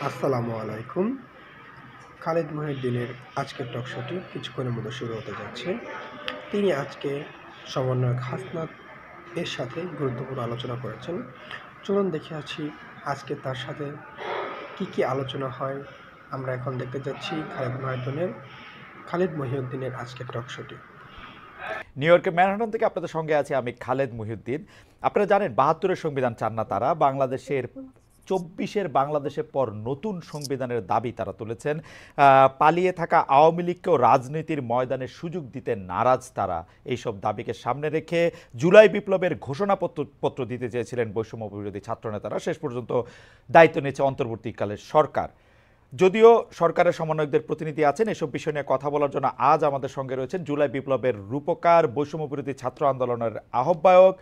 আসসালামু আলাইকুম। খালিদ মহিউদ্দিনের আজকের টক শোটি কিছুক্ষণের মধ্যে শুরু হতে যাচ্ছে। তিনি আজকে সমন্বয়ক হাসনাত এর সাথে গুরুত্বপূর্ণ আলোচনা করেছেন। চলুন দেখে আছি আজকে তার সাথে কি আলোচনা হয়। আমরা এখন দেখতে যাচ্ছি খালিদ মহিউদ্দিনের আজকের টক শোটি। নিউ ইয়র্কের ম্যানহাটন থেকে আপনাদের সঙ্গে আছি আমি খালেদ মহিউদ্দিন। আপনারা জানেন ৭২-এর সংবিধান চান না তারা। বাংলাদেশের ২৪-এর বাংলাদেশের পর নতুন সংবিধানের দাবি তারা তুলেছেন। পালিয়ে থাকা আওয়ামী লীগকেও রাজনীতির ময়দানে সুযোগ দিতে নারাজ তারা। এইসব দাবিকে সামনে রেখে জুলাই বিপ্লবের ঘোষণাপত্র দিতে চেয়েছিলেন বৈষম্য বিরোধী ছাত্রনেতারা। শেষ পর্যন্ত দায়িত্ব নিয়েছে অন্তর্বর্তীকালের সরকার। যদিও সরকারের সমন্বয়কদের প্রতিনিধি আছেন, এসব বিষয় নিয়ে কথা বলার জন্য আজ আমাদের সঙ্গে রয়েছেন জুলাই বিপ্লবের রূপকার, বৈষম্য বিরোধী ছাত্র আন্দোলনের আহ্বায়ক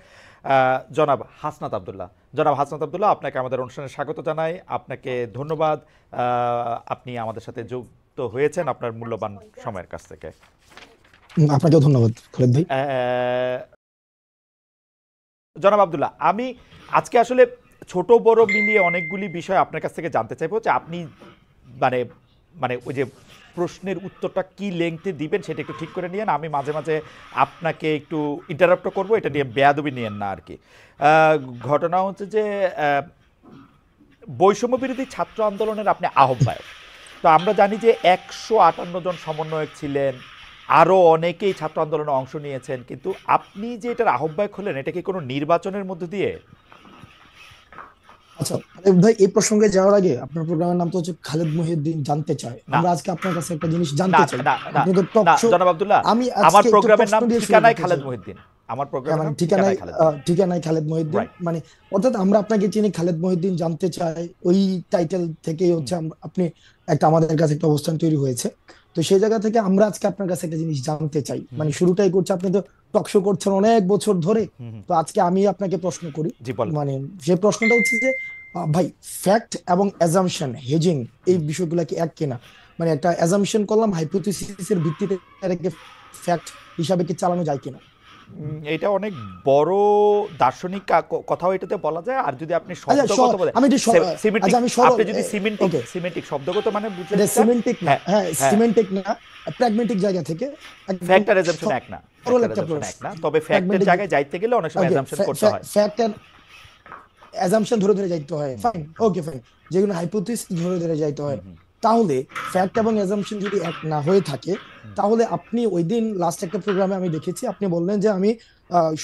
জনাব হাসনাত আবদুল্লাহ। জনাব হাসনাত আবদুল্লাহ, আপনাকে আমাদের অনুষ্ঠানে স্বাগত জানাই। আপনাকে ধন্যবাদ, আপনি আমাদের সাথে যুক্ত হয়েছেন আপনার মূল্যবান সময়ের কাছ থেকে। আপনাকেও ধন্যবাদ খালেদ ভাই। জনাব আবদুল্লাহ, আমি আজকে আসলে ছোট বড় মিলিয়ে অনেকগুলি বিষয় আপনার কাছ থেকে জানতে চাইবো যে আপনি মানে মানে ওই যে প্রশ্নের উত্তরটা কি লেংথে দিবেন সেটা একটু ঠিক করে নিয়েন। আমি মাঝে মাঝে আপনাকে একটু ইন্টারাপ্ট করবো, এটা নিয়ে বেয়াদবি নিয়েন না আর কি। ঘটনা হচ্ছে যে বৈষম্য বিরোধী ছাত্র আন্দোলনের আপনি আহ্বায়ক। তো আমরা জানি যে ১৫৮ জন সমন্বয়ক ছিলেন, আরও অনেকেই ছাত্র আন্দোলনে অংশ নিয়েছেন, কিন্তু আপনি যে এটার আহ্বায়ক হলেন এটা কি কোনো নির্বাচনের মধ্য দিয়ে? আচ্ছা খালেদ ভাই, এই প্রসঙ্গে যাওয়ার আগে আপনার প্রোগ্রামের নাম তো হচ্ছে খালেদ মহিউদ্দিন জানতে চায়। আমরা আজকে আপনার কাছে একটা জিনিস জানতে চাই। আপনি তো টক শো। জনাব আব্দুল্লাহ, আমি আমার আজকে প্রোগ্রামের নাম ঠিকানায় খালেদ মহিউদ্দিন। আমার প্রোগ্রামের নাম ঠিকানায় খালেদ মহিউদ্দিন, মানে অর্থাৎ আমরা আপনাকে চিনি খালেদ মহিউদ্দিন জানতে চাই, ওই টাইটেল থেকেই হচ্ছে আপনি একটা আমাদের কাছে একটা অবস্থান তৈরি হয়েছে। তো সেই জায়গা থেকে আমরা আজকে আপনার কাছে একটা জিনিস জানতে চাই। মানে শুরুটাই করছে, আপনি তো টক শো করছেন অনেক বছর ধরে। তো আজকে আমি আপনাকে প্রশ্ন করি, মানে যে প্রশ্নটা হচ্ছে যে ভাই, ফ্যাক্ট এবং অ্যাজাম্পশন হেজিং এই বিষয়গুলো কি এক কিনা? মানে একটা অ্যাজাম্পশন করলাম, হাইপোথিসিসের ভিত্তিতে এটাকে ফ্যাক্ট হিসাবে কি চালানো যায় কিনা? এটা অনেক বড় দার্শনিক কথাও এটাতে বলা যায়। আর যদি আপনি শব্দগত বলেন, আপনি যদি সিমেন্টিক শব্দগত মানে বুঝলেন, সিমেন্টিক না, হ্যাঁ সিমেন্টিক না, প্র্যাগম্যাটিক জায়গা থেকে ফ্যাক্ট আর অ্যাজাম্পশন এক না, তবে ফ্যাক্টের জায়গায় যাইতে গেলে অনেক সময় অ্যাজাম্পশন করতে হয়। ফ্যাক্ট আর অ্যাজাম্পশন ধরে ধরে যাইতে হয়, ফাইন, ওকে ফাইন, যেগুলো হাইপোথিসিস ধরে ধরে যাইতে হয়। তাহলে ফ্যাক্ট এবং অ্যাজাম্পশন যদি এক না হয়ে থাকে, তাহলে আপনি ওই দিন লাস্ট একটা প্রোগ্রামে আমি দেখেছি আপনি বললেন যে আমি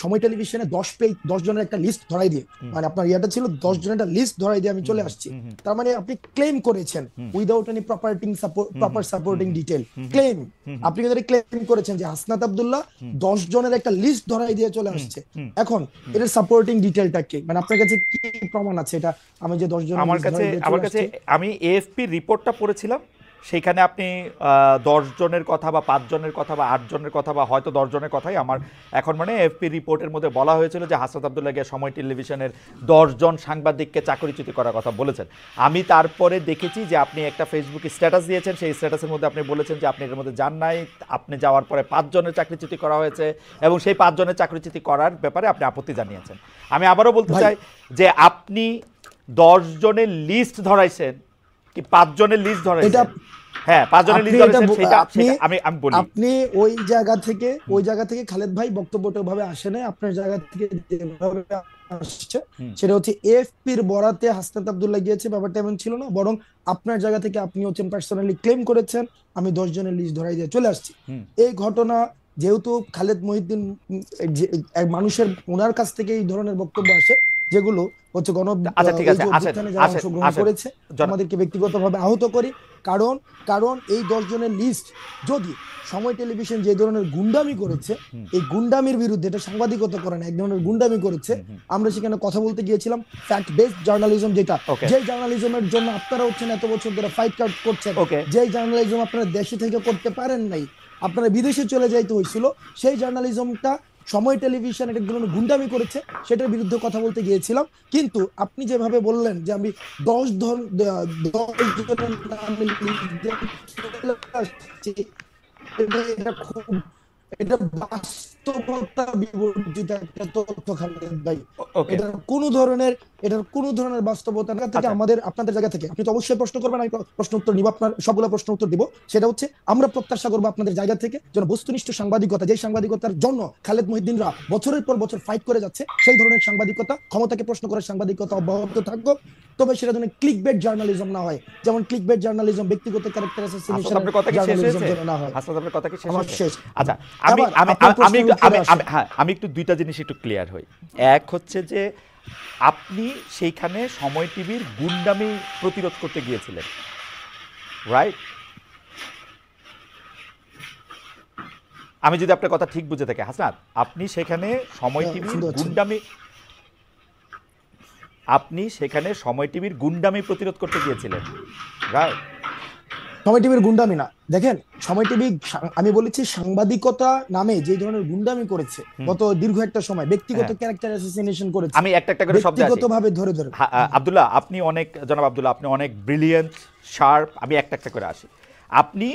সময় টেলিভিশনে 10 জনের একটা লিস্ট ধরাই দিয়ে, মানে আপনার ইয়াটা ছিল 10 জনের একটা লিস্ট ধরাই দিয়ে আমি চলে আসছি। তার মানে আপনি ক্লেম করেছেন without any proper supporting detail claim. আপনি কিন্তু ক্লেম করেছেন যে হাসনাত আব্দুল্লাহ 10 জনের একটা লিস্ট ধরাই দিয়ে চলে আসছে। এখন এটার সাপোর্টিং ডিটেলটা কি, মানে আপনার কাছে কি প্রমাণ আছে এটা? আমি যে 10 জন, আমার কাছে আমি এএফপি রিপোর্টটা পড়েছিলাম, সেখানে আপনি 10 জনের কথা বা 5 জনের কথা বা 8 জনের কথা বা হয়তো 10 জনের কথাই আমার এখন মানে এএফপি রিপোর্টের মধ্যে বলা হয়েছিল যে হাসনাত আব্দুল্লাহ গিয়ে সময় টেলিভিশনের 10 জন সাংবাদিককে চাকরিচ্যুতি করার কথা বলেছেন। আমি তারপরে দেখেছি যে আপনি একটা ফেসবুকে স্ট্যাটাস দিয়েছেন, সেই স্ট্যাটাসের মধ্যে আপনি বলেছেন যে আপনি এর মধ্যে যান নাই, আপনি যাওয়ার পরে 5 জনের চাকরিচ্যুতি করা হয়েছে এবং সেই 5 জনের চাকরিচ্যুতি করার ব্যাপারে আপনি আপত্তি জানিয়েছেন। আমি আবারও বলতে চাই যে আপনি 10 জনের লিস্ট ধরাইছেন কি 5 জনের লিস্ট ধরাইছেন? হ্যাঁ, 5 জনের লিস্ট ধরাইছেন, সেটা আমি বলি। আপনি ওই জায়গা থেকে খালেদ ভাই বক্তব্যটা ভাবে আসে না, আপনার জায়গা থেকে যেভাবে আসছে সেটা হচ্ছে এএফপির বরাতে হাসনাত আব্দুল্লাহ গিয়েছে, ব্যাপারটা এমন ছিল না। বরং আপনার জায়গা থেকে আপনি হচ্ছেন পার্সোনালি ক্লেম করেছেন আমি 10 জনের লিস্ট ধরাই দিয়ে চলে আসছি। এই ঘটনা যেহেতু খালেদ মহিউদ্দিন মানুষের ওনার কাছ থেকে এই ধরনের বক্তব্য আসে, যেগুলো হচ্ছে অংশগ্রহণ করেছে, আমাদেরকে ব্যক্তিগতভাবে আহত করি। কারণ এই 10 জনের লিস্ট যদি সময় টেলিভিশন যে ধরনের গুন্ডামি করেছে, এই গুন্ডামির বিরুদ্ধে, এটা সাংবাদিকতা করে না, এক ধরনের গুন্ডামি করেছে। আমরা সেখানে কথা বলতে গিয়েছিলাম ফ্যাক্ট বেসড জার্নালিজম, যেটা যে জার্নালিজমের জন্য আপনারা হচ্ছেন এত বছর ধরে ফাইট আউট করছেন, যে জার্নালিজম আপনারা দেশে থেকে করতে পারেন নাই, আপনারা বিদেশে চলে যাইতে হয়েছিল, সেই জার্নালিজমটা সময় টেলিভিশন এটা গুন্ডামি করেছে, সেটার বিরুদ্ধে কথা বলতে গিয়েছিলাম। কিন্তু আপনি যেভাবে বললেন যে আমি 10 জনের নাম এটা বাস্তবতা বিবর্জিত একটা তথ্য খালেদ ভাই। ওকে, এটার কোনো ধরনের বাস্তবতা না থেকে আমাদের আপনাদের জায়গা থেকে আপনি তো অবশ্যই প্রশ্ন করবেন, আমি প্রশ্ন উত্তর নিব, আপনার সবগুলো প্রশ্ন উত্তর দিব। সেটা হচ্ছে আমরা প্রত্যাশা করবো আপনাদের জায়গা থেকে যেন বস্তুনিষ্ঠ সাংবাদিকতা, যে সাংবাদিকতার জন্য খালেদ মহিউদ্দিনরা বছরের পর বছর ফাইট করে যাচ্ছে, সেই ধরনের সাংবাদিকতা, ক্ষমতাকে প্রশ্ন করার সাংবাদিকতা অব্যাহত থাকবে। তবে সেটা যেন ক্লিকবেট জার্নালিজম না হয়, যেমন ক্লিকবেট জার্নালিজম, ব্যক্তিগত ক্যারেক্টার অ্যাসাসিনেশন আপনার কথা কি শেষ জার্নালিজম হয়েছে? যেন না হয়। আপনার কথা কি শেষ আমার হয়েছে? শেষ। আচ্ছা, আমি আবার আমি আপনার আমি একটু প্রশ্নের উত্তরে আসি। আমি একটু দুইটা জিনিস একটু ক্লিয়ার হই। এক হচ্ছে যে আপনি সেইখানে সময় টিভির গুন্ডামি প্রতিরোধ করতে গিয়েছিলেন, রাইট? আমি যদি আপনার কথা ঠিক বুঝে থাকি হাসনাত, আপনি সেখানে সময় হ্যাঁ, টিভির শুনতে পাচ্ছি। সময় টিভির গুন্ডামি প্রতিরোধ করতে গিয়েছিলেন, রাইট? সময় টিভির গুন্ডামি না, দেখেন সময় টিভি, আমি বলেছি সাংবাদিকতা নামে যে ধরনের গুন্ডামি করেছে গত দীর্ঘ একটা সময়, ব্যক্তিগত হ্যাঁ। ক্যারেক্টার অ্যাসাসিনেশন করেছে, আমি একটা একটা করে শব্দ আসি। ব্যক্তিগতভাবে ধরে ধরে। আব্দুল্লাহ, আপনি অনেক, জনাব আব্দুল্লাহ, আপনি অনেক ব্রিলিয়েন্ট, শার্প। আমি একটা একটা করে আসি। আপনি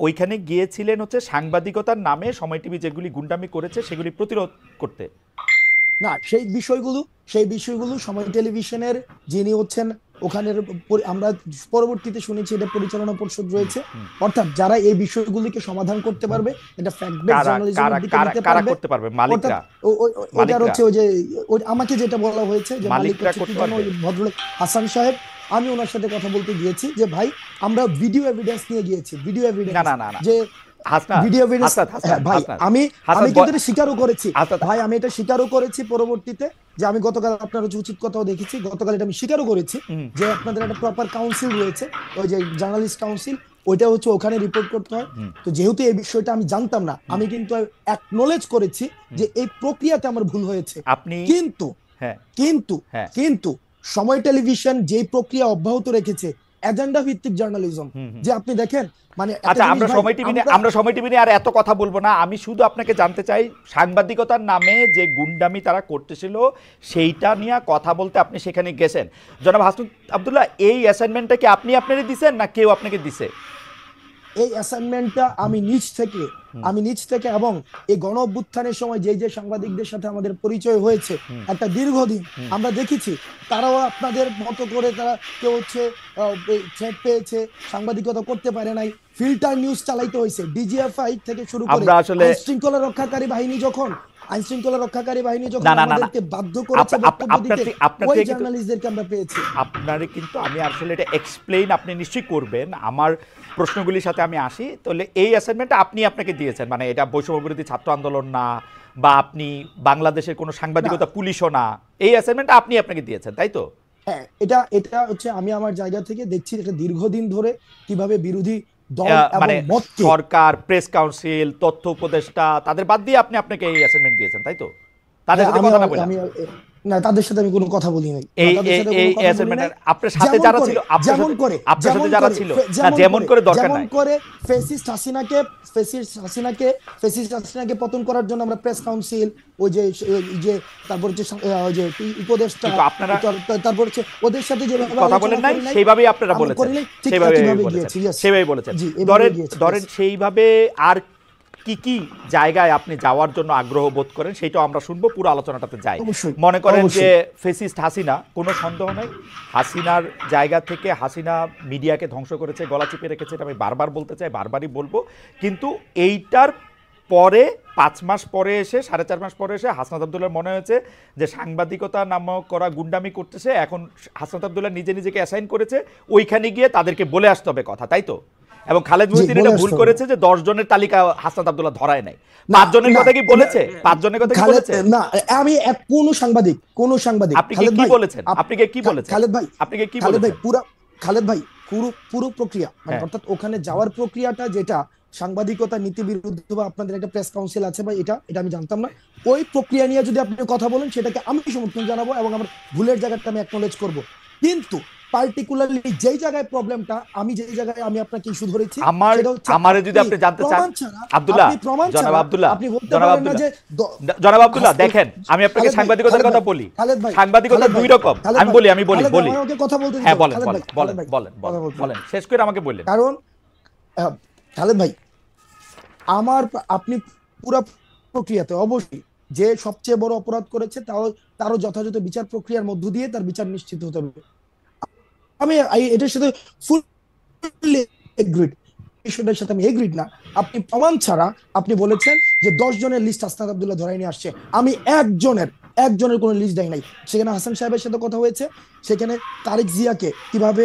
ওইখানে গিয়েছিলেন হচ্ছে সাংবাদিকতার নামে সময় টিভি যেগুলি গুন্ডামি করেছে সেগুলি প্রতিরোধ করতে। না, সেই বিষয়গুলো সময় টেলিভিশনের যিনি হচ্ছেন ওখানের আমরা পরবর্তীতে শুনেছি এটা পরিচালনা পরিষদ রয়েছে, অর্থাৎ যারা এই বিষয়গুলিকে সমাধান করতে পারবে, এটা ফ্যাক্ট বেস জার্নালিজমের দিকে নিতে কারা পারবে। করতে পারবে? মালিকরা? ওটার হচ্ছে ওই যে আমাকে যেটা বলা হয়েছে যে মালিক মালিকরা হচ্ছে কি করতে যেন ওই পারবে? ভদ্রলোক হাসান সাহেব। আমি ওনার সাথে কথা বলতে গিয়েছি যে ভাই আমরা ভিডিও এভিডেন্স নিয়ে গিয়েছি, ভিডিও না এভিডেন্স না না না যে হাসনাত, ভিডিও এভিডেন্স। হ্যাঁ ভাই, আমি কিন্তু এটা স্বীকারও করেছি ভাই, আমি এটা স্বীকারও করেছি পরবর্তীতে যে আমি গতকাল আপনার হচ্ছে উচিত কথাও দেখেছি, গতকাল এটা আমি স্বীকারও করেছি যে আপনাদের একটা প্রপার কাউন্সিল রয়েছে, ওই যে জার্নালিস্ট কাউন্সিল, ওইটা হচ্ছে ওখানে রিপোর্ট করতে হয়। তো যেহেতু এই বিষয়টা আমি জানতাম না, আমি কিন্তু অ্যাকনলেজ করেছি যে এই প্রক্রিয়াতে আমার ভুল হয়েছে। আপনি কিন্তু হ্যাঁ কিন্তু হ্যাঁ কিন্তু সময় টেলিভিশন যে প্রক্রিয়া অব্যাহত রেখেছে, এজেন্ডা ভিত্তিক জার্নালিজম, যে আপনি দেখেন মানে আচ্ছা, আমরা সময় টিভি নিয়ে আর এত কথা বলবো না। আমি শুধু আপনাকে জানতে চাই, সাংবাদিকতার নামে যে গুন্ডামি তারা করতেছিল সেইটা নিয়ে কথা বলতে আপনি সেখানে গেছেন। জনাব হাসনাত আব্দুল্লাহ, এই অ্যাসাইনমেন্টটা কি আপনি আপনারই দিছেন না কেউ আপনাকে দিছে? এই অ্যাসাইনমেন্টটা আমি নিজ থেকে এবং এই গণ অভ্যুত্থানের সময় যে যে সাংবাদিকদের সাথে আমাদের পরিচয় হয়েছে একটা দীর্ঘদিন, আমরা দেখেছি তারাও আপনাদের মতো করে তারা কেউ হচ্ছে থ্রেট পেয়েছে, সাংবাদিকতা করতে পারে নাই, ফিল্টার নিউজ চালাইতে হয়েছে, ডিজিএফআই থেকে শুরু করে আইনশৃঙ্খলা রক্ষাকারী বাহিনী যখন আমাদেরকে বাধ্য করেছে বক্তব্য দিতে, ওই জার্নালিস্টদেরকে আমরা পেয়েছি। আপনারে কিন্তু আমি আসলে এটা এক্সপ্লেইন আপনি নিশ্চয়ই করবেন। আমার প্রশ্নগুলির সাথে আমি আসি। তাহলে এই অ্যাসাইনমেন্টটা আপনি আপনাকে দিয়েছেন, মানে এটা বৈষম্য বিরোধী ছাত্র আন্দোলন না, বা আপনি বাংলাদেশের কোনো সাংবাদিকতা পুলিশও না, এই অ্যাসাইনমেন্টটা আপনি আপনাকে দিয়েছেন, তাই তো? হ্যাঁ, এটা হচ্ছে আমি আমার জায়গা থেকে দেখছি এটা দীর্ঘদিন ধরে কিভাবে বিরোধী দল মানে এবং মতকে, সরকার, প্রেস কাউন্সিল, তথ্য উপদেষ্টা, তাদের বাদ দিয়ে আপনি আপনাকে এই অ্যাসাইনমেন্ট দিয়েছেন, তাই তো? তাদের সাথে কথা না বলে? না, তাদের সাথে আমি কোনো কথা বলি নাই। এই অ্যাসাইনমেন্টের আপনার সাথে যারা ছিল, যেমন করে যেমন করে দরকার নাই, ফ্যাসিস্ট হাসিনাকে পতন করার জন্য আমরা প্রেস কাউন্সিল, ওই যে তারপর হচ্ছে ওই যে উপদেষ্টা, আপনারা তারপর হচ্ছে ওদের সাথে যেভাবে কথা বলেন নাই সেইভাবেই আপনারা বলেছেন, সেইভাবেই বলেছেন। ধরেন সেইভাবে আর কি কি জায়গায় আপনি যাওয়ার জন্য আগ্রহ বোধ করেন সেটাও আমরা শুনবো, পুরো আলোচনাটাতে যাই। মনে করেন যে ফেসিস্ট হাসিনা, কোনো সন্দেহ নাই, হাসিনার জায়গা থেকে হাসিনা মিডিয়াকে ধ্বংস করেছে, গলা চিপে রেখেছে, এটা আমি বারবার বলতে চাই, বারবারই বলবো। কিন্তু এইটার পরে 5 মাস পরে এসে, 4.5 মাস পরে এসে হাসনাত আব্দুল্লাহর মনে হয়েছে যে সাংবাদিকতা নামক করা গুন্ডামি করতেছে, এখন হাসনাত আব্দুল্লাহ নিজেকে অ্যাসাইন করেছে ওইখানে গিয়ে তাদেরকে বলে আসতে হবে কথা, তাই তো? এবং খালেদ মহিউদ্দিন এটা ভুল করেছে যে 10 জনের তালিকা হাসনাত আব্দুল্লাহ ধরায় নাই। 5 জনের কথা কি বলেছে? 5 জনের কথা কি বলেছে? না, আমি কোন সাংবাদিক আপনি কি বলেছেন? খালেদ ভাই, খালেদ ভাই পুরো প্রক্রিয়া, মানে অর্থাৎ ওখানে যাওয়ার প্রক্রিয়াটা যেটা সাংবাদিকতা নীতি বিরুদ্ধ, বা আপনাদের একটা প্রেস কাউন্সিল আছে বা এটা আমি জানতাম না, ওই প্রক্রিয়া নিয়ে যদি আপনি কথা বলেন সেটাকে আমি সমর্থন জানাবো এবং আমার ভুলের জায়গাটা আমি অ্যাকনলেজ করব। কিন্তু পার্টিকুলারলি যেই জায়গায় প্রবলেমটা, আমি আপনাকে ইস্যু ধরেছি, আমারে যদি আপনি জানতে চান আব্দুল্লাহ, জনাব আব্দুল্লাহ দেখেন, আমি আপনাকে সাংবাদিকতার কথা বলি। সাংবাদিকতা দুই রকম, আমি বলি কথা বলতে, হ্যাঁ বলেন, শেষ করে আমাকে বললেন। কারণ খালেদ ভাই, আপনি পুরো প্রক্রিয়াতে অবশ্যই যে সবচেয়ে বড় অপরাধ করেছে তারও যথাযথ বিচার প্রক্রিয়ার মধ্য দিয়ে তার বিচার নিশ্চিত হতে হবে। আমি এটার সাথে ফুললি এগ্রিড, বিষয়টার সাথে আমি এগ্রিড না। আপনি প্রমাণ ছাড়া আপনি বলেছেন যে 10 জনের লিস্ট হাসনাত আব্দুল্লাহ ধরাই নিয়ে আসছে, আমি একজনের কোনো লিস্ট দেয় নাই। সেখানে হাসান সাহেবের সাথে কথা হয়েছে, সেখানে তারেক জিয়াকে কিভাবে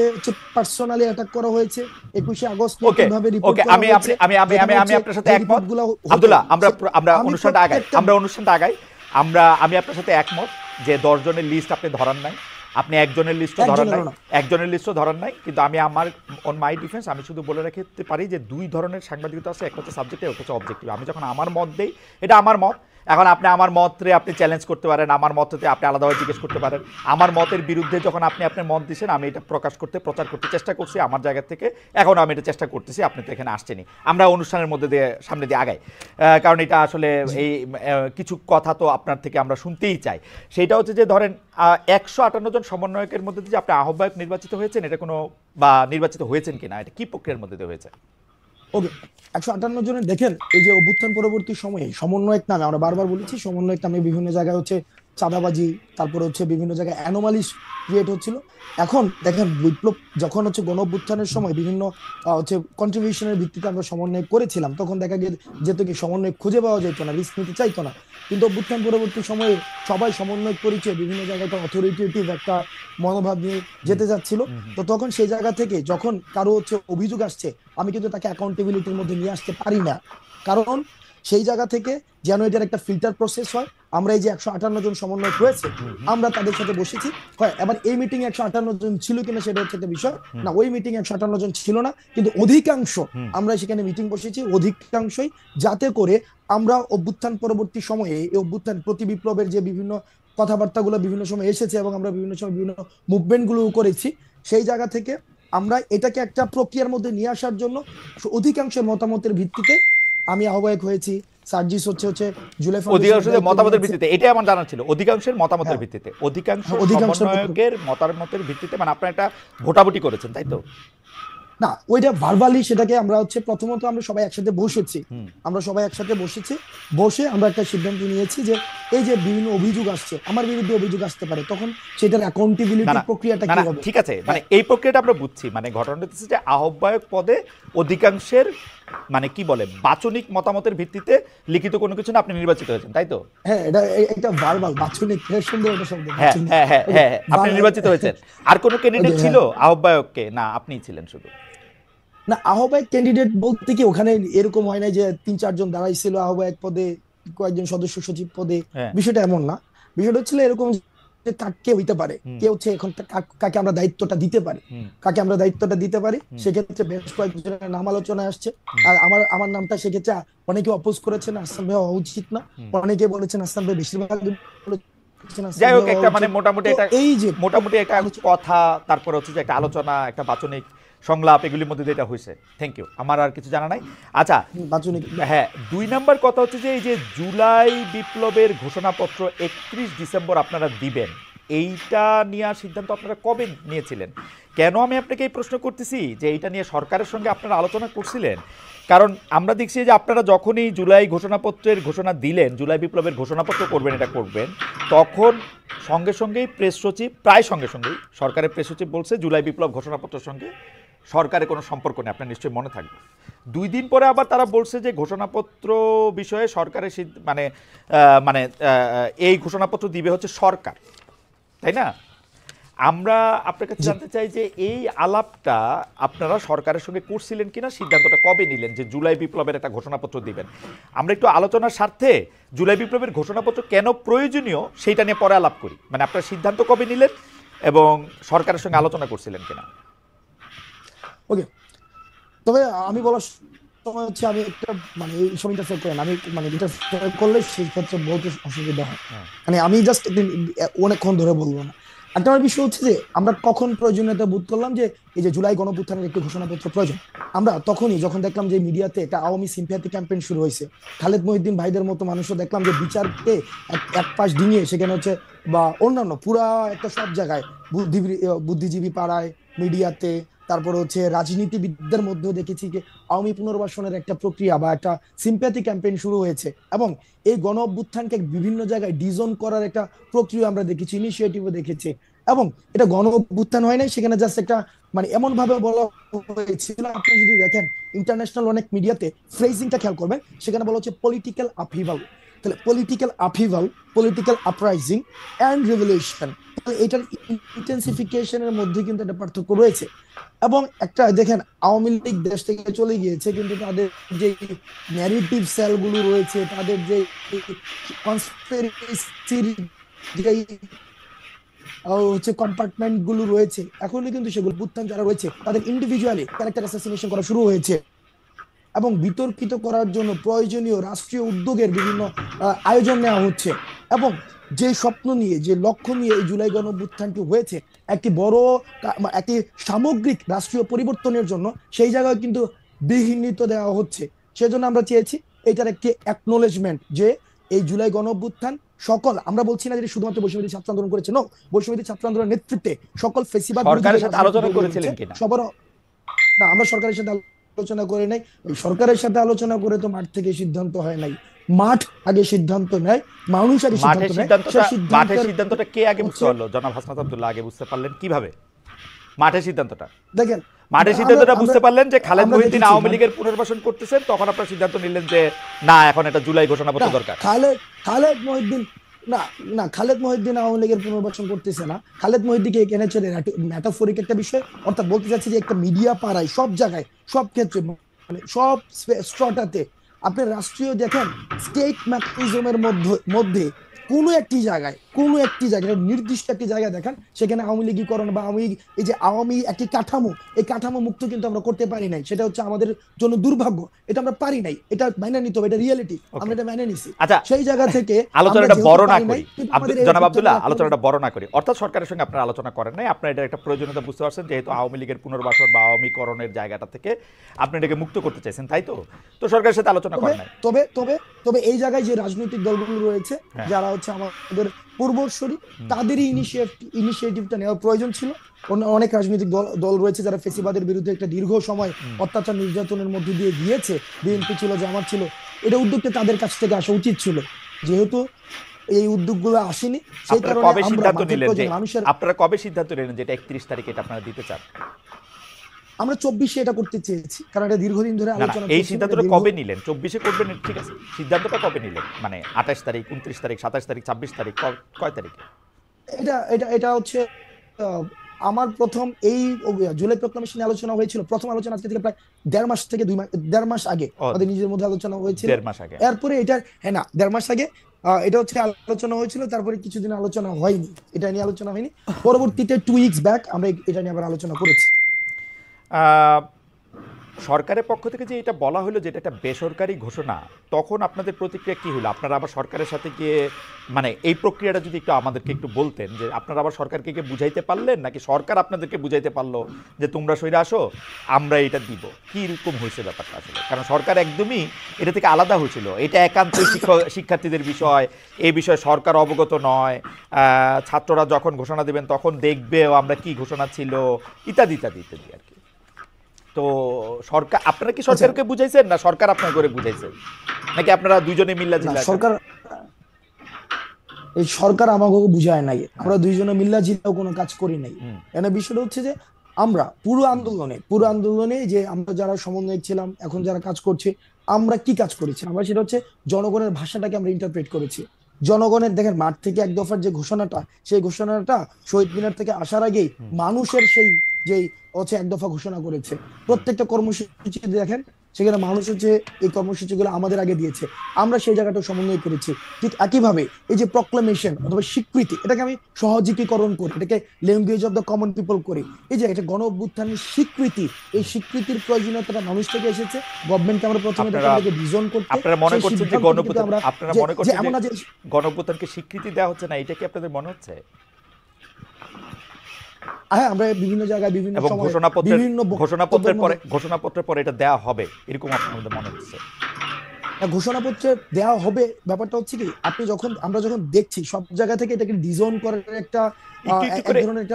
পার্সোনালি অ্যাটাক করা হয়েছে, 21শে আগস্ট কিভাবে রিপোর্ট করা হয়েছে। আমি আপনার সাথে একমত আব্দুল্লাহ, আমরা অনুষ্ঠানটা আগাই। আমি আপনার সাথে একমত যে 10 জনের লিস্ট আপনি ধরান নাই, আপনি একজনের লিস্টও ধরান নাই, কিন্তু আমি আমার অন মাই ডিফেন্স আমি শুধু বলে রাখতে পারি যে 2 ধরনের সাংবাদিকতা আছে, একটা হচ্ছে সাবজেক্টিভ, একটা হচ্ছে অবজেক্টিভ। আমি যখন আমার মত দেই, এটা আমার মত, এখন আপনি আমার মতরে আপনি চ্যালেঞ্জ করতে পারেন, আমার মততে আপনি আলাদাভাবে জিজ্ঞেস করতে পারেন। আমার মতের বিরুদ্ধে যখন আপনি আপনার মত দিয়েছেন, আমি এটা প্রচার করতে চেষ্টা করছি আমার জায়গা থেকে, এখন আমি এটা চেষ্টা করতেছি, আপনি তো এখানে আসছেনই। আমরা অনুষ্ঠানের মধ্যে দিয়ে সামনে দিয়ে আগাই, কারণ এটা আসলে এই কিছু কথা তো আপনার থেকে আমরা শুনতেই চাই। সেইটা হচ্ছে যে ধরেন 158 জন সমন্বয়কের মধ্যে দিয়ে আপনি আহ্বায়ক নির্বাচিত হয়েছেন, এটা কোনো বা নির্বাচিত হয়েছেন কিনা, এটা কি প্রক্রিয়ার মধ্যে দিয়ে হয়েছে? ওকে, 158 জনের দেখেন, এই যে অভ্যুত্থান পরবর্তী সময়ে সমন্বয়ক নামে আমরা বারবার বলেছি, সমন্বয়ক নামে বিভিন্ন জায়গায় হচ্ছে চাঁদাবাজি, তারপরে হচ্ছে বিভিন্ন জায়গায় অ্যানোমালিস ক্রিয়েট হচ্ছিল। এখন দেখেন, বিপ্লব যখন হচ্ছে গণ অভ্যুত্থানের সময় বিভিন্ন হচ্ছে কন্ট্রিবিউশনের ভিত্তিতে আমরা সমন্বয় করেছিলাম, তখন দেখা যেত কি সমন্বয় খুঁজে পাওয়া যেত না, রিস্ক নিতে চাইতো না। কিন্তু অভ্যুত্থান পরবর্তী সময়ে সবাই সমন্বয় পরিচয় বিভিন্ন জায়গায় অথরিটেটিভ একটা মনোভাব নিয়ে যেতে যাচ্ছিল। তো তখন সেই জায়গা থেকে যখন কারো হচ্ছে অভিযোগ আসছে, আমি কিন্তু তাকে অ্যাকাউন্টেবিলিটির মধ্যে নিয়ে আসতে পারি না, কারণ সেই জায়গা থেকে যেন এটার একটা ফিল্টার প্রসেস হয়। আমরা এই যে 158 জন সমন্বয় হয়েছে, আমরা তাদের সাথে বসেছি। হয় এবার এই মিটিং 158 জন ছিল কিনা সেটা হচ্ছে একটা বিষয় না, ওই মিটিং 158 জন ছিল না, কিন্তু অধিকাংশ আমরা সেখানে মিটিং বসেছি, অধিকাংশই, যাতে করে আমরা অভ্যুত্থান পরবর্তী সময়ে এই অভ্যুত্থান প্রতি বিপ্লবের যে বিভিন্ন কথাবার্তাগুলো বিভিন্ন সময় এসেছে এবং আমরা বিভিন্ন সময় বিভিন্ন মুভমেন্ট গুলো করেছি, সেই জায়গা থেকে আমরা এটাকে একটা প্রক্রিয়ার মধ্যে নিয়ে আসার জন্য অধিকাংশের মতামতের ভিত্তিতে আমি আহ্বায়ক হয়েছি। সার্জিস হচ্ছে জুলাই অধিকাংশের মতামতের ভিত্তিতে, এটাই আমার জানা ছিল, অধিকাংশের মতামতের ভিত্তিতে, অধিকাংশ সমন্বয়কের মতামতের ভিত্তিতে, মানে আপনারা একটা ভোটাভুটি করেছেন, তাই তো? না, ওইটা ভার্বালি, সেটাকে আমরা হচ্ছে প্রথমত আমরা সবাই একসাথে বসেছি, বসে আমরা একটা সিদ্ধান্ত নিয়েছি যে এই যে বিভিন্ন অভিযোগ আসছে, আমার বিরুদ্ধে অভিযোগ আসতে পারে, তখন সেটার অ্যাকাউন্টেবিলিটি প্রক্রিয়াটা কি হবে। ঠিক আছে, মানে এই প্রক্রিয়াটা আমরা বুঝছি, মানে ঘটনাটা হচ্ছে যে আহ্বায়ক পদে অধিকাংশের মানে কি বলে বাচনিক মতামতের ভিত্তিতে লিখিত কোনো কিছু না, আপনি নির্বাচিত হয়েছেন, তাই তো? হ্যাঁ, এটা ভার্বাল, বাচনিক, সুন্দর একটা শব্দ। হ্যাঁ, আপনি নির্বাচিত হয়েছেন। আর কোনো ক্যান্ডিডেট ছিল আহ্বায়ককে? না, আপনিই ছিলেন শুধু? না, আহ্বায়ক ক্যান্ডিডেট বলতে কি ওখানে এরকম হয় না যে 3-4 জন দাঁড়াইছিল আহ্বায়ক পদে, কয়েকজন সদস্য সচিব পদে, বিষয়টা এমন না। বিষয়টা হচ্ছিল এরকম যে কে হইতে পারে, কে হচ্ছে এখন কাকে আমরা দায়িত্বটা দিতে পারি, সেক্ষেত্রে বেশ কয়েকজনের নাম আলোচনায় আসছে। আর আমার নামটা সেক্ষেত্রে অনেকে অপোজ করেছেন, হাসান ভাই হওয়া উচিত না, অনেকে বলেছেন হাসান ভাই, বেশিরভাগ যাই হোক, একটা মানে মোটামুটি একটা কথা, তারপর হচ্ছে যে একটা আলোচনা, একটা বাচনিক সংলাপ, এগুলির মধ্যে যেটা হয়েছে। থ্যাংক ইউ, আমার আর কিছু জানা নাই। আচ্ছা, হ্যাঁ, 2 নাম্বার কথা হচ্ছে যে এই যে জুলাই বিপ্লবের ঘোষণাপত্র 31 ডিসেম্বর আপনারা দিবেন, এইটা নিয়ে সিদ্ধান্ত আপনারা কবে নিয়েছিলেন? কেন আমি আপনাকে এই প্রশ্ন করতেছি যে এইটা নিয়ে সরকারের সঙ্গে আপনারা আলোচনা করছিলেন? কারণ আমরা দেখছি যে আপনারা যখনই জুলাই ঘোষণাপত্রের ঘোষণা দিলেন, জুলাই বিপ্লবের ঘোষণাপত্র করবেন, তখন সঙ্গে সঙ্গেই প্রেস সচিব, প্রায় সঙ্গে সঙ্গেই সরকারের প্রেস সচিব বলছে জুলাই বিপ্লব ঘোষণাপত্রের সঙ্গে সরকারের কোনো সম্পর্ক নেই, আপনার নিশ্চয়ই মনে থাকবে। 2 দিন পরে আবার তারা বলছে যে ঘোষণাপত্র বিষয়ে সরকারের এই ঘোষণাপত্র দিবে হচ্ছে সরকার, তাই না? আমরা আপনার কাছে জানতে চাই যে এই আলাপটা আপনারা সরকারের সঙ্গে করছিলেন কিনা, সিদ্ধান্তটা কবে নিলেন যে জুলাই বিপ্লবের একটা ঘোষণাপত্র দিবেন? আমরা একটু আলোচনার স্বার্থে জুলাই বিপ্লবের ঘোষণাপত্র কেন প্রয়োজনীয় সেইটা নিয়ে পরে আলাপ করি। মানে আপনার সিদ্ধান্ত কবে নিলেন এবং সরকারের সঙ্গে আলোচনা করছিলেন কিনা? ওকে, তবে আমি বলার সময় হচ্ছে আমি একটা মানে এই সময় ইন্টারফেয়ার করেন, আমি মানে ইন্টারফেয়ার করলে সেই ক্ষেত্রে বলতে অসুবিধা হয়, মানে আমি জাস্ট অনেকক্ষণ ধরে বলবো না। একটা আমার বিষয় হচ্ছে যে আমরা কখন প্রয়োজনীয়তা বোধ করলাম যে এই যে জুলাই গণঅভ্যুত্থানের একটি ঘোষণাপত্র প্রয়োজন, আমরা তখনই যখন দেখলাম যে মিডিয়াতে একটা আওয়ামী সিম্প্যাথি ক্যাম্পেইন শুরু হয়েছে, খালেদ মহিউদ্দিন ভাইদের মতো মানুষও দেখলাম যে বিচারকে এক পাশ ডিঙিয়ে সেখানে হচ্ছে বা অন্যান্য পুরা একটা সব জায়গায় বুদ্ধিজীবী পাড়ায়, মিডিয়াতে, তারপরে হচ্ছে রাজনীতিবিদদের মধ্যেও দেখেছি যে আওয়ামী পুনর্বাসনের একটা প্রক্রিয়া বা একটা সিম্প্যাথি ক্যাম্পেইন শুরু হয়েছে, এবং এই গণ অভ্যুত্থানকে বিভিন্ন জায়গায় ডিজোন করার একটা প্রক্রিয়া আমরা দেখেছি, ইনিশিয়েটিভও দেখেছি। এবং এটা গণ অভ্যুত্থান হয় নাই, সেখানে জাস্ট একটা মানে এমন ভাবে বলা হয়েছিল, আপনি যদি দেখেন ইন্টারন্যাশনাল অনেক মিডিয়াতে ফ্রেজিংটা খেয়াল করবেন, সেখানে বলা হচ্ছে পলিটিক্যাল আপহিভাল। তাহলে political upheaval, political uprising and revolution, এটার ইন্টেন্সিফিকেশনের মধ্যে কিন্তু একটা পার্থক্য রয়েছে। এবং একটা দেখেন, আওয়ামী লীগ দেশ থেকে চলে গিয়েছে, কিন্তু তাদের যে ন্যারেটিভ সেলগুলো রয়েছে, তাদের যে কনস্পিরেসির যে হচ্ছে কম্পার্টমেন্ট গুলো রয়েছে, এখনই কিন্তু সেগুলো বুত্থান যারা রয়েছে তাদের ইন্ডিভিজুয়ালি ক্যারেক্টার অ্যাসাসিনেশন করা শুরু হয়েছে, এবং বিতর্কিত করার জন্য প্রয়োজনীয় রাষ্ট্রীয় উদ্যোগের বিভিন্ন আয়োজন নেওয়া হচ্ছে। এবং যে স্বপ্ন নিয়ে, যে লক্ষ্য নিয়ে এই জুলাই গণঅভ্যুত্থানটি হয়েছে, একটি বড় একটি সামগ্রিক রাষ্ট্রীয় পরিবর্তনের জন্য, সেই জায়গায় কিন্তু বিঘ্নিত দেওয়া হচ্ছে। সেজন্য আমরা চেয়েছি এটার একটি অ্যাকনোলেজমেন্ট যে এই জুলাই গণঅভ্যুত্থান সকল, আমরা বলছি না যে শুধুমাত্র বৈষম্যবিরোধী ছাত্র আন্দোলন করেছে, নো, বৈষম্যবিরোধী ছাত্র আন্দোলনের নেতৃত্বে সকল ফেসিবাদ সরকারের সাথে আলোচনা করেছিলেন কিনা? সবার না, আমরা সরকারের সাথে আলোচনা করে নাই। ওই সরকারের সাথে আলোচনা করে তো মাঠ থেকে সিদ্ধান্ত হয় নাই, মাঠ আগে সিদ্ধান্ত নেয়, মানুষ আগে সিদ্ধান্ত নেয়। মাঠের সিদ্ধান্তটা কে আগে বুঝতে পারলো? জনাব হাসনাত আব্দুল্লাহ আগে বুঝতে পারলেন কিভাবে মাঠের সিদ্ধান্তটা? দেখেন, মাঠের সিদ্ধান্তটা বুঝতে পারলেন যে খালেদ মহিউদ্দিন আওয়ামী লীগের পুনর্বাসন করতেছেন, তখন আপনারা সিদ্ধান্ত নিলেন যে না, এখন এটা জুলাই ঘোষণাপত্র দরকার। খালেদ মহিউদ্দিন না, না, খালেদ মহিউদ্দিন আওয়ামী লীগের পুনর্বাসন করতেছে না। খালেদ মহিউদ্দিনকে এনেছে মেটাফরিক একটা বিষয়, অর্থাৎ বলতে চাচ্ছি যে একটা মিডিয়া পাড়ায়, সব জায়গায়, সব ক্ষেত্রে, মানে সব স্ট্রটাতে আপনি রাষ্ট্রীয় দেখেন স্টেট মেকানিজমের মধ্যে কোনো একটি জায়গায় নির্দিষ্ট একটি জায়গায় দেখেন সেখানে আওয়ামী লীগীকরণ বা এই যে আওয়ামী একটি কাঠামো, এই কাঠামো মুক্ত কিন্তু আমরা করতে পারি নাই। সেটা হচ্ছে আমাদের জন্য দুর্ভাগ্য, এটা আমরা পারি নাই, এটা মেনে নিতে হবে, এটা রিয়েলিটি, আমরা এটা মেনে নিছি। আচ্ছা, সেই জায়গা থেকে আলোচনাটা বড় না করি, জনাব আব্দুল্লাহ, আলোচনাটা বড় না করি। অর্থাৎ সরকারের সঙ্গে আপনারা আলোচনা করেন নাই, আপনারা এটা একটা প্রয়োজনীয়তা বুঝতে পারছেন, যেহেতু আওয়ামী লীগের পুনর্বাসন বা আওয়ামীকরণের জায়গাটা থেকে আপনি এটাকে মুক্ত করতে চাইছেন, তাই তো? তো সরকারের সাথে আলোচনা করেন নাই। তবে এই জায়গায় যে রাজনৈতিক দলগুলো রয়েছে, যারা হচ্ছে আমাদের পূর্বসূরি, তাদেরই ইনিশিয়েটিভটা নেওয়ার প্রয়োজন ছিল। অনেক রাজনৈতিক দল রয়েছে যারা ফেসিবাদের বিরুদ্ধে একটা দীর্ঘ সময় অত্যাচার নির্যাতনের মধ্যে দিয়ে গিয়েছে, বিএনপি ছিল, জামাত ছিল, এটা উদ্যোগটা তাদের কাছ থেকে আসা উচিত ছিল। যেহেতু এই উদ্যোগগুলো আসেনি, সেই কারণে আপনারা কবে সিদ্ধান্ত নিলেন যে এটা 31 তারিখে এটা আপনারা দিতে চান? আমরা 24-এ এটা করতে চেয়েছি, কারণ এটা দীর্ঘদিন ধরে আলোচনা। এই সিদ্ধান্তটা কবে নিলেন? 24-এ করবেন, ঠিক আছে, সিদ্ধান্তটা কবে নিলেন? মানে 28 তারিখ, 29 তারিখ, 27 তারিখ, 26 তারিখ, কয় তারিখে? এটা হচ্ছে আমার প্রথম এই জুলাই প্রক্লামেশন আলোচনা হয়েছিল, প্রথম আলোচনা আজকে থেকে প্রায় 1.5 মাস আগে আমাদের নিজের মধ্যে আলোচনা হয়েছিল। 1.5 মাস আগে, এরপরে এটা, হ্যাঁ না, 1.5 মাস আগে এটা হচ্ছে আলোচনা হয়েছিল, তারপরে কিছুদিন আলোচনা হয়নি, এটা নিয়ে আলোচনা হয়নি। পরবর্তীতে 2 উইকস ব্যাক আমরা এটা নিয়ে আবার আলোচনা করেছি। সরকারের পক্ষ থেকে যে এটা বলা হলো যে এটা একটা বেসরকারি ঘোষণা, তখন আপনাদের প্রতিক্রিয়া কি হলো? আপনারা আবার সরকারের সাথে গিয়ে, মানে এই প্রক্রিয়াটা যদি একটু আমাদেরকে একটু বলতেন, যে আপনারা আবার সরকারকে গিয়ে বুঝাইতে পারলেন, নাকি সরকার আপনাদেরকে বুঝাইতে পারলো যে তোমরা সইরে আসো, আমরা এটা দিব? কি রকম হয়েছে ব্যাপারটা আসলে? কারণ সরকার একদমই এটা থেকে আলাদা হয়েছিল, এটা একান্তই শিক্ষার্থীদের বিষয়, এই বিষয়ে সরকার অবগত নয়, ছাত্ররা যখন ঘোষণা দেবেন তখন দেখবেও আমরা কি ঘোষণা ছিল, ইত্যাদি ইত্যাদি ইত্যাদি আর কি। তো সরকার, আপনারা কি সরকারকে বুঝাইছেন, না সরকার আপনার করে বুঝাইছেন, নাকি আপনারা দুইজনে মিল্লা জিল্লা? সরকার আমাকে বুঝায় নাই, আমরা দুইজনে মিল্লা জিল্লাও কোনো কাজ করি নাই। এখানে বিষয়টা হচ্ছে যে আমরা পুরো আন্দোলনে যে আমরা যারা সমন্বয়ক ছিলাম, এখন যারা কাজ করছে, আমরা কি কাজ করেছি? আমরা সেটা হচ্ছে জনগণের ভাষাটাকে আমরা ইন্টারপ্রেট করেছি। জনগণের, দেখেন, মাঠ থেকে 1 দফার যে ঘোষণাটা, সেই ঘোষণাটা শহীদ মিনার থেকে আসার আগেই মানুষের সেই যেই হচ্ছে 1 দফা ঘোষণা করেছে। প্রত্যেকটা কর্মসূচি দেখেন, সেখানে মানুষ হচ্ছে এই কর্মসূচিগুলো আমাদের আগে দিয়েছে, আমরা সেই জায়গাটা সমন্বয় করেছি। ঠিক একইভাবে এই যে প্রক্লামেশন অথবা স্বীকৃতি, এটাকে আমি সহজীকরণ করি, এটাকে language of the common people করি। এই যে এটা গণ অভ্যুত্থানের স্বীকৃতি, এই স্বীকৃতির প্রয়োজনীয়তাটা মানুষ থেকে এসেছে। গভর্নমেন্টকে আমরা প্রথমে এটাকে ডিজাইন করতে, আপনারা মনে করছেন যে গণ অভ্যুত্থানকে স্বীকৃতি দেওয়া হচ্ছে না, এটা কি আপনাদের মনে হচ্ছে? হ্যাঁ, আমরা বিভিন্ন জায়গায় বিভিন্ন সময় ঘোষণাপত্রের পরে এটা দেওয়া হবে, এরকম আপনাদের মনে হচ্ছে? ঘোষণাপত্রে দেওয়া হবে, ব্যাপারটা হচ্ছে কি, আমরা যখন দেখছি সব জায়গা থেকে এটাকে ডিজাইন করার একটা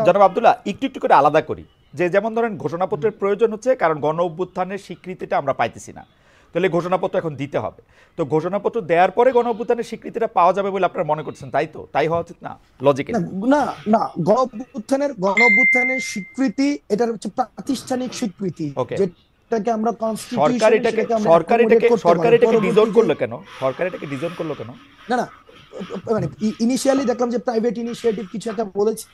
জনাব আব্দুল্লাহ, একটু করে আলাদা করি, যে যেমন ধরেন ঘোষণাপত্রের প্রয়োজন হচ্ছে কারণ গণ অভ্যুত্থানের স্বীকৃতিটা আমরা পাইতেছি না, তাহলে ঘোষণাপত্র এখন দিতে হবে। তো ঘোষণাপত্র দেওয়ার পরে গণ অভ্যুত্থানের স্বীকৃতিটা পাওয়া যাবে বলে আপনারা মনে করছেন, তাই তো? তাই হওয়া উচিত না লজিকে? না না না, গণ অভ্যুত্থানের স্বীকৃতি এটার হচ্ছে প্রাতিষ্ঠানিক স্বীকৃতি, ওকে, যেটাকে আমরা সরকার কনস্টিটিউশন এটাকে সেটাকে আমরা সরকার accommodate এটাকে করতে সরকার পারি। এটাকে ডিজাইন করলো পরবর্তীতে কেন? সরকার এটাকে ডিজাইন করলো কেন? না না, মানে ইনিশিয়ালি দেখলাম যে প্রাইভেট ইনিশিয়েটিভ কিছু একটা বলেছে,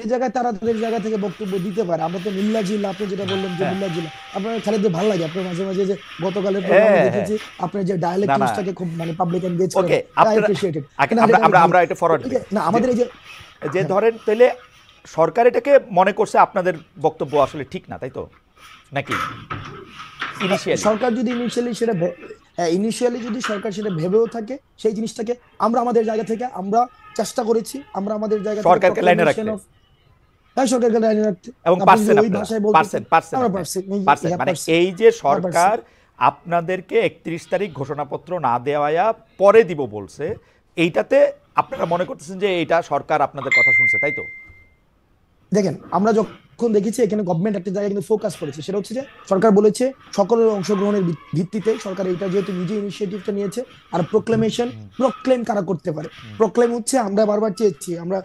এই জায়গায় তারা তাদের জায়গা থেকে বক্তব্য দিতে পারে। আমরা তো মিল্লা জিল্লা, আপনি যেটা বললেন যে হ্যাঁ মিল্লা জিল্লা, আপনার খালেদ ভাই ভালো লাগে, আপনার মাঝে মাঝে যে গতকালের প্রোগ্রামে হ্যাঁ দেখেছি আপনার যে ডায়ালেক্ট না না, ইউজটাকে খুব মানে পাবলিক এনগেজ করে, ওকে, আই আপনারা অ্যাপ্রিশিয়েটেড। আমরা আমরা আমরা এটা ফরওয়ার্ড এই যে না আমাদের এই যে যে ধরেন তাহলে সরকার এটাকে মনে করছে আপনাদের বক্তব্য আসলে ঠিক না, তাই তো নাকি? ইনিশিয়ালি সরকার যদি ইনিশিয়ালি যদি সরকার সেটা ভেবেও থাকে, সেই জিনিসটাকে আমরা আমাদের জায়গা থেকে আমরা চেষ্টা করেছি, আমরা আমাদের জায়গা থেকে সরকারকে লাইনে proclamation রাখতে of সরকারকে লাইনে রাখতে, এবং আপনি পারছেন যদি ওই আপনারা, ভাষায় বলতে পারছেন পারছেন আমরা আপনি, পারছি, পারছেন মানে পারছি, এই যে আমরা পারছি। সরকার আপনাদেরকে 31 তারিখ ঘোষণাপত্র না দেওয়া পরে দিব বলছে, এইটাতে আপনারা মনে করতেছেন যে এইটা সরকার আপনাদের কথা শুনছে, তাই তো? দেখেন আমরা যখন দেখেছি এখানে গভর্নমেন্ট একটা জায়গায় কিন্তু ফোকাস করেছে, সেটা হচ্ছে যে সরকার বলেছে সকলের অংশগ্রহণের ভিত্তিতে সরকার এটা যেহেতু নিজে ইনিশিয়েটিভটা নিয়েছে। আর প্রক্লেম কারা করতে পারে? প্রক্লেম হচ্ছে আমরা বারবার চেয়েছি আমরা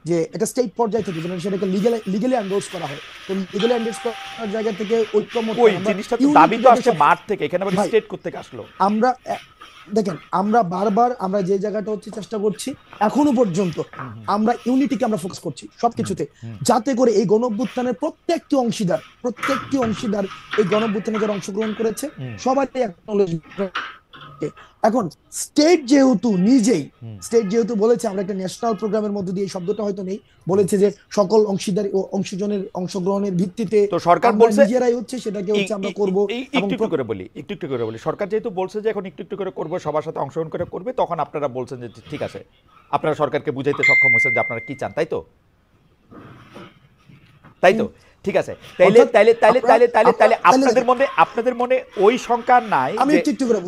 যে এটা স্টেট পর্যায়ে থেকে যেন সেটাকে লিগালি এন্ডোর্স করা হয়। তো লিগালি এন্ডোর্স করার জায়গা থেকে ঐক্যমত ওই জিনিসটা তো দাবি তো আসছে মাঠ থেকে, এখানে আবার ভাই, স্টেট করতে আসলো। আমরা দেখেন আমরা বারবার আমরা যে জায়গাটা হচ্ছে চেষ্টা করছি এখনো পর্যন্ত আমরা ইউনিটিকে আমরা ফোকাস করছি সবকিছুতে, যাতে করে এই গণঅভ্যুত্থানের প্রত্যেকটি অংশীদার এই গণঅভ্যুত্থানে যারা অংশগ্রহণ করেছে সবাই অ্যাকনলেজমেন্ট। এখন স্টেট যেহেতু বলেছে আমরা একটা ন্যাশনাল প্রোগ্রামের মধ্যে দিয়ে, এই শব্দটা হয়তো নেই, বলেছে যে সকল অংশীদার ও অংশগ্রহণের ভিত্তিতে তো সরকার বলছে নিজেরাই হচ্ছে সেটাকে হচ্ছে আমরা করব। একটু একটু করে বলি সরকার যেহেতু বলছে যে এখন একটু একটু করে করবো, সবার সাথে অংশগ্রহণ করে করবে, তখন আপনারা বলছেন যে ঠিক আছে, আপনারা সরকারকে বুঝাইতে সক্ষম হয়েছেন যে আপনারা কি চান, তাই তো? ঠিক আছে, তাইলে আপনাদের মনে ওই শঙ্কা নাই? আমি একটু একটু করে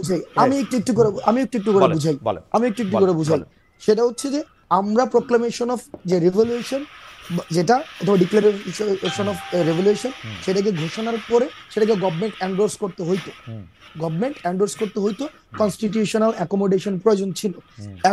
বুঝাই, সেটা হচ্ছে যে আমরা প্রোক্লামেশন অফ যে রিভলিউশন, যেটা অথবা ডিক্লারেশন অফ রেভলিউশন, সেটাকে ঘোষণার পরে সেটাকে গভর্নমেন্ট এন্ডোর্স করতে হইতো, কনস্টিটিউশনাল অ্যাকোমোডেশন প্রয়োজন ছিল।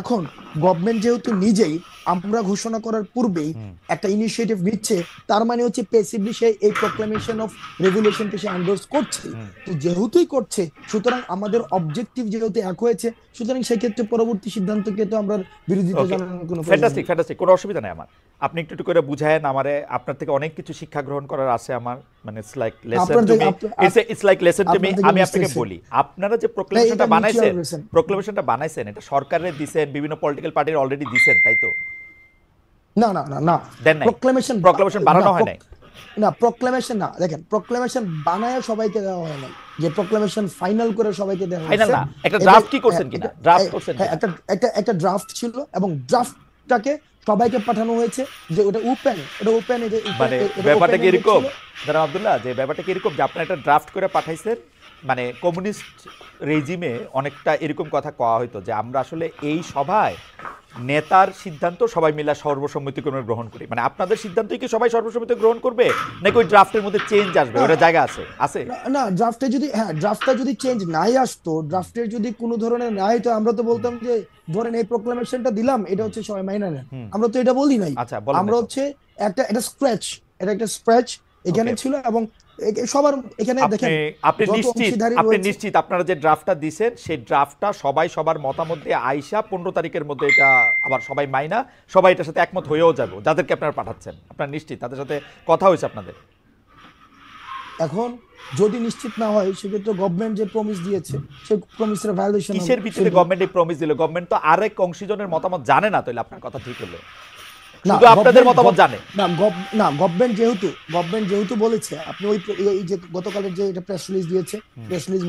এখন গভর্নমেন্ট যেহেতু নিজেই আমরা ঘোষণা করার পূর্বেই একটা ইনিশিয়েটিভ নিচ্ছে, তার মানে হচ্ছে প্যাসিভলি সে এই প্রোক্লামেশন অফ রেভলিউশনকে সে এন্ডোর্স করছে। তো যেহেতুই করছে, সুতরাং আমাদের অবজেক্টিভ যেহেতু এক হয়েছে, সুতরাং সেক্ষেত্রে পরবর্তী সিদ্ধান্তকে তো আমরা বিরোধিতা জানানোর কোনো ফ্যান্টাস্টিক, কোনো অসুবিধা নেই আমার। আপনি একটু একটু করে বুঝায়েন আমারে, আপনার থেকে অনেক কিছু শিক্ষা গ্রহণ করার আছে আমার, মানে it's like lesson to me. আমি আপনাকে বলি, আপনারা যে প্রোক্লেমেশনটা বানাইছেন এটা সরকারের দিবেন, বিভিন্ন পলিটিক্যাল পার্টির অলরেডি দিবেন, তাই তো? না দেন নাই, প্রোক্লেমেশন বানানো হয় নাই। না, প্রোক্লেমেশন না, দেখেন প্রোক্লেমেশন বানায় সবাইকে দেওয়া হয় না, যে প্রোক্লেমেশন ফাইনাল করে সবাইকে দেওয়া ফাইনাল না, একটা ড্রাফট কি করছেন কিনা? ড্রাফট করছেন, একটা ড্রাফট ছিল এবং ড্রাফটটাকে সবাইকে পাঠানো হয়েছে, যে ওটা ওপেন মানে ব্যাপারটা কি এরকম দাঁড়া আব্দুল্লাহ, যে ব্যাপারটা কি এরকম যে আপনারা একটা ড্রাফট করে পাঠাইছেন, মানে কমিউনিস্ট রেজিমে অনেকটা এরকম কথা কওয়া হইতো যে আমরা আসলে এই সভায় নেতার সিদ্ধান্ত সবাই মিলে সর্বসম্মতিক্রমে গ্রহণ করি, মানে আপনাদের সিদ্ধান্তই কি সবাই সর্বসম্মতি গ্রহণ করবে নাকি ওই ড্রাফটের মধ্যে চেঞ্জ আসবে? ওটা জায়গা আছে না, ড্রাফটটা যদি চেঞ্জ নাই আসতো, ড্রাফটের যদি কোনো ধরনের নাই, তো আমরা তো বলতাম যে ধরেন এই প্রোক্লামেশনটা দিলাম, এটা হচ্ছে সবাই মাইনা নেন, আমরা তো এটা বলি নাই। আমরা হচ্ছে একটা স্ক্র্যাচ এখানে ছিল, এবং সবার এখানে দেখেন আপনি নিশ্চিত আপনারা যে ড্রাফটটা দিবেন সেই ড্রাফটটা সবাই সবার মতামত দিয়ে আইসা 15 তারিখের মধ্যে এটা আবার সবাই মাইনা, সবাই এটার সাথে একমত হয়েও যাবে, যাদেরকে আপনারা পাঠাচ্ছেন আপনারা নিশ্চিত তাদের সাথে কথা হয়েছে আপনাদের? এখন যদি নিশ্চিত না হয়, সেক্ষেত্রে গভর্নমেন্ট যে প্রমিস দিয়েছে সেই প্রমিসের ভায়োলেশন। কিসের ভিত্তিতে গভর্নমেন্ট এই প্রমিস দিল? গভর্নমেন্ট তো আরেক অংশীজনের মতামত জানে না, তাইলে আপনার কথা ঠিক হলো, শুধু আপনাদের মতামত জানে না। গভর্নমেন্ট যেহেতু বলেছে, আপনি ওই যে গতকালের যে এটা প্রেস রিলিজ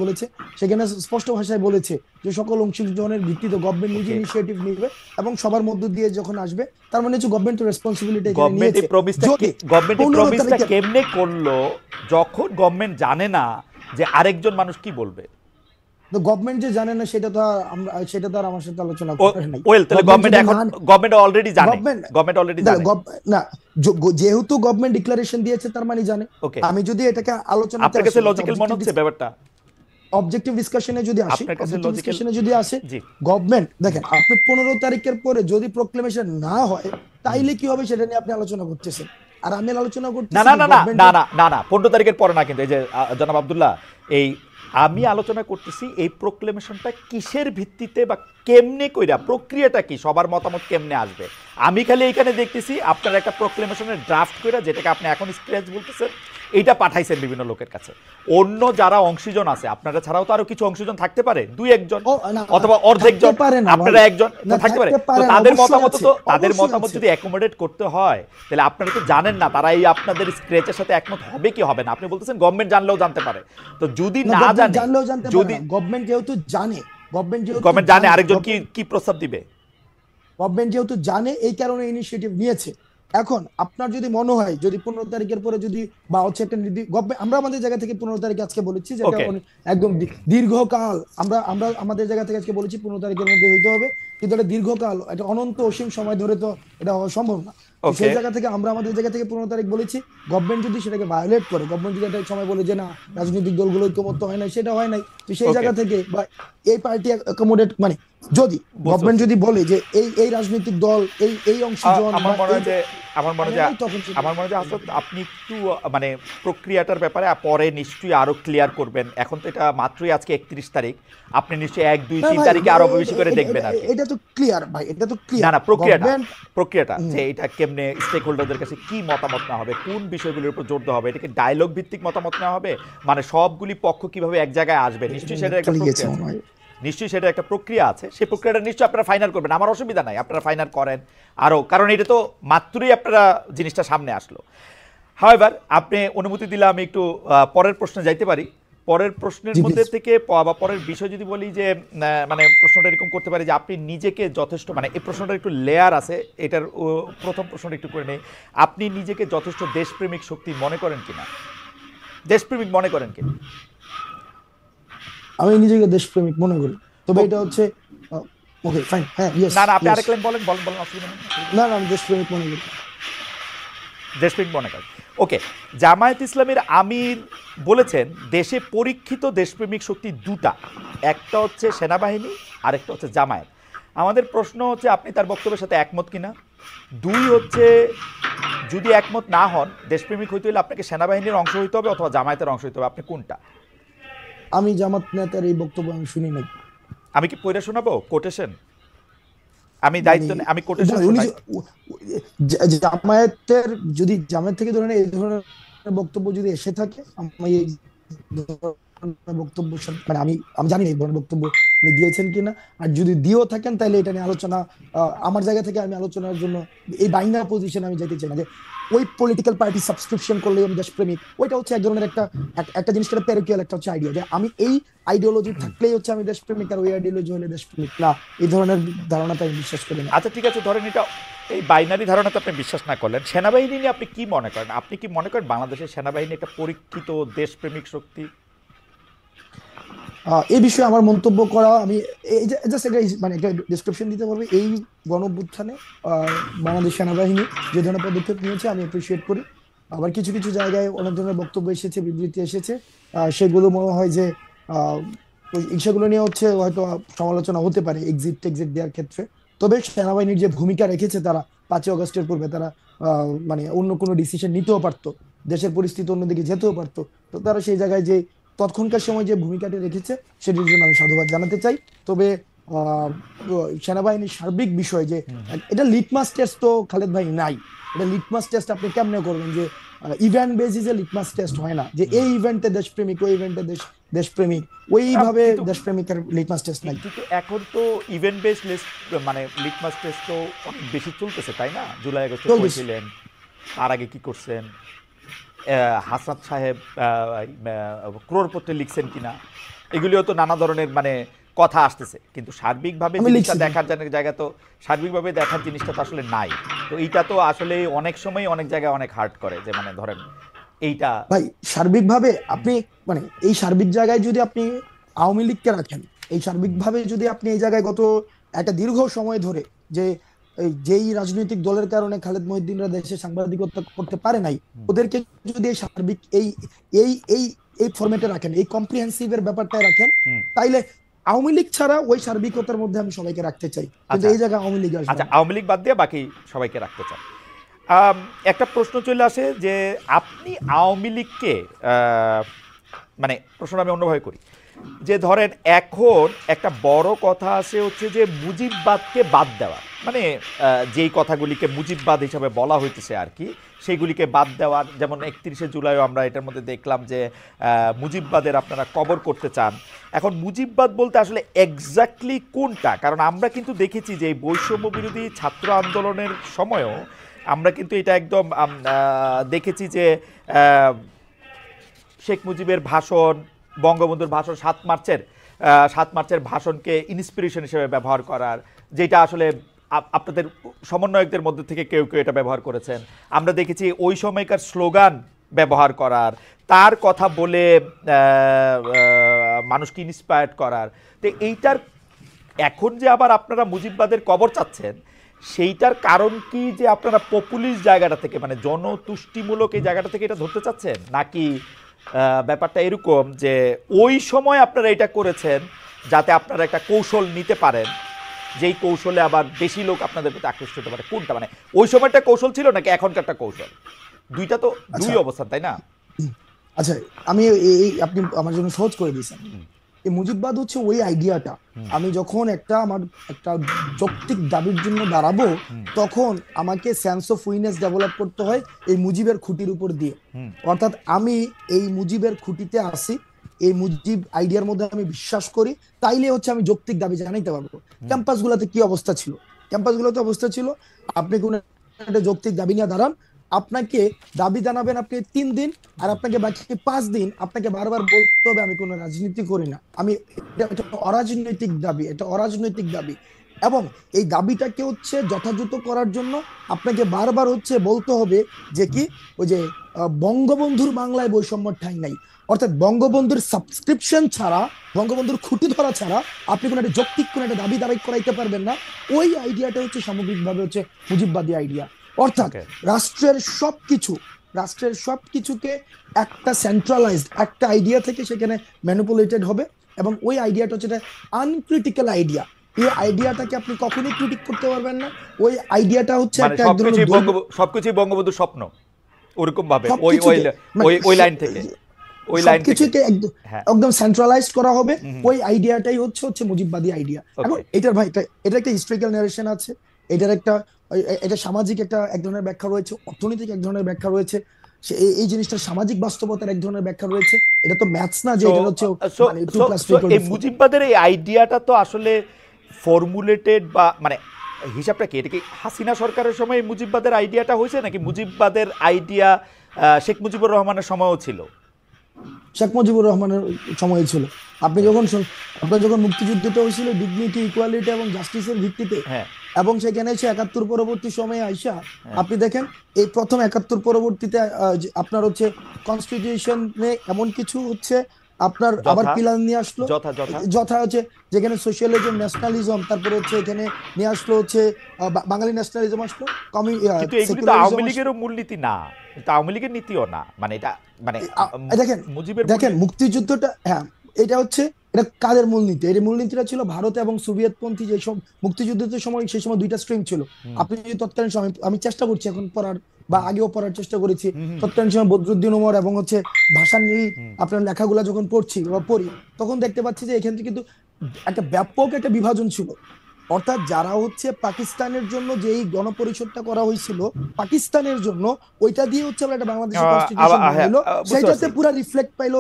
বলেছে, সেখানে স্পষ্ট ভাষায় বলেছে যে সকল অংশগ্রহণের ভিত্তিতে গভর্নমেন্ট নিজে ইনিশিয়েটিভ নিবে এবং সবার মধ্য দিয়ে যখন আসবে, তার মানে হচ্ছে গভর্নমেন্ট রেসপন্সিবিলিটি গভর্নমেন্ট এই প্রমিসটা কেমনে করলো যখন গভর্নমেন্ট জানে না যে আরেকজন মানুষ কি বলবে? তো গভর্নমেন্ট যে জানে না সেটা তো আর আমার সাথে আলোচনা করে নাই। ওয়েল তাহলে গভর্নমেন্ট এখন গভর্নমেন্ট অলরেডি জানে, গভর্নমেন্ট গভর্নমেন্ট অলরেডি জানে না, যেহেতু গভর্নমেন্ট ডিক্লারেশন দিয়েছে তার মানে জানে। ওকে, আমি যদি এটাকে আলোচনাতে আপনার কাছে লজিক্যাল মনে হচ্ছে ব্যাপারটা? অবজেক্টিভ ডিসকাশনে যদি আসি, আপনার কাছে অবজেক্টিভ লজিক্যাল? ডিসকাশনে যদি আসে, জি, গভর্নমেন্ট দেখেন আপনি 15 তারিখের পরে যদি প্রোক্লেমেশন না হয় তাইলে কি হবে সেটা নিয়ে আপনি আলোচনা করতেছেন, আর আমি আলোচনা না করতেছি না না না গভর্নমেন্ট। না না না না 15 তারিখের পরে না, কিন্তু এই যে জনাব আব্দুল্লাহ, এই আমি আলোচনা করতেছি এই প্রোক্লেমেশনটা কিসের ভিত্তিতে বা কেমনে কইরা, প্রক্রিয়াটা কি, সবার মতামত কেমনে আসবে। আমি খালি এখানে দেখতেছি আপনার একটা প্রোক্লেমেশনের ড্রাফট কইরা, যেটাকে আপনি এখন স্ক্র্যাচ বলতেছেন, এইটা পাঠাইছেন বিভিন্ন লোকের কাছে। অন্য যারা অংশীজন আছে, আপনারা ছাড়াও তো আরো কিছু অংশীজন থাকতে পারে, দুই একজন অথবা অর্ধেক জন, আপনারা একজন থাকতে পারে। তো তাদের মতামত, তো তাদের মতামত যদি অ্যাকোমোডেট করতে হয় তাহলে আপনারা তো জানেন না তারা এই আপনাদের স্ক্র্যাচের সাথে একমত হবে কি হবে না। আপনি বলতেছেন গভর্নমেন্ট জানলেও জানতে পারে, তো যদি না জানে, জানলেও জানতে পারে না। গভর্নমেন্ট যেহেতু জানে, গভর্নমেন্ট জানে আরেকজন কি প্রস্তাব দিবে, গভর্নমেন্ট যেহেতু জানে এই কারণে ইনিশিয়েটিভ নিয়েছে। এখন আপনার যদি মনে হয় যদি 15 তারিখের পরে যদি বা হচ্ছে একটা গভর্নমেন্ট, আমরা আমাদের জায়গা থেকে 15 তারিখে আজকে বলেছি যে এটা একদম দীর্ঘকাল, আমরা আমরা আমাদের জায়গা থেকে আজকে বলেছি 15 তারিখের মধ্যে হইতে হবে, কিন্তু এটা দীর্ঘকাল, এটা অনন্ত অসীম সময় ধরে তো এটা হওয়া সম্ভব না। সেই জায়গা থেকে আমরা আমাদের জায়গা থেকে 15 তারিখ বলেছি। গভর্নমেন্ট যদি সেটাকে ভায়োলেট করে, গভর্নমেন্ট যদি একটা সময় বলে যে না রাজনৈতিক দলগুলো ঐক্যমত্য হয় নাই, সেটা হয় নাই, তো সেই জায়গা থেকে বা এই পার্টি অ্যাকোমোডেট, মানে যদি গভর্নমেন্ট যদি বলে যে এই রাজনৈতিক দল এই অংশীজন, আমার মনে হয় যে হাসান আপনি একটু মানে প্রক্রিয়াটার ব্যাপারে পরে নিশ্চয়ই আরো ক্লিয়ার করবেন। এখন তো এটা মাত্রই আজকে 31 তারিখ, আপনি নিশ্চয়ই 1, 2, 3 তারিখে আরো বেশি করে দেখবেন আর কি। এটা তো ক্লিয়ার ভাই, এটা তো ক্লিয়ার। না না, প্রক্রিয়াটা যে এটা কেমনে স্টেক হোল্ডারদের কাছে কি মতামত না হবে, কোন বিষয়গুলোর উপর জোর দেওয়া হবে, এটাকে ডায়লগ ভিত্তিক মতামত নেওয়া হবে, মানে সবগুলি পক্ষ কিভাবে এক জায়গায় আসবে, নিশ্চয়ই সেটা একটা প্রক্রিয়া আছে। নিশ্চয়ই সেটা একটা প্রক্রিয়া আছে, সেই প্রক্রিয়াটা নিশ্চয়ই আপনারা ফাইনাল করবেন, আমার অসুবিধা নাই, আপনারা ফাইনাল করেন আরও, কারণ এটা তো মাত্রই আপনারা জিনিসটা সামনে আসলো। হাওয়েভার আপনি অনুমতি দিলে আমি একটু পরের প্রশ্নে যাইতে পারি। পরের প্রশ্নের মধ্যে থেকে বা পরের বিষয় যদি বলি যে মানে প্রশ্নটা এরকম করতে পারি যে আপনি নিজেকে যথেষ্ট, মানে এই প্রশ্নটার একটু লেয়ার আছে, এটার প্রথম প্রশ্নটা একটু করে নেই, আপনি নিজেকে যথেষ্ট দেশপ্রেমিক শক্তি মনে করেন কিনা, দেশপ্রেমিক মনে করেন কিনা? আমি নিজেকে দেশপ্রেমিক মনে করি, তবে এটা হচ্ছে ওকে ফাইন, হ্যাঁ ইয়েস। না না, আপনি আরেক লাইন বলেন অসুবিধা নেই। না না, আমি দেশপ্রেমিক মনে করি, দেশপ্রেমিক মনে করেন। ওকে, জামায়াত ইসলামীর আমির বলেছেন দেশে পরীক্ষিত দেশপ্রেমিক শক্তি দুটা, একটা হচ্ছে সেনাবাহিনী, আরেকটা হচ্ছে জামায়াত। আমাদের প্রশ্ন হচ্ছে আপনি তার বক্তব্যের সাথে একমত কিনা। দুই হচ্ছে যদি একমত না হন, দেশপ্রেমিক হইতে হলে আপনাকে সেনাবাহিনীর অংশ হইতে হবে অথবা জামায়াতের অংশ হইতে হবে, আপনি কোনটা? আমি জামাত নেতার এই বক্তব্য আমি শুনি নাই। আমি কি পড়ে শোনাবো কোটেশন? আমি দায়িত্ব, আমি কোটেশন শোনাই। জামায়াতের যদি জামায়াত থেকে ধরেন এই ধরনের বক্তব্য যদি এসে থাকে, আমি এই বক্তব্য মানে আমি জানি না এই ধরনের বক্তব্য উনি দিয়েছেন কিনা, আর যদি দিয়েও থাকেন তাহলে এটা নিয়ে আলোচনা, আমার জায়গা থেকে আমি আলোচনার জন্য এই বাইনারি পজিশনে আমি যেতে চাই না যে ওই পলিটিক্যাল পার্টি সাবস্ক্রিপশন করলে আমি দেশপ্রেমিক, ওইটা হচ্ছে এক ধরনের একটা জিনিস, প্যারিকুয়াল একটা হচ্ছে আইডিয়া যে আমি এই আইডিওলজি থাকলেই হচ্ছে আমি দেশপ্রেমিক, আর ওই আইডিওলজি হলে দেশপ্রেমিক না, এই ধরনের ধারণাটা আমি বিশ্বাস করি না। আচ্ছা ঠিক আছে, ধরেন এটা এই বাইনারি ধারণাতে আপনি বিশ্বাস না করলেন, সেনাবাহিনী নিয়ে আপনি কি মনে করেন? আপনি কি মনে করেন বাংলাদেশের সেনাবাহিনী একটা পরীক্ষিত দেশপ্রেমিক শক্তি? এই বিষয়ে আমার মন্তব্য করা, আমি জাস্ট মানে একটা ডিসক্রিপশন দিতে পারবো। এই গণঅভ্যুত্থানে বাংলাদেশ সেনাবাহিনী যে ধরনের পদক্ষেপ নিয়েছে আমি অ্যাপ্রিসিয়েট করি। আবার কিছু কিছু জায়গায় অনেক ধরনের বক্তব্য এসেছে, বিবৃতি এসেছে, সেগুলো মনে হয় যে সেগুলো নিয়ে হচ্ছে হয়তো সমালোচনা হতে পারে এক্সিট দেওয়ার ক্ষেত্রে। তবে সেনাবাহিনীর যে ভূমিকা রেখেছে তারা 5ই আগস্টের পূর্বে, তারা মানে অন্য কোনো ডিসিশন নিতেও পারতো, দেশের পরিস্থিতি অন্যদিকে যেতেও পারতো, তো তারা সেই জায়গায় যে তৎক্ষণকার সময় যে ভূমিকাটি রেখেছে সেটির জন্য আমি সাধুবাদ জানাতে চাই। তবে সেনাবাহিনীর সার্বিক বিষয় যে এটা লিটমাস টেস্ট তো খালেদ ভাই নাই, এটা লিটমাস টেস্ট আপনি কেমনে করবেন যে ইভেন্ট বেসিসে লিটমাস টেস্ট হয় না, যে এই ইভেন্টে দেশপ্রেমিক, ওই ইভেন্টে দেশপ্রেমিক, ওইভাবে দেশপ্রেমিকের লিটমাস টেস্ট নাই। কিন্তু এখন তো ইভেন্ট বেস লিস্ট, মানে লিটমাস টেস্ট তো অনেক বেশি চলতেছে, তাই না? জুলাই আগস্টে করেছিলেন, তার আগে কি করছেন, হাসান সাহেব ক্রোড়পত্রে লিখছেন কিনা, এগুলিও তো নানা ধরনের মানে কথা আসতেছে, কিন্তু সার্বিকভাবে জিনিসটা দেখার জায়গা তো, সার্বিকভাবে দেখার জিনিসটা তো আসলে নাই। তো এইটা তো আসলে অনেক সময় অনেক জায়গায় অনেক হার্ট করে, যে মানে ধরেন এইটা ভাই সার্বিকভাবে আপনি মানে এই সার্বিক জায়গায় যদি আপনি আওয়ামী লীগকে রাখেন, এই সার্বিকভাবে যদি আপনি এই জায়গায় গত একটা দীর্ঘ সময় ধরে যে যেই রাজনৈতিক দলের কারণে খালেদ মহিউদ্দিনরা দেশে সাংবাদিকতা করতে পারে নাই, ওদেরকে যদি এই সার্বিক এই এই এই এই ফরম্যাটে রাখেন, এই কম্প্রিহেন্সিভ এর ব্যাপারটায় রাখেন, তাইলে আওয়ামী লীগ ছাড়া ওই সার্বিকতার মধ্যে আমি সবাইকে রাখতে চাই, কিন্তু এই জায়গায় আওয়ামী লীগ আসবে আচ্ছা, না। আওয়ামী লীগ বাদ দিয়ে বাকি সবাইকে রাখতে চান। একটা প্রশ্ন চলে আসে যে আপনি আওয়ামী লীগকে মানে প্রশ্ন আমি অন্যভাবে করি, যে ধরেন এখন একটা বড় কথা আছে হচ্ছে যে মুজিববাদকে বাদ দেওয়া, মানে যেই কথাগুলিকে মুজিববাদ হিসাবে বলা হইতেছে আর কি, সেইগুলিকে বাদ দেওয়ার, যেমন 31শে জুলাইও আমরা এটার মধ্যে দেখলাম যে মুজিববাদের আপনারা কবর করতে চান। এখন মুজিববাদ বলতে আসলে এক্স্যাক্টলি কোনটা? কারণ আমরা কিন্তু দেখেছি যে এই বৈষম্য বিরোধী ছাত্র আন্দোলনের সময়ও আমরা কিন্তু এটা একদম দেখেছি যে শেখ মুজিবের ভাষণ, বঙ্গবন্ধুর ভাষণ, 7 মার্চের ভাষণকে ইন্সপিরেশন হিসেবে ব্যবহার করার, যেটা আসলে আপনাদের সমন্বয়কদের মধ্যে থেকে কেউ কেউ এটা ব্যবহার করেছেন। আমরা দেখেছি ওই সময়কার স্লোগান ব্যবহার করার, তার কথা বলে মানুষকে ইন্সপায়ার্ড করার। তো এইটার এখন যে আবার আপনারা মুজিববাদের কবর চাচ্ছেন, সেইটার কারণ কি যে আপনারা পপুলিস্ট জায়গাটা থেকে, মানে জনতুষ্টিমূলক এই জায়গাটা থেকে এটা ধরতে চাচ্ছেন, নাকি ব্যাপারটা এরকম যে ওই সময় আপনারা এটা করেছেন যাতে আপনারা একটা কৌশল নিতে পারেন, যেই কৌশলে আবার বেশি লোক আপনাদের প্রতি আকৃষ্ট হতে পারে? কোনটা, মানে ওই সময়টা কৌশল ছিল নাকি এখনকারটা কৌশল? দুইটা তো দুই অবস্থান, তাই না? আচ্ছা, আমি এই আপনি আমার জন্য সহজ করে দিয়েছেন। এই মুজিববাদ হচ্ছে ওই আইডিয়াটা, আমি যখন আমার একটা যৌক্তিক দাবির জন্য দাঁড়াবো, তখন আমাকে সেন্স অফ উইনেস ডেভেলপ করতে হয় এই মুজিবের খুঁটির উপর দিয়ে। অর্থাৎ আমি এই মুজিবের খুঁটিতে আসি, এই মুজিব আইডিয়ার মধ্যে আমি বিশ্বাস করি, তাইলে হচ্ছে আমি যৌক্তিক দাবি জানাইতে পারবো। ক্যাম্পাসগুলোতে কি অবস্থা ছিল? ক্যাম্পাসগুলোতে অবস্থা ছিল, আপনি কোনো একটা যৌক্তিক দাবি নিয়ে দাঁড়ান, আপনাকে দাবি জানাবেন আপনি 3 দিন, আর আপনাকে বাকি 5 দিন আপনাকে বারবার বলতে হবে আমি কোনো রাজনীতি করি না, আমি এটা অরাজনৈতিক দাবি, এটা অরাজনৈতিক দাবি। এবং এই দাবিটাকে হচ্ছে যথাযথ করার জন্য আপনাকে বারবার হচ্ছে বলতে হবে যে কি, ওই যে বঙ্গবন্ধুর বাংলায় বৈষম্য ঠাঁই নাই, অর্থাৎ বঙ্গবন্ধুর সাবস্ক্রিপশন ছাড়া, বঙ্গবন্ধুর খুঁটি ধরা ছাড়া আপনি কোনো একটা যৌক্তিক কোনো একটা দাবি দাবি করাইতে পারবেন না। ওই আইডিয়াটা হচ্ছে সামগ্রিকভাবে হচ্ছে মুজিববাদী আইডিয়া। অর্থাৎ রাষ্ট্রের সবকিছুকে একটা সেন্ট্রালাইজড একটা আইডিয়া থেকে সেখানে ম্যানিপুলেটেড হবে, এবং ওই আইডিয়াটা হচ্ছে আনক্রিটিক্যাল আইডিয়া। এই আইডিয়াটাকে আপনি কখনোই ক্রিটিক করতে পারবেন না। ওই আইডিয়াটা হচ্ছে একটা সবকিছুই বঙ্গবন্ধুর স্বপ্ন, ওরকম ভাবে ওই লাইন থেকে সবকিছুকে একদম সেন্ট্রালাইজড করা হবে। ওই আইডিয়াটাই হচ্ছে মুজিববাদী আইডিয়া। এখন এটার ভাই এটা একটা হিস্ট্রিক্যাল ন্যারেশন আছে, এটার এটা সামাজিক এক ধরনের ব্যাখ্যা রয়েছে, অর্থনৈতিক এক ধরনের ব্যাখ্যা রয়েছে, এই জিনিসটা সামাজিক বাস্তবতার এক ধরনের ব্যাখ্যা রয়েছে। এটা তো ম্যাথস না যে এটা হচ্ছে মানে 2+2 এই মুজিববাদের এই আইডিয়াটা তো আসলে ফর্মুলেটেড, বা মানে হিসাবটা কি, এটা কি হাসিনা সরকারের সময় মুজিববাদের আইডিয়াটা হয়েছে, নাকি মুজিববাদের আইডিয়া শেখ মুজিবুর রহমানের সময়ও ছিল? শেখ মুজিবুর রহমানের সময় ছিল। আপনার যখন মুক্তিযুদ্ধটা হয়েছিল ডিগনিটি, ইকুয়ালিটি এবং জাস্টিসের ভিত্তিতে, এবং সেখানে এসে ৭১ পরবর্তী সময়ে আইসা আপনি দেখেন এই প্রথম ৭১ পরবর্তীতে আপনার হচ্ছে কনস্টিটিউশনে এমন কিছু হচ্ছে আপনার আবার পিলার নিয়ে আসলো, যথা হচ্ছে যেখানে সোশ্যালিজম, ন্যাশনালিজম, তারপরে হচ্ছে এখানে নিয়ে আসলো হচ্ছে বাঙালি ন্যাশনালিজম আসলো। কিন্তু এগুলি তো আওয়ামী লীগেরও মূলনীতি না, এটা আওয়ামী লীগের নীতিও না, মানে এটা মানে দেখেন মুক্তিযুদ্ধটা, এটা হচ্ছে এটা কাদের মূলনীতি? এই মূলনীতিটা ছিল ভারত এবং সোভিয়েতপন্থী যে সব মুক্তিযুদ্ধের সময়, সেই সময় দুইটা স্ট্রিম ছিল। আপনি যদি তৎকালীন সময়, আমি চেষ্টা করছি এখন পড়ার বা আগেও পড়ার চেষ্টা করেছি, তৎকালীন সময় বদরুদ্দিন উমর এবং হচ্ছে ভাসানী আপনার লেখাগুলা যখন পড়ি, তখন দেখতে পাচ্ছি যে এখান থেকে কিন্তু একটা ব্যাপক একটা বিভাজন ছিল। অর্থাৎ যারা হচ্ছে পাকিস্তানের জন্য যেই গণপরিষদটা করা হয়েছিল পাকিস্তানের জন্য, ওইটা দিয়ে হচ্ছে আমরা একটা বাংলাদেশের কনস্টিটিউশন বানাইলো, সেটাতে পুরো রিফ্লেক্ট পাইলো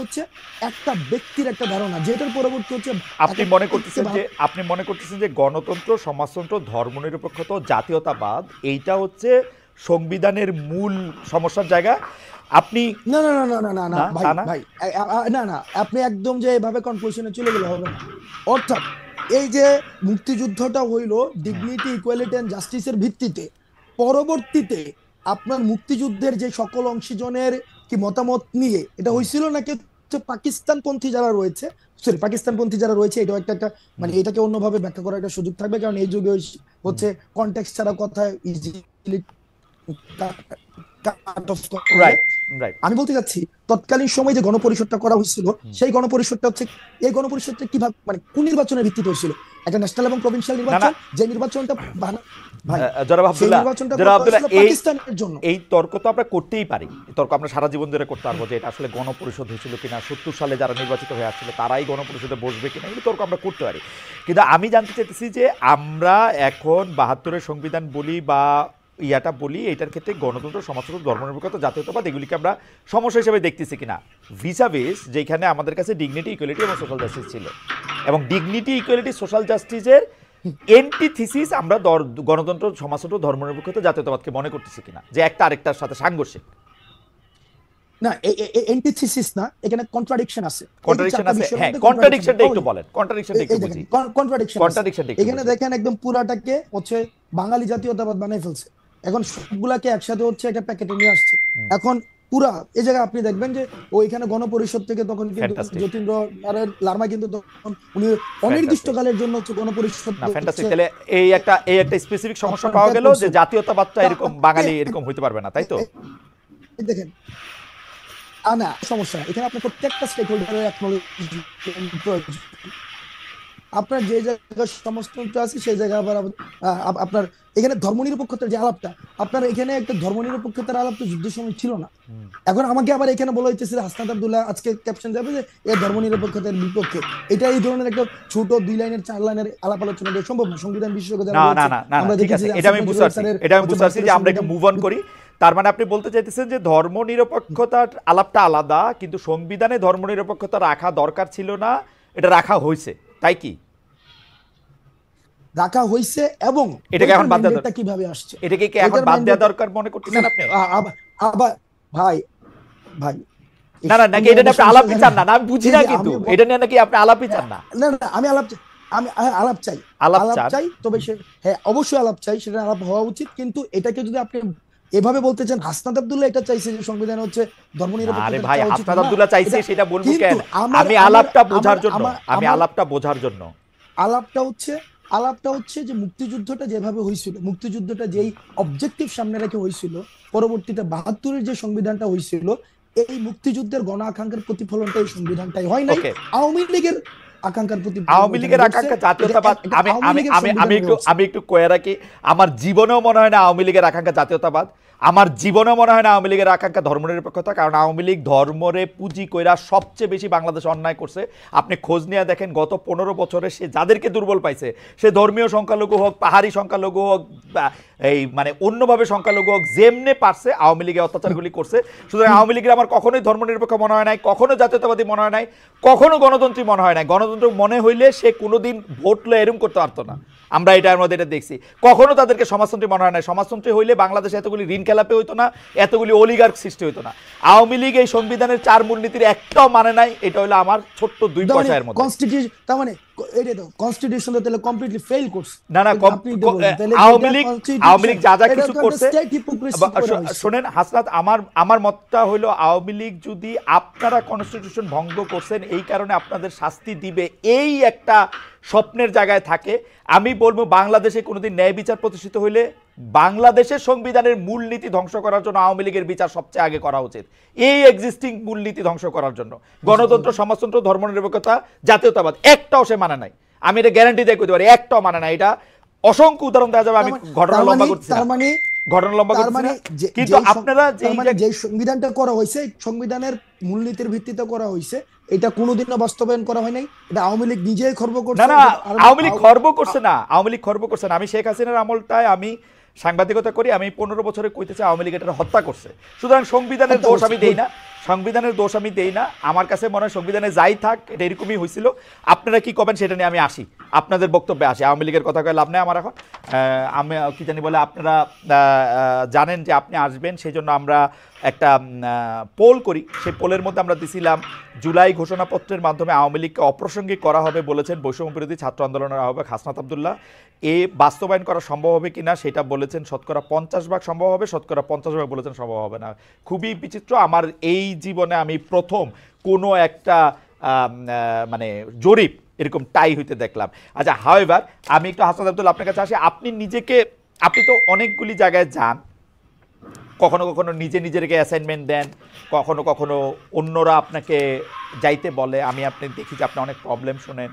হচ্ছে একটা ব্যক্তির একটা ধারণা, যেটার পরবর্তী হচ্ছে আপনি মনে করতেছেন যে গণতন্ত্র, সমাজতন্ত্র, ধর্মনিরপেক্ষতা, জাতীয়তাবাদ, এইটা হচ্ছে সংবিধানের মূল সমস্যার জায়গা। আপনি না ভাই না, আপনি একদম যে এভাবে কনক্লুশনে চলে গেলে হবে না। অর্থাৎ এই যে মুক্তিযুদ্ধটা হইলো ডিগনিটি, ইকুয়ালিটি এন্ড জাস্টিসের ভিত্তিতে, পরবর্তীতে আপনার মুক্তিযুদ্ধের যে সকল অংশীজনের কি মতামত নিয়ে এটা হয়েছিল, নাকি হচ্ছে পাকিস্তানপন্থী যারা রয়েছে, সরি পাকিস্তানপন্থী যারা রয়েছে, এটাও একটা মানে এটাকে অন্যভাবে ব্যাখ্যা করার একটা সুযোগ থাকবে, কারণ এই যুগে হচ্ছে কনটেক্সট ছাড়া কথা ইজিলি কাট অফ করা যায়। Right, right. আমি বলতে চাচ্ছি তৎকালীন সময় যে গণপরিষদটা করা হয়েছিল, সেই গণপরিষদটা হচ্ছে, এই গণপরিষদটা কিভাবে মানে কোন নির্বাচনের ভিত্তিতে হয়েছিল? একটা ন্যাশনাল এবং প্রভিন্সিয়াল নির্বাচন, যে নির্বাচনটা ভাই জনাব সেই আব্দুল্লাহ, নির্বাচনটা জনাব আব্দুল্লাহ, হয়েছিল পাকিস্তানের জন্য। এই তর্ক তো আমরা করতেই পারি, এই তর্ক আমরা সারা জীবন ধরে করতে পারবো যে এটা আসলে গণপরিষদ হয়েছিল কিনা, 70 সালে যারা নির্বাচিত হয়ে আসছিল তারাই গণপরিষদে বসবে কিনা, এই তর্ক আমরা করতে পারি। কিন্তু আমি জানতে চাইতেছি যে আমরা এখন 72-এর সংবিধান বলি বা ইয়াটা বলি, এটার ক্ষেত্রে গণতন্ত্র, সমাজতন্ত্র, ধর্মনিরপেক্ষতা, জাতীয়তাবাদ এগুলিকে আমরা সমস্যা হিসেবে দেখতেছি কিনা ভিসাভিস যেখানে আমাদের কাছে ডিগনিটি, ইকুয়ালিটি এবং সোশ্যাল জাস্টিস ছিল, এবং ডিগনিটি, ইকুয়ালিটি, সোশ্যাল জাস্টিসের এন্টিথিসিস আমরা গণতন্ত্র, সমাজতন্ত্র, ধর্মনিরপেক্ষতা, জাতীয়তাবাদকে মনে করতেছি কিনা, যে একটা আরেকটার সাথে সাংঘর্ষিক। না, এন্টিথিসিস না, এখানে কন্ট্রাডিকশন আছে। কন্ট্রাডিকশন আছে, হ্যাঁ, কন্ট্রাডিকশনটা একটু বলেন, কন্ট্রাডিকশনটা একটু বুঝি। কন্ট্রাডিকশন এখানে দেখেন একদম পুরাটাকে হচ্ছে বাঙালি জাতীয়তাবাদ বানাই ফেলছে, এখন সবগুলাকে একসাথে হচ্ছে একটা প্যাকেটে নিয়ে আসছে। এখন পুরা এই জায়গায় আপনি দেখবেন যে ওইখানে গণপরিষদ থেকে তখন কিন্তু যতীন্দ্র লারমা কিন্তু তখন উনি অনির্দিষ্টকালের জন্য হচ্ছে গণপরিষদ। না, ফ্যান্টাস্টিক। তাহলে এই একটা স্পেসিফিক সমস্যা পাওয়া গেল যে জাতীয়তাবাদটা এরকম বাঙালি এরকম হইতে পারবে না, তাই তো? দেখেন না, সমস্যা এখানে আপনার প্রত্যেকটা স্টেক হোল্ডারের অ্যাকনলেজমেন্ট প্রয়োজন। আপনার যে জায়গায় সমাজতন্ত্র আছে সেই জায়গায় আবার আপনার এখানে ধর্মনিরপেক্ষতার যে আলাপটা, আপনার এখানে একটা ধর্মনিরপেক্ষতার আলাপ তো যুদ্ধের সময় ছিল না। এখন আমাকে আবার এখানে বলা হইতেছে হাসনাত আব্দুল্লাহ আজকে ক্যাপশন যাবে যে এই ধর্মনিরপেক্ষতার বিপক্ষে। এটা এই ধরনের একটা ছোট 2 লাইনের 4 লাইনের আলাপ আলোচনা দিয়ে সম্ভব না। সংবিধান বিশেষজ্ঞ যারা আমরা দেখেছি, এটা আমি বুঝতে পারছি যে আমরা একটু মুভ অন করি। তার মানে আপনি বলতে চাইতেছেন যে ধর্মনিরপেক্ষতার আলাপটা আলাদা, কিন্তু সংবিধানে ধর্মনিরপেক্ষতা রাখা দরকার ছিল না, এটা রাখা হয়েছে, তাই কি? রাখা হয়েছে, এবং এটাকে এখন বাদ দেওয়া দরকার। কিভাবে আসছে এটাকে কি এখন বাদ দেওয়া দরকার মনে করতেছেন আপনি? আবার ভাই না না, নাকি এটা আপনি আলাপই চান না? আমি বুঝি না, কিন্তু এটা নিয়ে নাকি আপনি আলাপই চান না? না না, আমি আলাপ চাই, তবে হ্যাঁ অবশ্যই আলাপ চাই, সেটা আলাপ হওয়া উচিত। কিন্তু এটাকে যদি আপনি এভাবে বলতে চান, হাসনাত আব্দুল্লাহ এটা চাইছে যে সংবিধান হচ্ছে ধর্মনিরপেক্ষতা। আরে ভাই, হাসনাত আব্দুল্লাহ চাইছে সেটা বলবো কেন? আমি আলাপটা বোঝার জন্য আলাপটা হচ্ছে যে মুক্তিযুদ্ধটা যেভাবে হয়েছিল, মুক্তিযুদ্ধটা যেই অবজেক্টিভ সামনে রেখে হয়েছিল, পরবর্তীতে 72-এর যে সংবিধানটা হয়েছিল, এই মুক্তিযুদ্ধের গণ আকাঙ্ক্ষার প্রতিফলনটা এই সংবিধানটাই হয় নাই। আওয়ামী লীগের আকাঙ্ক্ষার আকাঙ্ক্ষা জাতীয়তাবাদ। আমি একটু কয়ে রাখি, আমার জীবনেও মনে হয় না আওয়ামী লীগের আকাঙ্ক্ষা জাতীয়তাবাদ, আমার জীবনেও মনে হয় না আওয়ামী লীগের আকাঙ্ক্ষা ধর্মনিরপেক্ষতা। কারণ আওয়ামী লীগ ধর্মরে পুঁজি কইরা সবচেয়ে বেশি বাংলাদেশে অন্যায় করছে। আপনি খোঁজ নিয়ে দেখেন, গত 15 বছরে সে যাদেরকে দুর্বল পাইছে, সে ধর্মীয় সংখ্যালঘু হোক, পাহাড়ি সংখ্যালঘু হোক, এই মানে অন্যভাবে সংখ্যালঘু হোক, যেমনে পারছে আওয়ামী লীগের অত্যাচারগুলি করছে। সুতরাং আওয়ামী লীগের আমার কখনোই ধর্মনিরপেক্ষ মনে হয় নাই, কখনো জাতীয়তাবাদী মনে হয় নাই, কখনো গণতন্ত্রী মনে হয় নাই। গণতন্ত্র মনে হইলে সে কোনোদিন ভোট লয়ে এরকম করতে পারতো না। আমরা এটার মধ্যে এটা দেখছি। কখনো তাদেরকে সমাজতন্ত্রী মনে হয় নাই। সমাজতন্ত্রী হইলে বাংলাদেশে এতগুলি ঋণ খেলাপি হইতো না, এতগুলি অলিগার্ক সৃষ্টি হইতো না। আওয়ামী লীগ এই সংবিধানের 4 মূলনীতির একটাও মানে নাই। এটা হলো আমার ছোট্ট 2 পয়সার মধ্যে। কনস্টিটিউশন তার মানে এটা তো কনস্টিটিউশন তো তাহলে কমপ্লিটলি ফেল করছে। না না, আওয়ামী লীগ যা যা কিছু করছে, শুনেন হাসনাত, আমার মতটা হলো আওয়ামী লীগ যদি আপনারা কনস্টিটিউশন ভঙ্গ করছেন এই কারণে আপনাদের শাস্তি দিবে, এই একটা স্বপ্নের জায়গায় থাকে, আমি বলবো বাংলাদেশে কোনোদিন ন্যায় বিচার প্রতিষ্ঠিত হইলে বাংলাদেশের সংবিধানের মূলনীতি ধ্বংস করার জন্য আওয়ামী লীগের বিচার সবচেয়ে আগে করা উচিত। এই এক্সিস্টিং মূলনীতি ধ্বংস করার জন্য গণতন্ত্র, সমাজতন্ত্র, ধর্মনিরপেক্ষতা, জাতীয়তাবাদ একটাও সে মানে নাই। আমি এটা গ্যারান্টি দিয়ে কইতে পারি, একটাও মানে নাই। এটা অসংখ্য উদাহরণ দেওয়া যাবে। আমি ঘটনা লম্বা করছি না, কিন্তু আপনারা যে সংবিধানটা করা হয়েছে, সংবিধানের মূলনীতির ভিত্তিতে করা হয়েছে, এটা কোনোদিনও বাস্তবায়ন করা হয় নাই। এটা আওয়ামী লীগ নিজেই খর্ব করছে। না না, আওয়ামী লীগ খর্ব করছে না, আওয়ামী লীগ খর্ব করছে না। আমি শেখ হাসিনার আমলটায় আমি সাংবাদিকতা করি, আমি 15 বছরে কইতেছি আওয়ামী লীগ এটা হত্যা করছে। সুতরাং সংবিধানের দোষ আমি দেই না, সংবিধানের দোষ আমি দেই না। আমার কাছে মনে হয় সংবিধানে যাই থাক এটা এরকমই হয়েছিল। আপনারা কি করবেন সেটা নিয়ে আমি আসি, আপনাদের বক্তব্যে আসি। আওয়ামী লীগের কথা কয়ে লাভ নেই আমার এখন। আমি কি জানি বলে আপনারা জানেন যে আপনি আসবেন, সেই জন্য আমরা একটা পোল করি, সেই পোলের মধ্যে আমরা দিছিলাম জুলাই ঘোষণাপত্রের মাধ্যমে আওয়ামী লীগকে অপ্রাসঙ্গিক করা হবে বলেছেন বৈষম্য বিরোধী ছাত্র আন্দোলনের আহ্বায়ক হাসনাত আব্দুল্লাহ। এ বাস্তবায়ন করা সম্ভব হবে কিনা সেটা বলেছেন 50% সম্ভব হবে, 50% বলেছেন সম্ভব হবে না। খুবই বিচিত্র। আমার এই জীবনে আমি প্রথম কোনো একটা মানে জরিপ এরকম টাই হইতে দেখলাম। আচ্ছা, হাওয়েভার আমি একটু হাসনাত আব্দুল্লাহ আপনার কাছে আসি। আপনি তো অনেকগুলি জায়গায় যান, কখনো কখনো নিজে নিজেকে অ্যাসাইনমেন্ট দেন, কখনো কখনো অন্যরা আপনাকে যাইতে বলে। আমি আপনি দেখি যে আপনি অনেক প্রবলেম শোনেন,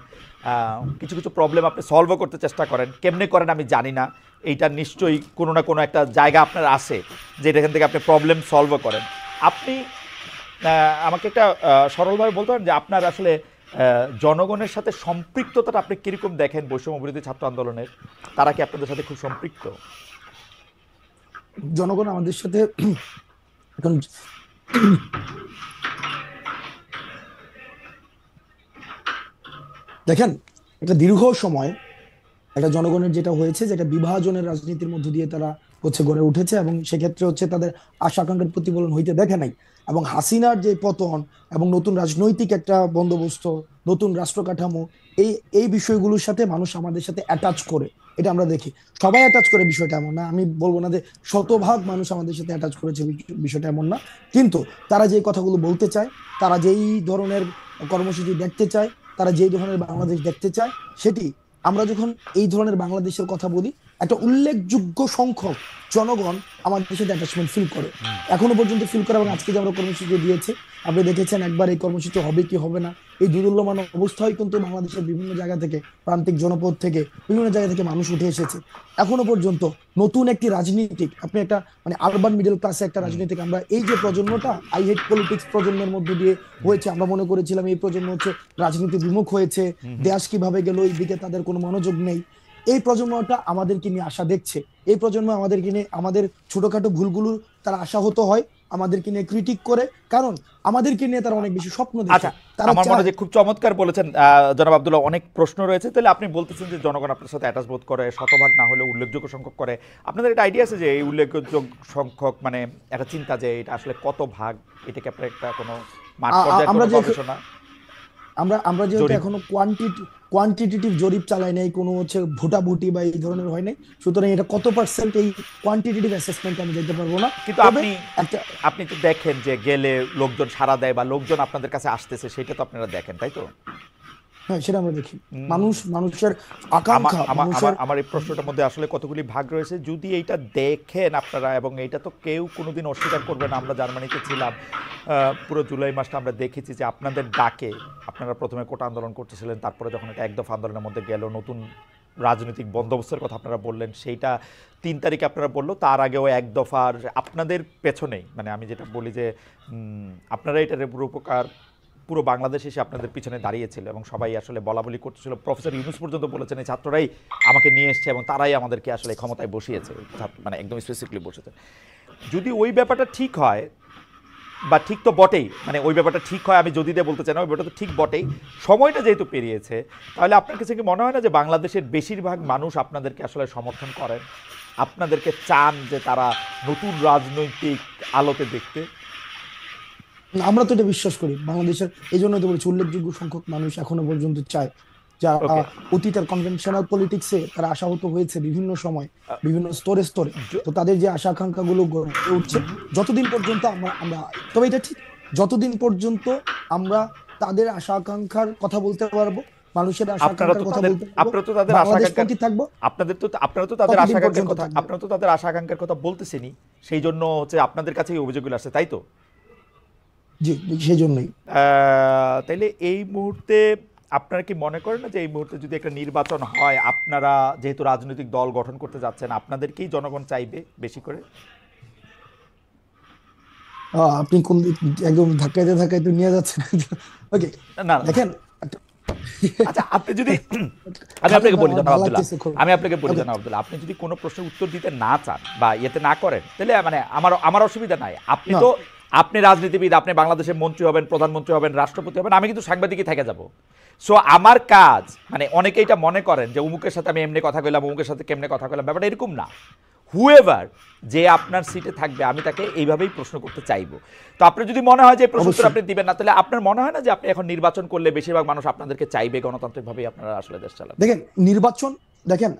কিছু কিছু প্রবলেম আপনি সলভও করতে চেষ্টা করেন। কেমনে করেন আমি জানি না, এইটা নিশ্চয়ই কোনো না কোনো একটা জায়গা আপনার আছে যে এখান থেকে আপনি প্রবলেম সলভও করেন। আপনি আমাকে একটা সরলভাবে বলতে পারেন যে আপনার আসলে জনগণের সাথে সম্পৃক্ততাটা আপনি কীরকম দেখেন বৈষম্য বিরোধী ছাত্র আন্দোলনের? তারা কি আপনাদের সাথে খুব সম্পৃক্ত? জনগণ আমাদের সাথে এখন দেখেন, একটা দীর্ঘ সময় একটা জনগণের যেটা হয়েছে, যেটা বিভাজনের রাজনীতির মধ্য দিয়ে তারা গড়ে উঠেছে, এবং সেক্ষেত্রে তাদের আশা আকাঙ্ক্ষার প্রতিফলন হইতে দেখে নাই। এবং হাসিনার যে পতন এবং নতুন রাজনৈতিক একটা বন্দোবস্ত, নতুন রাষ্ট্র কাঠামো, এই এই বিষয়গুলোর সাথে মানুষ আমাদের সাথে অ্যাটাচ করে, এটা আমরা দেখি। সবাই অ্যাটাচ করে বিষয়টা এমন না, আমি বলবো না যে শতভাগ মানুষ আমাদের সাথে অ্যাটাচ করেছে, বিষয়টা এমন না। কিন্তু তারা যে কথাগুলো বলতে চায়, তারা যেই ধরনের কর্মসূচি দেখতে চায়, তারা যেই ধরনের বাংলাদেশ দেখতে চায়, সেটি আমরা যখন এই ধরনের বাংলাদেশের কথা বলি, একটা উল্লেখযোগ্য সংখ্যক জনগণ আমাদের সাথে অ্যাটাচমেন্ট ফিল করে, এখনো পর্যন্ত ফিল করে। এবং আজকে যে আমরা কর্মসূচি দিয়েছি, আপনি দেখেছেন একবার এই কর্মসূচি হবে কি হবে না, এই দুর্দুল্যমান অবস্থায় কিন্তু বাংলাদেশের বিভিন্ন জায়গা থেকে, প্রান্তিক জনপদ থেকে, বিভিন্ন জায়গা থেকে মানুষ উঠে এসেছে। এখনো পর্যন্ত নতুন একটি রাজনীতিক, আপনি একটা মানে আরবান মিডল ক্লাসে একটা রাজনীতিক, আমরা এই যে প্রজন্মটা আই হেট পলিটিক্স প্রজন্মের মধ্যে দিয়ে হয়েছে, আমরা মনে করেছিলাম এই প্রজন্ম রাজনীতি বিমুখ হয়েছে, দেশ কিভাবে গেল এই দিকে তাদের কোনো মনোযোগ নেই। এই প্রজন্মটা আমাদেরকে নিয়ে আশা দেখছে, এই প্রজন্ম আমাদেরকে নিয়ে, আমাদের ছোটখাটো ভুলগুলো তারা আশাহত হয়, আমাদেরকে নিয়ে ক্রিটিক করে, কারণ আমাদেরকে নিয়ে তারা অনেক বেশি স্বপ্ন দেখে। আমার মনে হয় খুব চমৎকার বলেছেন জনাব আব্দুল্লাহ। অনেক প্রশ্ন রয়েছে, তাহলে আপনি বলতেছেন যে জনগণ আপনার সাথে অ্যাটাচ বোধ করে, শতভাগ না হলেও উল্লেখযোগ্য সংখ্যক করে। আপনাদের একটা আইডিয়া আছে যে এই উল্লেখযোগ্য সংখ্যক মানে একটা চিন্তা যে এটা আসলে কত ভাগ, এটাকে আপনার একটা কোনো মাঠ পর্যায়ে কোনো গবেষণা? আমরা যেহেতু এখনো কোয়ান্টিটেটিভ জরিপ চালাই নাই, কোনো ভোটাভুটি বা এই ধরনের হয় নাই, সুতরাং এটা কত পার্সেন্ট এই কোয়ান্টিটেটিভ অ্যাসেসমেন্ট আমি যেতে পারবো না। কিন্তু আপনি তো দেখেন যে গেলে লোকজন সাড়া দেয় বা লোকজন আপনাদের কাছে আসতেছে, সেটা তো আপনারা দেখেন, তাই তো? হ্যাঁ, সেটা আমরা দেখি। মানুষের আকাঙ্ক্ষা। আমার এই প্রশ্নটার মধ্যে আসলে কতগুলি ভাগ রয়েছে, যদি এইটা দেখেন আপনারা, এবং এইটা তো কেউ কোনোদিন অস্বীকার করবে না। আমরা জার্মানিতে ছিলাম, পুরো জুলাই মাসটা আমরা দেখেছি যে আপনাদের ডাকে আপনারা প্রথমে কোটা আন্দোলন করতেছিলেন, তারপরে যখন এটা একদফা আন্দোলনের মধ্যে গেল, নতুন রাজনৈতিক বন্দোবস্তের কথা আপনারা বললেন, সেইটা 3 তারিখে আপনারা বললো, তার আগেও এক দফার আপনাদের পেছনেই, মানে আমি যেটা বলি যে আপনারা এটার উপকার পুরো বাংলাদেশ এসে আপনাদের পিছনে দাঁড়িয়েছিল এবং সবাই আসলে বলা বলি করতেছিল। প্রফেসর ইউনূস পর্যন্ত বলেছেন এই ছাত্ররাই আমাকে নিয়ে এসছে এবং তারাই আমাদেরকে আসলে ক্ষমতায় বসিয়েছে, মানে একদম স্পেসিফিকলি বসেছে। যদি ওই ব্যাপারটা ঠিক হয়, বা ঠিক তো বটেই, মানে ওই ব্যাপারটা ঠিক হয়, আমি যদি দিয়ে বলতে চাই না, ওই ব্যাপারটা তো ঠিক বটেই, সময়টা যেহেতু পেরিয়েছে, তাহলে আপনার কাছে কি মনে হয় না যে বাংলাদেশের বেশিরভাগ মানুষ আপনাদেরকে আসলে সমর্থন করেন, আপনাদেরকে চান যে তারা নতুন রাজনৈতিক আলোতে দেখতে? আমরা তো এটা বিশ্বাস করি বাংলাদেশের, এই জন্য তো বলছি উল্লেখযোগ্য সংখ্যক মানুষ এখনো পর্যন্ত চায়, যারা অতীতের কনভেনশনাল পলিটিক্সে তারা আশাহত হয়েছে বিভিন্ন সময়, বিভিন্ন স্তরে স্তরে, তো তাদের যে আশা আকাঙ্ক্ষা গুলো গড়ে উঠছে, যতদিন পর্যন্ত আমরা তবে এটা ঠিক, যতদিন পর্যন্ত আমরা তাদের আশা আকাঙ্ক্ষার কথা বলতে পারবো, মানুষের আশা আকাঙ্ক্ষার কথা বলতে পারবো, আপনারা তো তাদের আশা আকাঙ্ক্ষা থাকবো, আপনারা তো তাদের আশা আকাঙ্ক্ষার কথা, আপনারা তো তাদের আশা আকাঙ্ক্ষার কথা বলতেছেনই, সেই জন্য হচ্ছে আপনাদের কাছে এই অভিযোগগুলো আসছে, তাই তো? জি, সেই জন্যই। তাইলে এই মুহূর্তে আপনারা কি মনে করেন না যে এই মুহূর্তে যদি একটা নির্বাচন হয়, আপনারা যেহেতু রাজনৈতিক দল গঠন করতে যাচ্ছেন, আপনাদেরকেই জনগণ চাইবে বেশি করে? আপনি কোন একদম ধাক্কাইতে নিয়ে যাচ্ছেন। ওকে, না দেখেন, আচ্ছা আপনি যদি আমি আপনাকে বলি জনাব আব্দুল্লাহ, আপনি যদি কোনো প্রশ্নের উত্তর দিতে না চান বা ইয়েতে না করেন, তাহলে মানে আমার অসুবিধা নাই। আপনি রাজনীতিবিদ, আপনি বাংলাদেশের মন্ত্রী হবেন, প্রধানমন্ত্রী হবেন, রাষ্ট্রপতি হবেন, আমি কিন্তু সাংবাদিকই থেকে যাব। সো আমার কাজ, মানে অনেকে এটা মনে করেন যে অমুকের সাথে আমি এমনি কথা কইলাম, অমুকের সাথে কেমনে কথা কইলাম, ব্যাপারটা এরকম না। হুএভার যে আপনার সিটে থাকবে আমি তাকে এইভাবেই প্রশ্ন করতে চাইবো। তো আপনার যদি মনে হয় যে এই প্রশ্ন আপনি দিবেন না, তাহলে আপনার মনে হয় না যে আপনি এখন নির্বাচন করলে বেশিরভাগ মানুষ আপনাদেরকে চাইবে, গণতান্ত্রিকভাবেই আপনারা আসলে দেশ চালাবেন? দেখেন নির্বাচন, দেখেন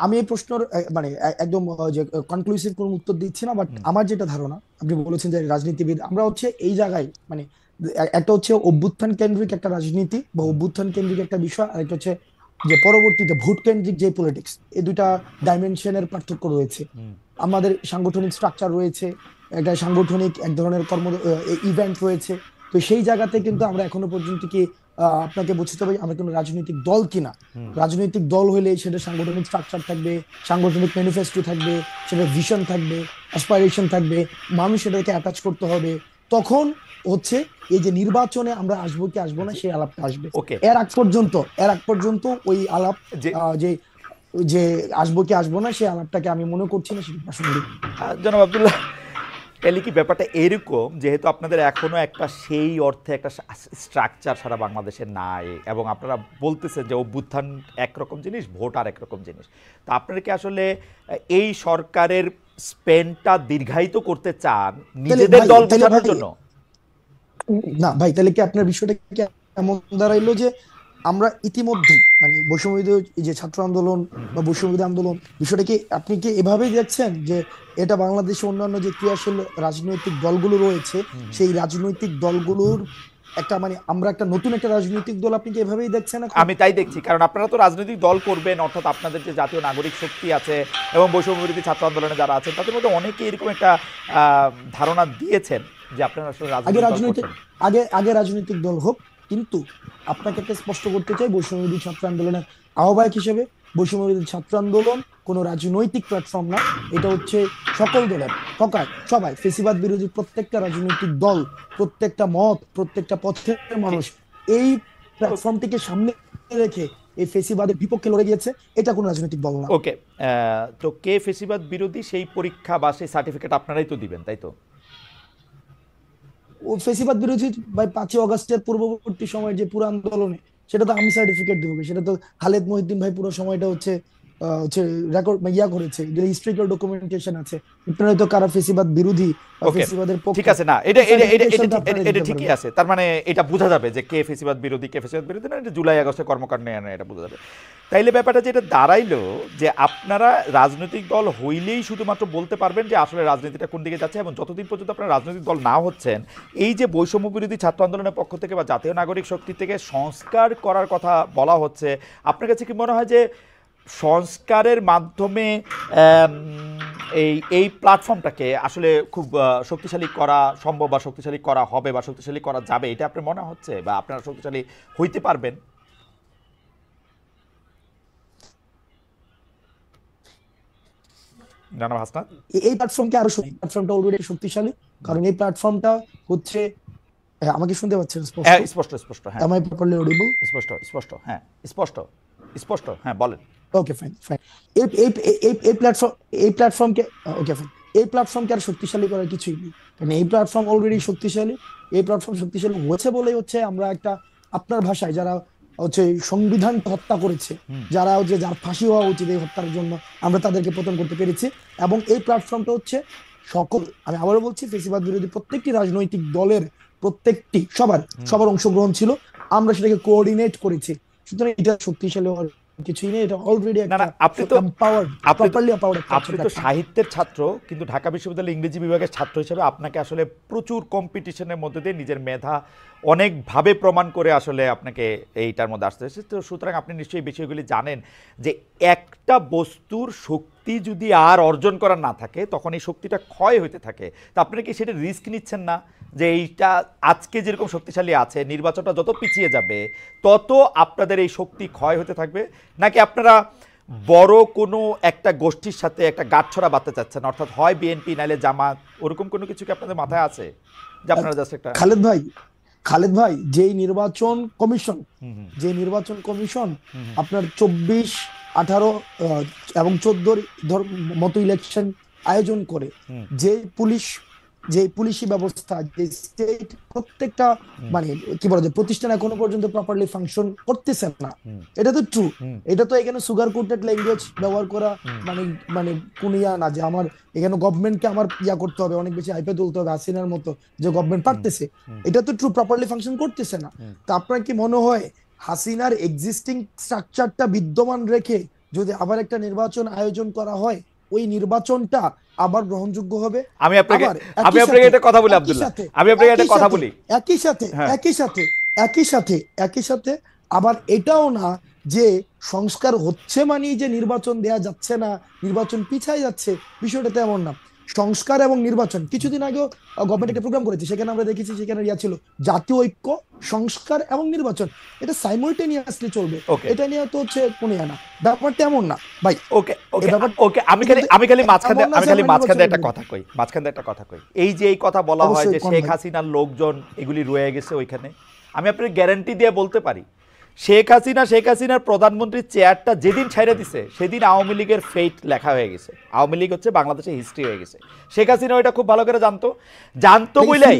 আমি এই প্রশ্নের মানে একদম যে কনক্লুসিভ কোনো উত্তর দিচ্ছি না, বাট আমার যেটা ধারণা, আপনি বলেছেন যে রাজনীতিবিদ, আমরা হচ্ছে এই জায়গায় মানে একটা হচ্ছে অভ্যুত্থান কেন্দ্রিক একটা রাজনীতি বা অভ্যুত্থান কেন্দ্রিক একটা বিষয়, আর একটা হচ্ছে যে পরবর্তীতে ভোট কেন্দ্রিক যে পলিটিক্স, এই দুইটা ডাইমেনশনের পার্থক্য রয়েছে। আমাদের সাংগঠনিক স্ট্রাকচার রয়েছে, একটা সাংগঠনিক এক ধরনের কর্ম ইভেন্ট রয়েছে। তো সেই জায়গাতে কিন্তু আমরা এখনো পর্যন্ত কি আপনাকে বুঝতে হবে আমরা কোনো রাজনৈতিক দল কিনা। রাজনৈতিক দল হলে সেটা সাংগঠনিক স্ট্রাকচার থাকবে, সাংগঠনিক ম্যানিফেস্টো থাকবে, সেটা ভিশন থাকবে, অ্যাসপাইরেশন থাকবে, মানুষ সেটাকে অ্যাটাচ করতে হবে। তখন হচ্ছে এই যে নির্বাচনে আমরা আসবো কি আসবো না সেই আলাপটা আসবে। ওকে, এর আগ পর্যন্ত ওই আলাপ যে যে যে আসবো কি আসবো না সেই আলাপটাকে আমি মনে করছি না সেটা প্রাসঙ্গিক। জনাব আব্দুল্লাহ, তাহলে কি ব্যাপারটা এরকম, যেহেতু আপনাদের এখনো একটা সেই অর্থে একটা স্ট্রাকচার সারা বাংলাদেশে নাই, এবং আপনারা বলতেছেন যে অভ্যুত্থান একরকম জিনিস, ভোট আর একরকম জিনিস, তো আপনারা কি আসলে এই সরকারের স্পেনটা দীর্ঘায়িত করতে চান নিজেদের দল বোঝানোর জন্য? না ভাই, তাহলে কি আপনার বিষয়টা কি এমন দাঁড়াইলো যে আমরা ইতিমধ্যেই মানে বৈষম্যবিরোধী এই যে ছাত্র আন্দোলন বা বৈষম্যবিরোধী আন্দোলন, বিষয়টা কি আপনি কি এভাবেই দেখছেন যে এটা বাংলাদেশে অন্যান্য যে ক্রিয়াশীল রাজনৈতিক দলগুলো রয়েছে সেই রাজনৈতিক দলগুলোর একটা মানে আমরা একটা নতুন একটা রাজনৈতিক দল, আপনি কি এভাবেই দেখছেন এখন? আমি তাই দেখছি, কারণ আপনারা তো রাজনৈতিক দল করবেন, অর্থাৎ আপনাদের যে জাতীয় নাগরিক শক্তি আছে এবং বৈষম্যবিরোধী ছাত্র আন্দোলনে যারা আছেন তাদের মধ্যে অনেকে এরকম একটা ধারণা দিয়েছেন যে আপনারা আসলে আগে রাজনৈতিক দল হোক, কিন্তু আপনাকে একটা স্পষ্ট করতে চাই, বৈষম্যবিরোধী ছাত্র আন্দোলনের আহ্বায়ক হিসেবে বৈষম্যবিরোধী ছাত্র আন্দোলন কোন রাজনৈতিক প্ল্যাটফর্ম না। এটা হচ্ছে সকল দলের সবাই ফেসিবাদ বিরোধী প্রত্যেকটা রাজনৈতিক দল, প্রত্যেকটা মত, প্রত্যেকটা পথের মানুষ এই প্ল্যাটফর্মটিকে সামনে রেখে এই ফেসিবাদের বিপক্ষে লড়ে গিয়েছে। এটা কোনো রাজনৈতিক দল না। ওকে, তো কে ফেসিবাদ বিরোধী সেই পরীক্ষা বা সেই সার্টিফিকেট আপনারাই তো দিবেন, তাই তো? ও ফেসিবাদ বিরোধী ভাই 5ই অগস্টের পূর্ববর্তী সময়ের যে পুরো আন্দোলনে, সেটা তো আমি সার্টিফিকেট দেবো, সেটা তো খালেদ মহিউদ্দিন ভাই পুরো সময়টা হচ্ছে হচ্ছে রেকর্ড করেছে, যে হিস্ট্রিক্যাল ডকুমেন্টেশন আছে। আপনারা তো কারা ফেসিবাদ বিরোধী বা ফেসিবাদের পক্ষে, ঠিক আছে, না এটা ঠিকই আছে, তার মানে এটা বোঝা যাবে যে কে ফেসিবাদ বিরোধী কে ফেসিবাদ বিরোধী না, এটা জুলাই আগস্টের কর্মকাণ্ড নিয়ে এটা বোঝা যাবে। তাইলে ব্যাপারটা যেটা দাঁড়াইলো যে আপনারা রাজনৈতিক দল হইলেই শুধুমাত্র বলতে পারবেন যে আসলে রাজনীতিটা কোন দিকে যাচ্ছে, এবং যতদিন পর্যন্ত আপনারা রাজনৈতিক দল না হচ্ছেন, এই যে বৈষম্য বিরোধী ছাত্র আন্দোলনের পক্ষ থেকে বা জাতীয় নাগরিক শক্তি থেকে সংস্কার করার কথা বলা হচ্ছে, আপনার কাছে কি মনে হয় যে সংস্কারের মাধ্যমে এই প্ল্যাটফর্মটাকে আসলে খুব শক্তিশালী করা সম্ভব বা শক্তিশালী করা হবে বা শক্তিশালী করা যাবে, এটা আপনার মনে হচ্ছে, বা আপনারা শক্তিশালী হইতে পারবেন? জানাব হাসনাত, এই প্ল্যাটফর্মকে আরো প্ল্যাটফর্মটা অলরেডি শক্তিশালী, কারণ এই প্ল্যাটফর্মটা হচ্ছে আমাকে শুনতে পাচ্ছেন স্পষ্ট স্পষ্ট? হ্যাঁ, am I properly audible? স্পষ্ট স্পষ্ট, হ্যাঁ স্পষ্ট স্পষ্ট, হ্যাঁ বলেন। Okay fine fine. এই এই এই এই প্ল্যাটফর্ম এই প্ল্যাটফর্মকে ওকে ফাইন, এই প্ল্যাটফর্মকে আর শক্তিশালী করার কিছুই নেই, কারণ এই প্ল্যাটফর্ম অলরেডি শক্তিশালী। এই প্ল্যাটফর্ম শক্তিশালী হয়েছে বলেই হচ্ছে আমরা একটা, আপনার ভাষায় যারা হচ্ছে সংবিধান হত্যা করেছে, যারা হচ্ছে যার ফাঁসি হওয়া উচিত এই হত্যার জন্য, আমরা তাদেরকে পতন করতে পেরেছি। এবং এই প্ল্যাটফর্মটা হচ্ছে সকল, আমি আবারও বলছি, ফেসিবাদ বিরোধী প্রত্যেকটি রাজনৈতিক দলের প্রত্যেকটি সবার অংশগ্রহণ ছিল, আমরা সেটাকে কোঅর্ডিনেট করেছি। সুতরাং এটা শক্তিশালী হওয়ার কিছুই নেই, এটা অলরেডি একটা আপনি তো আপনি তো সাহিত্যের ছাত্র, কিন্তু ঢাকা বিশ্ববিদ্যালয়ের ইংরেজি বিভাগের ছাত্র হিসেবে আপনাকে আসলে প্রচুর কম্পিটিশনের মধ্যে দিয়ে নিজের মেধা অনেকভাবে প্রমাণ করে আসলে আপনাকে এইটার মধ্যে আসতে হয়েছে। তো সুতরাং আপনি নিশ্চয়ই বিষয়গুলি জানেন যে একটা বস্তুর শক্তি যদি আর অর্জন করার না থাকে তখন এই শক্তিটা ক্ষয় হইতে থাকে। তো আপনারা কি সেটা রিস্ক নিচ্ছেন না যে এইটা আজকে যেরকম শক্তিশালী আছে, নির্বাচনটা যত পিছিয়ে যাবে তত আপনাদের এই শক্তি ক্ষয় হতে থাকবে? নাকি আপনারা বড় কোনো একটা গোষ্ঠীর সাথে একটা গাঁটছড়া বাঁধতে চাচ্ছেন, অর্থাৎ হয় বিএনপি নাইলে জামাত, ওরকম কোনো কিছু কি আপনাদের মাথায় আছে যে আপনারা জাস্ট একটা? খালেদ ভাই যেই নির্বাচন কমিশন আপনার 24, 18 এবং 14 মতো ইলেকশন আয়োজন করে, যে পুলিশ যে পুলিশি ব্যবস্থা, যে স্টেট, প্রত্যেকটা মানে কি বলা যায় প্রতিষ্ঠান এখনো পর্যন্ত প্রপারলি ফাংশন করতেছে না। এটা তো ট্রু। এটা তো এখানে সুগার কোটেড ল্যাঙ্গুয়েজ ব্যবহার করা মানে মানে কোন ইয়া না যে আমার এখানে গভর্নমেন্টকে আমার ইয়া করতে হবে, অনেক বেশি হাইপে তুলতে হবে হাসিনার মতো, যে গভর্নমেন্ট পারতেছে। এটা তো ট্রু, প্রপারলি ফাংশন করতেছে না। তো আপনার কি মনে হয় হাসিনার এক্সিস্টিং স্ট্রাকচারটা বিদ্যমান রেখে যদি আবার একটা নির্বাচন আয়োজন করা হয়, ওই নির্বাচনটা আবার গ্রহণযোগ্য হবে? আমি আপনাকে আবার আমি আপনাকে একটা কথা বলি আব্দুল্লাহ, আমি আপনাকে একটা কথা বলি। একই সাথে হ্যাঁ। একই সাথে একই সাথে একই সাথে আবার এটাও না যে সংস্কার হচ্ছে মানে যে নির্বাচন দেয়া যাচ্ছে না, নির্বাচন পিছায় যাচ্ছে, বিষয়টা তেমন না। সংস্কার এবং নির্বাচন, কিছুদিন আগেও গভর্নমেন্ট একটা প্রোগ্রাম করেছে, সেখানে আমরা দেখেছি সেখানে ইয়া ছিল জাতীয় ঐক্য, সংস্কার এবং নির্বাচন, এটা সাইমultaneously চলবে। Okay. এটা নিয়ে তো হচ্ছে কোনো ইয়া না, ব্যাপারটা এমন না ভাই। ওকে ওকে এই ব্যাপার- ওকে, আমি খালি মাঝখানে এমন না যে আমরা মাঝখানে একটা নির্বাচন কথা কই, মাঝখানে একটা কথা কই। এই যে এই কথা বলা হয় অবশ্যই যে কোন শেখ ভাই। হাসিনার লোকজন এগুলি রয়ে গেছে ওইখানে, আমি আপনার গ্যারান্টি দিয়ে বলতে পারি শেখ হাসিনার প্রধানমন্ত্রীর চেয়ারটা যেদিন ছেড়ে দিছে সেদিন আওয়ামী লীগের ফেট লেখা হয়ে গেছে। আওয়ামী লীগ হচ্ছে বাংলাদেশের হিস্ট্রি হয়ে গেছে। শেখ হাসিনা ওইটা খুব ভালো করে জানতো বলেই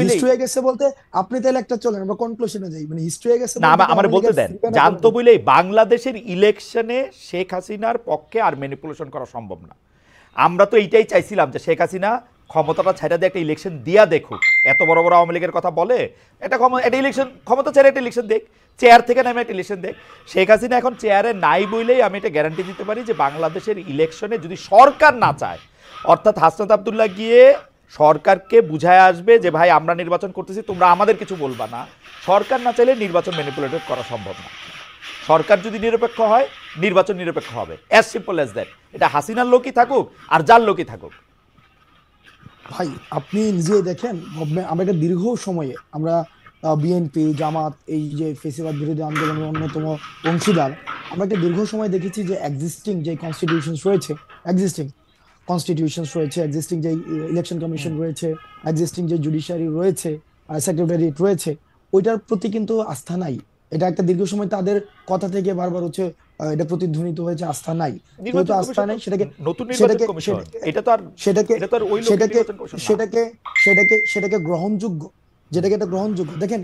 হিস্ট্রি হয়ে গেছে বলতে আপনি তাহলে একটা চলেন আমরা কনক্লুশনে যাই, মানে হিস্ট্রি হয়ে গেছে না বলতে আমার আওয়ামী বলতে লীগের দেন, ঠিকানা জানতো করে বলেই বাংলাদেশের ইলেকশনে শেখ হাসিনার পক্ষে আর ম্যানিপুলেশন করা সম্ভব না। আমরা তো এইটাই চাইছিলাম যে শেখ হাসিনা ক্ষমতাটা ছেড়ে দিয়ে একটা ইলেকশন দিয়া দেখুক। এত বড় বড় আওয়ামী লীগের কথা বলে, এটা ইলেকশন ক্ষমতা ছেড়ে একটা ইলেকশন দেখ, চেয়ার থেকে নামে একটা ইলেকশন দেখ। শেখ হাসিনা এখন চেয়ারে নাই বইলেই আমি এটা গ্যারান্টি দিতে পারি যে বাংলাদেশের ইলেকশনে যদি সরকার না চায়, অর্থাৎ হাসনাত আব্দুল্লাহ গিয়ে সরকারকে বুঝায় আসবে যে ভাই আমরা নির্বাচন করতেছি, তোমরা আমাদের কিছু বলবা না, সরকার না চাইলে নির্বাচন ম্যানিপুলেটেড করা সম্ভব না। সরকার যদি নিরপেক্ষ হয় নির্বাচন নিরপেক্ষ হবে, অ্যাজ সিম্পল অ্যাজ দ্যাট। এটা হাসিনার লোকই থাকুক আর যার লোকই থাকুক। ভাই আপনি নিজে দেখেন আমরা একটা দীর্ঘ সময়ে আমরা বিএনপি জামাত এই যে ফেসিবাদ বিরোধী আন্দোলনের অন্যতম অংশীদার, আমরা একটা দীর্ঘ সময় দেখেছি যে এক্সিস্টিং যে কনস্টিটিউশন রয়েছে, এক্সিস্টিং যে ইলেকশন কমিশন রয়েছে, এক্সিস্টিং যে জুডিশিয়ারি রয়েছে, সেক্রেটারিয়েট রয়েছে, ওইটার প্রতি কিন্তু আস্থা নাই। এটা একটা দীর্ঘ সময় তাদের কথা থেকে বারবার হচ্ছে এটা প্রতিধ্বনিত হয়েছে, আস্থা নাই। যেহেতু আস্থা নাই সেটাকে নতুন নির্বাচন কমিশন, এটা তো আর সেটাকে গ্রহণযোগ্য, যেটাকে এটা গ্রহণযোগ্য। দেখেন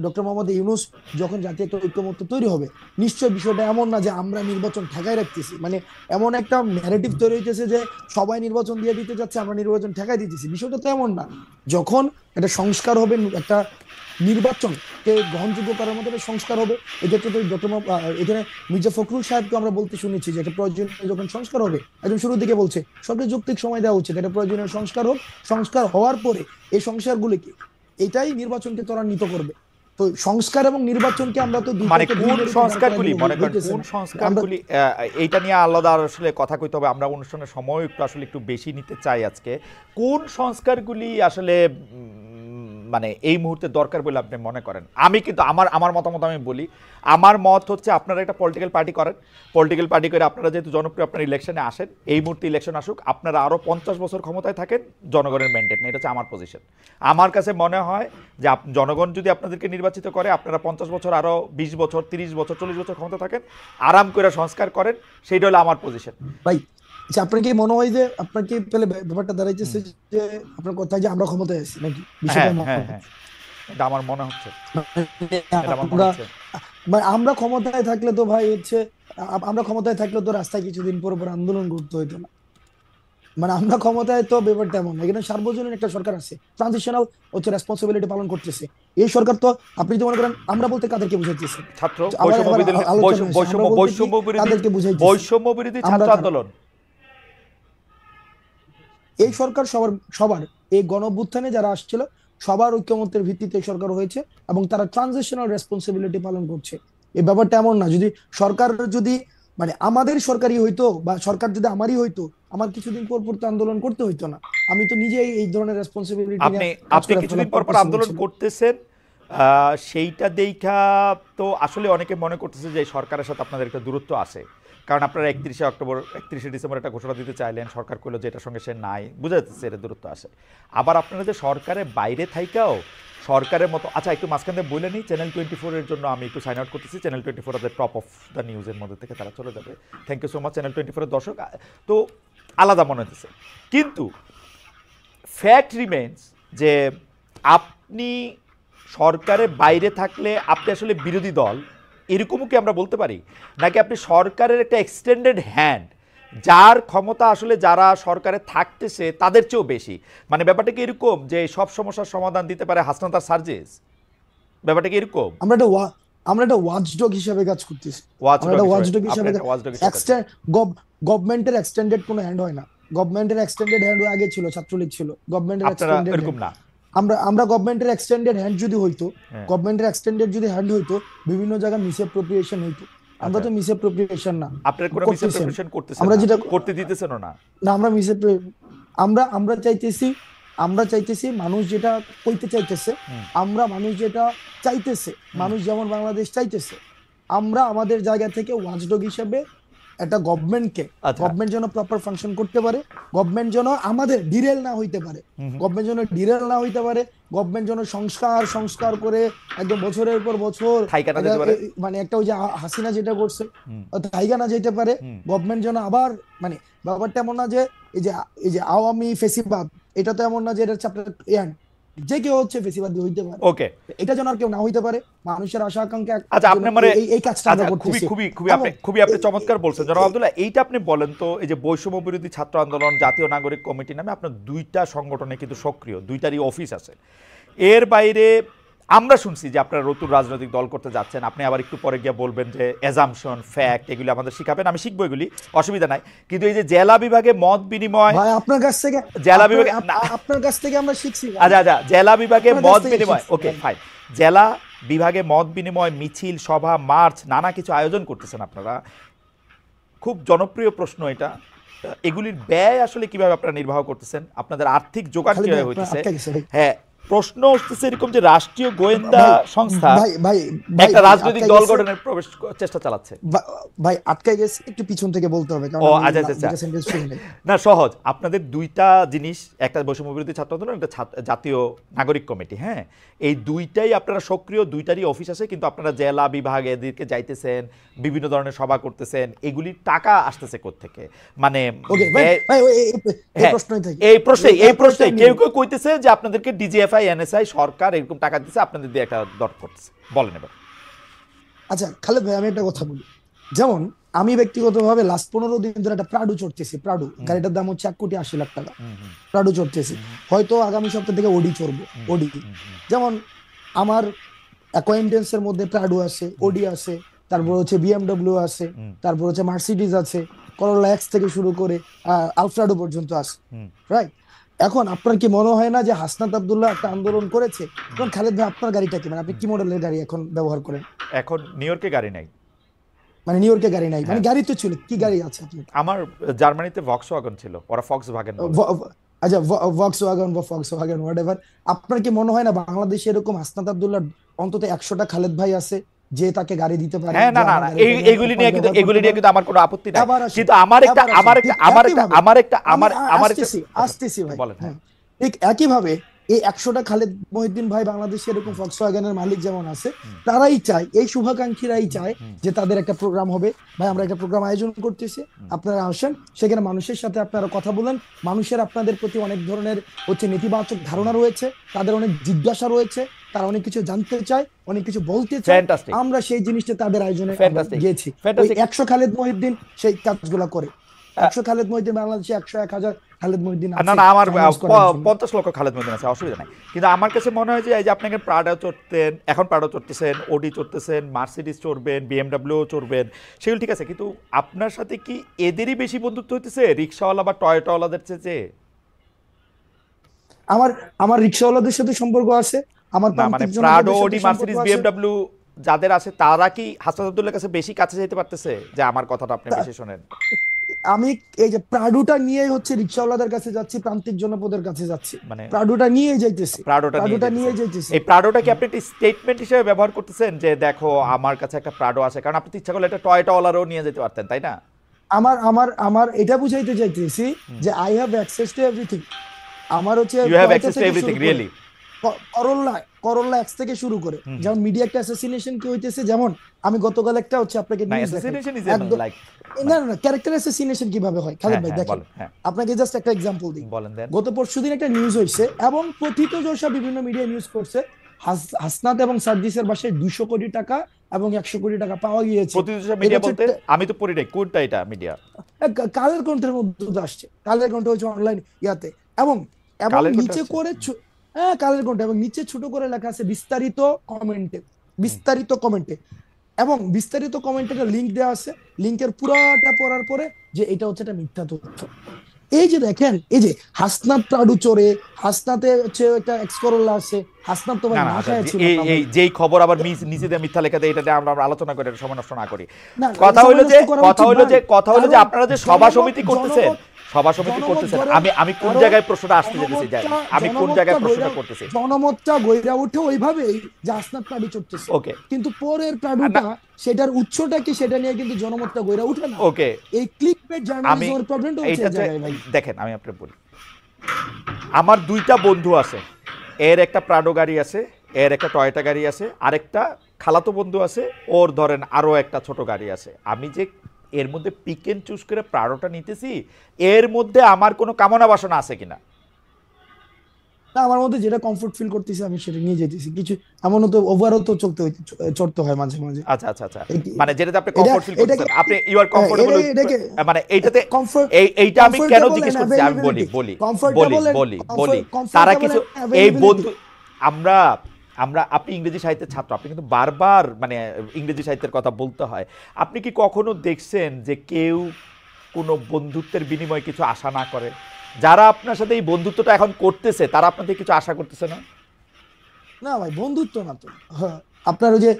ডক্টর মোহাম্মদ ইউনূস যখন জাতীয় একটা ঐক্যমত্য তৈরি হবে, নিশ্চয় বিষয়টা এমন না যে আমরা নির্বাচন ঠেকাই রাখতেছি, মানে এমন একটা ন্যারেটিভ তৈরি হইতেছে যে সবাই নির্বাচন দিয়ে দিতে যাচ্ছে, আমরা নির্বাচন ঠেকাই দিতেছি। বিষয়টা তো এমন না। যখন একটা সংস্কার হবে, একটা নির্বাচনকে গ্রহণযোগ্য করার মতো একটা সংস্কার হবে, এক্ষেত্রে তো এখানে মির্জা ফখরুল সাহেবকে আমরা বলতে শুনেছি যে একটা প্রয়োজনীয় যখন সংস্কার হবে, একদম শুরুর দিকে বলছে সবটা যৌক্তিক সময় দেওয়া উচিত, একটা প্রয়োজনীয় সংস্কার হোক, সংস্কার হওয়ার পরে এই সংস্কারগুলিকে এটাই নির্বাচনকে ত্বরান্বিত করবে। তো সংস্কার এবং নির্বাচনকে আমরা তো মানে কোন সংস্কারগুলি মনে করেন, কোন সংস্কারগুলি এইটা নিয়ে আলাদা আসলে কথা কইতে হবে। আমরা অনুষ্ঠানের সময় একটু আসলে একটু বেশি নিতে চাই আজকে। কোন সংস্কারগুলি আসলে মানে এই মুহূর্তে দরকার বলে আপনি মনে করেন? আমি কিন্তু আমার মতামত আমি বলি, আমার মত হচ্ছে আপনারা একটা পলিটিক্যাল পার্টি করেন, পলিটিক্যাল পার্টি করে আপনারা যেহেতু জনপ্রিয়, আপনারা ইলেকশনে আসেন, এই মুহূর্তে ইলেকশন আসুক, আপনারা আরও 50 বছর ক্ষমতায় থাকেন, জনগণের ম্যান্ডেট নেই। এটা হচ্ছে আমার পজিশন। আমার কাছে মনে হয় যে জনগণ যদি আপনাদেরকে নির্বাচিত করে, আপনারা 50 বছর আরও 20 বছর 30 বছর 40 বছর ক্ষমতা থাকেন, আরাম করে সংস্কার করেন, সেইটা হলো আমার পজিশন। ভাই আপনার কি মনে হয় যে আপনার কি তাহলে ব্যাপারটা দাঁড়াইতেছে যে আপনার কথা যে আমরা ক্ষমতায় আছি নাকি? এটা আমার মনে হচ্ছে। আমরা ক্ষমতায় থাকলে তো ভাই হচ্ছে আমরা ক্ষমতায় থাকলে তো রাস্তায় কিছুদিন পর পর আন্দোলন করতে হইতো না। মানে আমরা ক্ষমতায় তো ব্যাপারটা এমন, এখানে সার্বজনীন একটা সরকার আছে, ট্রানজিশনাল হচ্ছে রেসপন্সিবিলিটি পালন করতেছে এই সরকার। তো আপনি যদি মনে করেন আমরা বলতে কাদেরকে বুঝাইতেছি? ছাত্র বৈষম্য বিরোধী ছাত্র আন্দোলন। এই সরকার সবার এই গণঅভ্যুত্থানে যারা আসছিল সবার ঐক্যমত্যের ভিত্তিতে সরকার হয়েছে এবং তারা ট্রানজিশনাল রেসপন্সিবিলিটি পালন করছে। এই ব্যাপারটা এমন না যদি সরকার যদি মানে আমাদের সরকারই হইতো বা সরকার যদি আমারই হইতো, আমার কিছুদিন পর পর তো আন্দোলন করতে হইতো না। আমি তো নিজেই এই ধরনের রেসপন্সিবিলিটি আপনি কিছুদিন পর পর আন্দোলন করতেছেন, সেইটা দেখা তো আসলে অনেকে মনে করতেছে যে সরকারের সাথে আপনাদের একটা দূরত্ব আছে, কারণ আপনারা 31শে ডিসেম্বর একটা ঘোষণা দিতে চাইলেন, সরকার কইলো যে এটার সঙ্গে সে নাই, বুঝা যাচ্ছে এটা দূরত্ব আসে। আবার আপনারা যে সরকারের বাইরে থাইকাও সরকারের মতো, আচ্ছা একটু মাঝখান দিয়ে বলে নিই, চ্যানেল 24 এর জন্য আমি একটু সাইন আউট করতেছি। চ্যানেল 24 টপ অফ দ্য নিউজের মধ্যে থেকে তারা চলে যাবে। Thank you so much channel 24 এর দর্শক। তো আলাদা মনে হতেছে। কিন্তু ফ্যাক্ট রিমেন্স যে আপনি সরকারের বাইরে থাকলে আপনি আসলে বিরোধী দল, এরকমও কি আমরা বলতে পারি, নাকি আপনি সরকারের একটা এক্সটেন্ডেড হ্যান্ড, যার ক্ষমতা আসলে যারা সরকারে থাকতেছে তাদের চেয়েও বেশি? মানে ব্যাপারটা কি এরকম যে সব সমস্যার সমাধান দিতে পারে হাসনাত আর সার্জিস? ব্যাপারটা কি এরকম? আমরা একটা ওয়াচডগ হিসেবে কাজ করতেছি। আমরা একটা ওয়াচডগ হিসেবে গভর্নমেন্টের এক্সটেন্ডেড কোনো হ্যান্ড হয় না। গভর্নমেন্টের এক্সটেন্ডেড হ্যান্ড আগে ছিল, ছাত্রলীগ ছিল গভর্নমেন্টের এক্সটেন্ডেড এরকম না। আমরা গভর্নমেন্টের এক্সটেন্ডেড হ্যান্ড যদি হইতো, গভর্নমেন্টের এক্সটেন্ডেড যদি হ্যান্ড হইতো, বিভিন্ন জায়গায় মিসঅ্যাপ্রোপ্রিয়েশন হইতো। আমরা তো মিসঅ্যাপ্রোপ্রিয়েশন না, আপনারা কোনো মিসঅ্যাপ্রোপ্রিয়েশন করতেছেন আমরা না, যেটা করতে দিতেছেন না। না, আমরা চাইতেছি মানুষ যেটা কইতে চাইতেছে, মানুষ যেটা চাইতেছে, মানুষ যেমন বাংলাদেশ চাইতেছে, আমরা আমাদের জায়গা থেকে ওয়াচডগ হিসেবে একটা গভর্নমেন্টকে, গভর্নমেন্ট যেন প্রপার ফাংশন করতে পারে, গভর্নমেন্ট যেন আমাদের ডিরেল না হইতে পারে, গভর্নমেন্ট যেন সংস্কার করে একদম বছরের পর বছর মানে একটা ওই যে হাসিনা যেটা করছে থাইকা না যেতে পারে। গভর্নমেন্ট যেন আবার মানে ব্যাপারটা এমন না যে এই যে আওয়ামী ফেসিবাদ, এটা তো এমন না যে এটা যে কেউ হচ্ছে ফেসিবাদী হইতে পারে। ওকে, এটা যেন আর কেউ না হইতে পারে, মানুষের আশা আকাঙ্ক্ষা। আচ্ছা, আপনি মানে এই কাজটা আমরা করতেছি। খুবই আপনি চমৎকার বলছেন জনাব আব্দুল্লাহ। এইটা আপনি বলেন তো, এই যে বৈষম্য বিরোধী ছাত্র আন্দোলন, জাতীয় নাগরিক কমিটি নামে আপনার দুইটা সংগঠনে কিন্তু সক্রিয়, দুইটারই অফিস আছে। এর বাইরে আমরা শুনছি যে আপনারা নতুন রাজনৈতিক দল করতে যাচ্ছেন। আপনি আবার একটু পরে গিয়ে বলবেন যে অ্যাজাম্পশন, ফ্যাক্ট এগুলি আমাদের শিখাবেন, আমি শিখবো, এগুলি অসুবিধা নাই। কিন্তু এই যে জেলা বিভাগে মত বিনিময়, আপনার কাছ থেকে আমরা শিখছি। আচ্ছা, জেলা বিভাগে মত বিনিময়, ওকে ফাইন, জেলা বিভাগে মত বিনিময়, মিছিল, সভা, মার্চ, নানা কিছু আয়োজন করতেছেন আপনারা। খুব জনপ্রিয় প্রশ্ন এটা। এগুলির ব্যয় আসলে কিভাবে আপনারা নির্বাহ করতেছেন? আপনাদের আর্থিক যোগান কিভাবে হইতেছে? হ্যাঁ, প্রশ্ন উঠতেছে এরকম যে রাষ্ট্রীয় গোয়েন্দা সংস্থা একটা রাজনৈতিক দল গঠনের প্রবেশ চেষ্টা চালাচ্ছে। ভাই আটকাই গেছে, একটু পিছন থেকে বলতে হবে। না, সহজ। আপনাদের দুইটা জিনিস, একটা বৈষম্য বিরোধী ছাত্র আন্দোলন, একটা জাতীয় নাগরিক কমিটি। হ্যাঁ, এই দুইটাই আপনারা সক্রিয়, দুইটারই অফিস আছে, কিন্তু আপনারা জেলা বিভাগ এদিকে যাইতেছেন, বিভিন্ন ধরনের সভা করতেছেন, এগুলির টাকা আসতেছে কোত্থেকে? মানে এই প্রশ্নে কেউ কইতেছে যে আপনাদেরকে ডিজিএফআই, এনএসআই, সরকার এরকম টাকা দিচ্ছে, আপনাদের দিয়ে একটা দর করতেছে। বলেন এবার। আচ্ছা খালেদ ভাই, আমি একটা কথা বলি। যেমন আমি ব্যক্তিগতভাবে লাস্ট 15 দিন ধরে একটা প্রাডু চড়তেছি। প্রাডু গাড়িটার দাম হচ্ছে 1,80,00,000 টাকা। প্রাডু চড়তেছি, হয়তো আগামী সপ্তাহ থেকে ওডি চড়বো। ওডি যেমন আমার অ্যাকোয়েন্টেন্সের মধ্যে প্রাডু আছে, ওডি আছে, তারপর হচ্ছে বিএমডব্লিউ আছে, তারপর হচ্ছে মার্সিডিজ আছে, করোলা এক্স থেকে শুরু করে আলফ্রাডো পর্যন্ত আছে, রাইট? এখন আপনার কি মনে হয় না যে হাসনাত আব্দুল্লাহ একটা আন্দোলন করেছে? এখন খালেদ ভাই, আপনার গাড়িটা কি, মানে আপনি কি মডেলের গাড়ি এখন ব্যবহার করেন? এখন নিউ ইয়র্কে গাড়ি নাই। মানে নিউ ইয়র্কে গাড়ি নাই, মানে গাড়ি তো ছিল, কি গাড়ি আছে আপনার? আমার জার্মানিতে ভক্সওয়াগন ছিল, ওরা ফক্সওয়াগন বলে। আচ্ছা, ভক্সওয়াগন বা ফক্সওয়াগন হোয়াটএভার। আপনার কি মনে হয় না বাংলাদেশে এরকম হাসনাত আব্দুল্লাহ অন্তত 100টা খালেদ ভাই আছে যে তাকে গাড়ি দিতে পারে? হ্যাঁ, না, এগুলি নিয়ে কিন্তু আমার কোনো আপত্তি নাই, কিন্তু আসতেছি ভাই। ঠিক একইভাবে এই 100টা খালেদ মহিউদ্দিন ভাই বাংলাদেশে এরকম ফক্সওয়াগনের মালিক যেমন আছে, তারাই চায়, এই শুভাকাঙ্ক্ষীরাই চায় যে তাদের একটা প্রোগ্রাম হবে। ভাই, আমরা একটা প্রোগ্রাম আয়োজন করতেছি, আপনারা আসেন, সেখানে মানুষের সাথে আপনারা কথা বলেন। মানুষের আপনাদের প্রতি অনেক ধরনের হচ্ছে নেতিবাচক ধারণা রয়েছে, তাদের অনেক জিজ্ঞাসা রয়েছে, তারা অনেক কিছু জানতে চায়, অনেক কিছু বলতে চায়। আমরা সেই জিনিসটা তাদের আয়োজনে গিয়েছি। 100 খালেদ মহিউদ্দিন সেই কাজগুলো করে। 100 খালেদ মহিউদ্দিন বাংলাদেশে 100-1000 খালেদ মহিউদ্দিন আছে। না, আমার 50 লক্ষ খালেদ মহিউদ্দিন আছে, অসুবিধা নাই। কিন্তু আমার কাছে মনে হয় যে এই যে আপনাকে প্রাডো চড়তেন, এখন প্রাডো চড়তেছেন, ওডি চড়তেছেন, মার্সিডিজ চড়বেন, বিএমডব্লিউ চড়বেন, সেগুলো ঠিক আছে, কিন্তু আপনার সাথে কি এদেরই বেশি বন্ধুত্ব হইতেছে রিক্সাওয়ালা বা টয়োটাওয়ালাদের চেয়ে? আমার রিক্সাওয়ালাদের সাথে সম্পর্ক আছে, আমার মানে প্রাডো, ওডি, মার্সিডিজ, বিএমডব্লিউ যাদের আছে, তারা কি হাসনাত আব্দুল্লাহর কাছে বেশি কাছে যেতে পারতেছে যে আমার কথাটা আপনি বেশি শোনেন? আমি এই যে প্রাডুটা নিয়ে হচ্ছে রিক্সাওয়ালাদের কাছে যাচ্ছি, প্রান্তিক জনপদের কাছে যাচ্ছি, মানে প্রাডুটা নিয়ে যাইতেছি, এই প্রাডোটা কি আপনি একটা স্টেটমেন্ট হিসেবে ব্যবহার করতেছেন যে দেখো আমার কাছে একটা প্রাডো আছে? কারণ আপনি ইচ্ছা করলে একটা টয়োটাওয়ালারও নিয়ে যেতে পারতেন, তাই না? আমার এটা বুঝাইতে চাইতেছি যে I have access to everything. আমার হচ্ছে you have access to everything, really? করল্লা করল্লা এক্স থেকে শুরু করে যেমন মিডিয়া একটা অ্যাসাসিনেশন কি হইতেছে, যেমন আমি গতকাল একটা হচ্ছে আপনাকে না নিউজ দেখাই অ্যাসাসিনেশন ইজ একদম, লাইক না না ক্যারেক্টার অ্যাসাসিনেশন কিভাবে হয় খালেদ ভাই দেখেন, বলেন, হ্যাঁ আপনাকে জাস্ট একটা এক্সাম্পল দিই। বলেন দেন। গত পরশুদিন একটা নিউজ হয়েছে এবং প্রথিতযশা বিভিন্ন মিডিয়া নিউজ করছে, হাসনাত এবং সার্জিসের বাসায় 200 কোটি টাকা এবং 100 কোটি টাকা পাওয়া গিয়েছে। প্রতিদিন মিডিয়া বলতে আমি তো পড়ি নাই, কোনটা এটা মিডিয়া? কালের কণ্ঠের মধ্যে তো আসছে, কালের কণ্ঠ হচ্ছে অনলাইন ইয়াতে, এবং এবং কালের কণ্ঠে নিচে আসছে? করে হ্যাঁ কালের কণ্ঠ, এবং নিচে ছোট করে লেখা আছে বিস্তারিত কমেন্টে, বিস্তারিত কমেন্টে, এবং বিস্তারিত কমেন্টে একটা লিঙ্ক দেওয়া আছে, লিঙ্কের পুরাটা পড়ার পরে যে এটা হচ্ছে একটা মিথ্যা তথ্য। এই যে দেখেন, এই যে হাসনাত প্রাডু চোরে, হাসনাতে হচ্ছে একটা এক্স করল্লা আছে, হাসনাত তো ভাই না না না আচ্ছা, খায় ছিল এই না এই ভাই। যেই খবর আবার নিচে দিয়ে মিথ্যা লেখা দেয়, এটা দিয়ে আমরা আলোচনা করে এটা সময় নষ্ট না করি। না, কথা এটা হলো যে সময় নষ্ট করা কথা উচিত হলো যে না। কথা হলো যে কারণ আপনারা যে সভা সমিতি জনমত- করতেছেন, জনমত- সভা সমিতি জনমত করতেছেন, গড়ে- আমি কোন কারণ জায়গায় প্রশ্নটা আসতে যেতেছি, আমি কোন জায়গায় প্রশ্নটা করতেছি? জনমতটা গইরা উঠে ওইভাবেই যে হাসনাত প্রাডু চড়তেছে, ওকে কিন্তু পরের প্রাডুটা সেটার উৎসটা কি সেটা নিয়ে কিন্তু জনমতটা গইরা উঠে না। ওকে এই ক্লিকবেট আমি জার্নালিজমের প্রবলেমটা হচ্ছে এই এইটাতে জায়গায় ভাই। দেখেন, আমি আপনাকে বলি, আমার দুইটা বন্ধু আছে, এর একটা প্রাডো গাড়ি আছে, এর একটা টয়োটা গাড়ি আছে, আরেকটা খালাতো বন্ধু আছে, ওর ধরেন আরো একটা ছোট গাড়ি আছে। আমি যে এর মধ্যে পিক এন্ড চুজ করে প্রাডোটা নিতেছি, এর মধ্যে আমার কোনো কামনা বাসনা আছে কিনা? না, আমার মধ্যে যেটা কমফোর্ট ফিল করতেছি আমি সেটা নিয়ে যেতেছি, কিছু এমনও তো ওভারও তো চড়তে হয় মাঝে মাঝে। আচ্ছা আচ্ছা আচ্ছা, এই- মানে যেটাতে আপনি এটা- কমফোর্ট ফিল করতেছেন, এটাকে- আপনি ইউ আর কমফোর্টেবল, এটাকে মানে এইটাতে comfort- এইটা আমি কেন comfortable জিজ্ঞেস and করছি আমি বলি availability. বলি Comfortable and- বলি comfortable তারা and কিছু এই availability. বন্ধু, আমরা আমরা আপনি ইংরেজি সাহিত্যের ছাত্র, আপনি কিন্তু বারবার মানে ইংরেজি সাহিত্যের কথা বলতে হয়। আপনি কি কখনো দেখছেন যে কেউ কোনো বন্ধুত্বের বিনিময়ে কিছু আশা না করে? যারা আপনার সাথে এই বন্ধুত্বটা এখন করতেছে তারা আপনাদের কিছু আশা করতেছে না? না ভাই, বন্ধুত্ব না তো। হ্যাঁ, আপনার ওই যে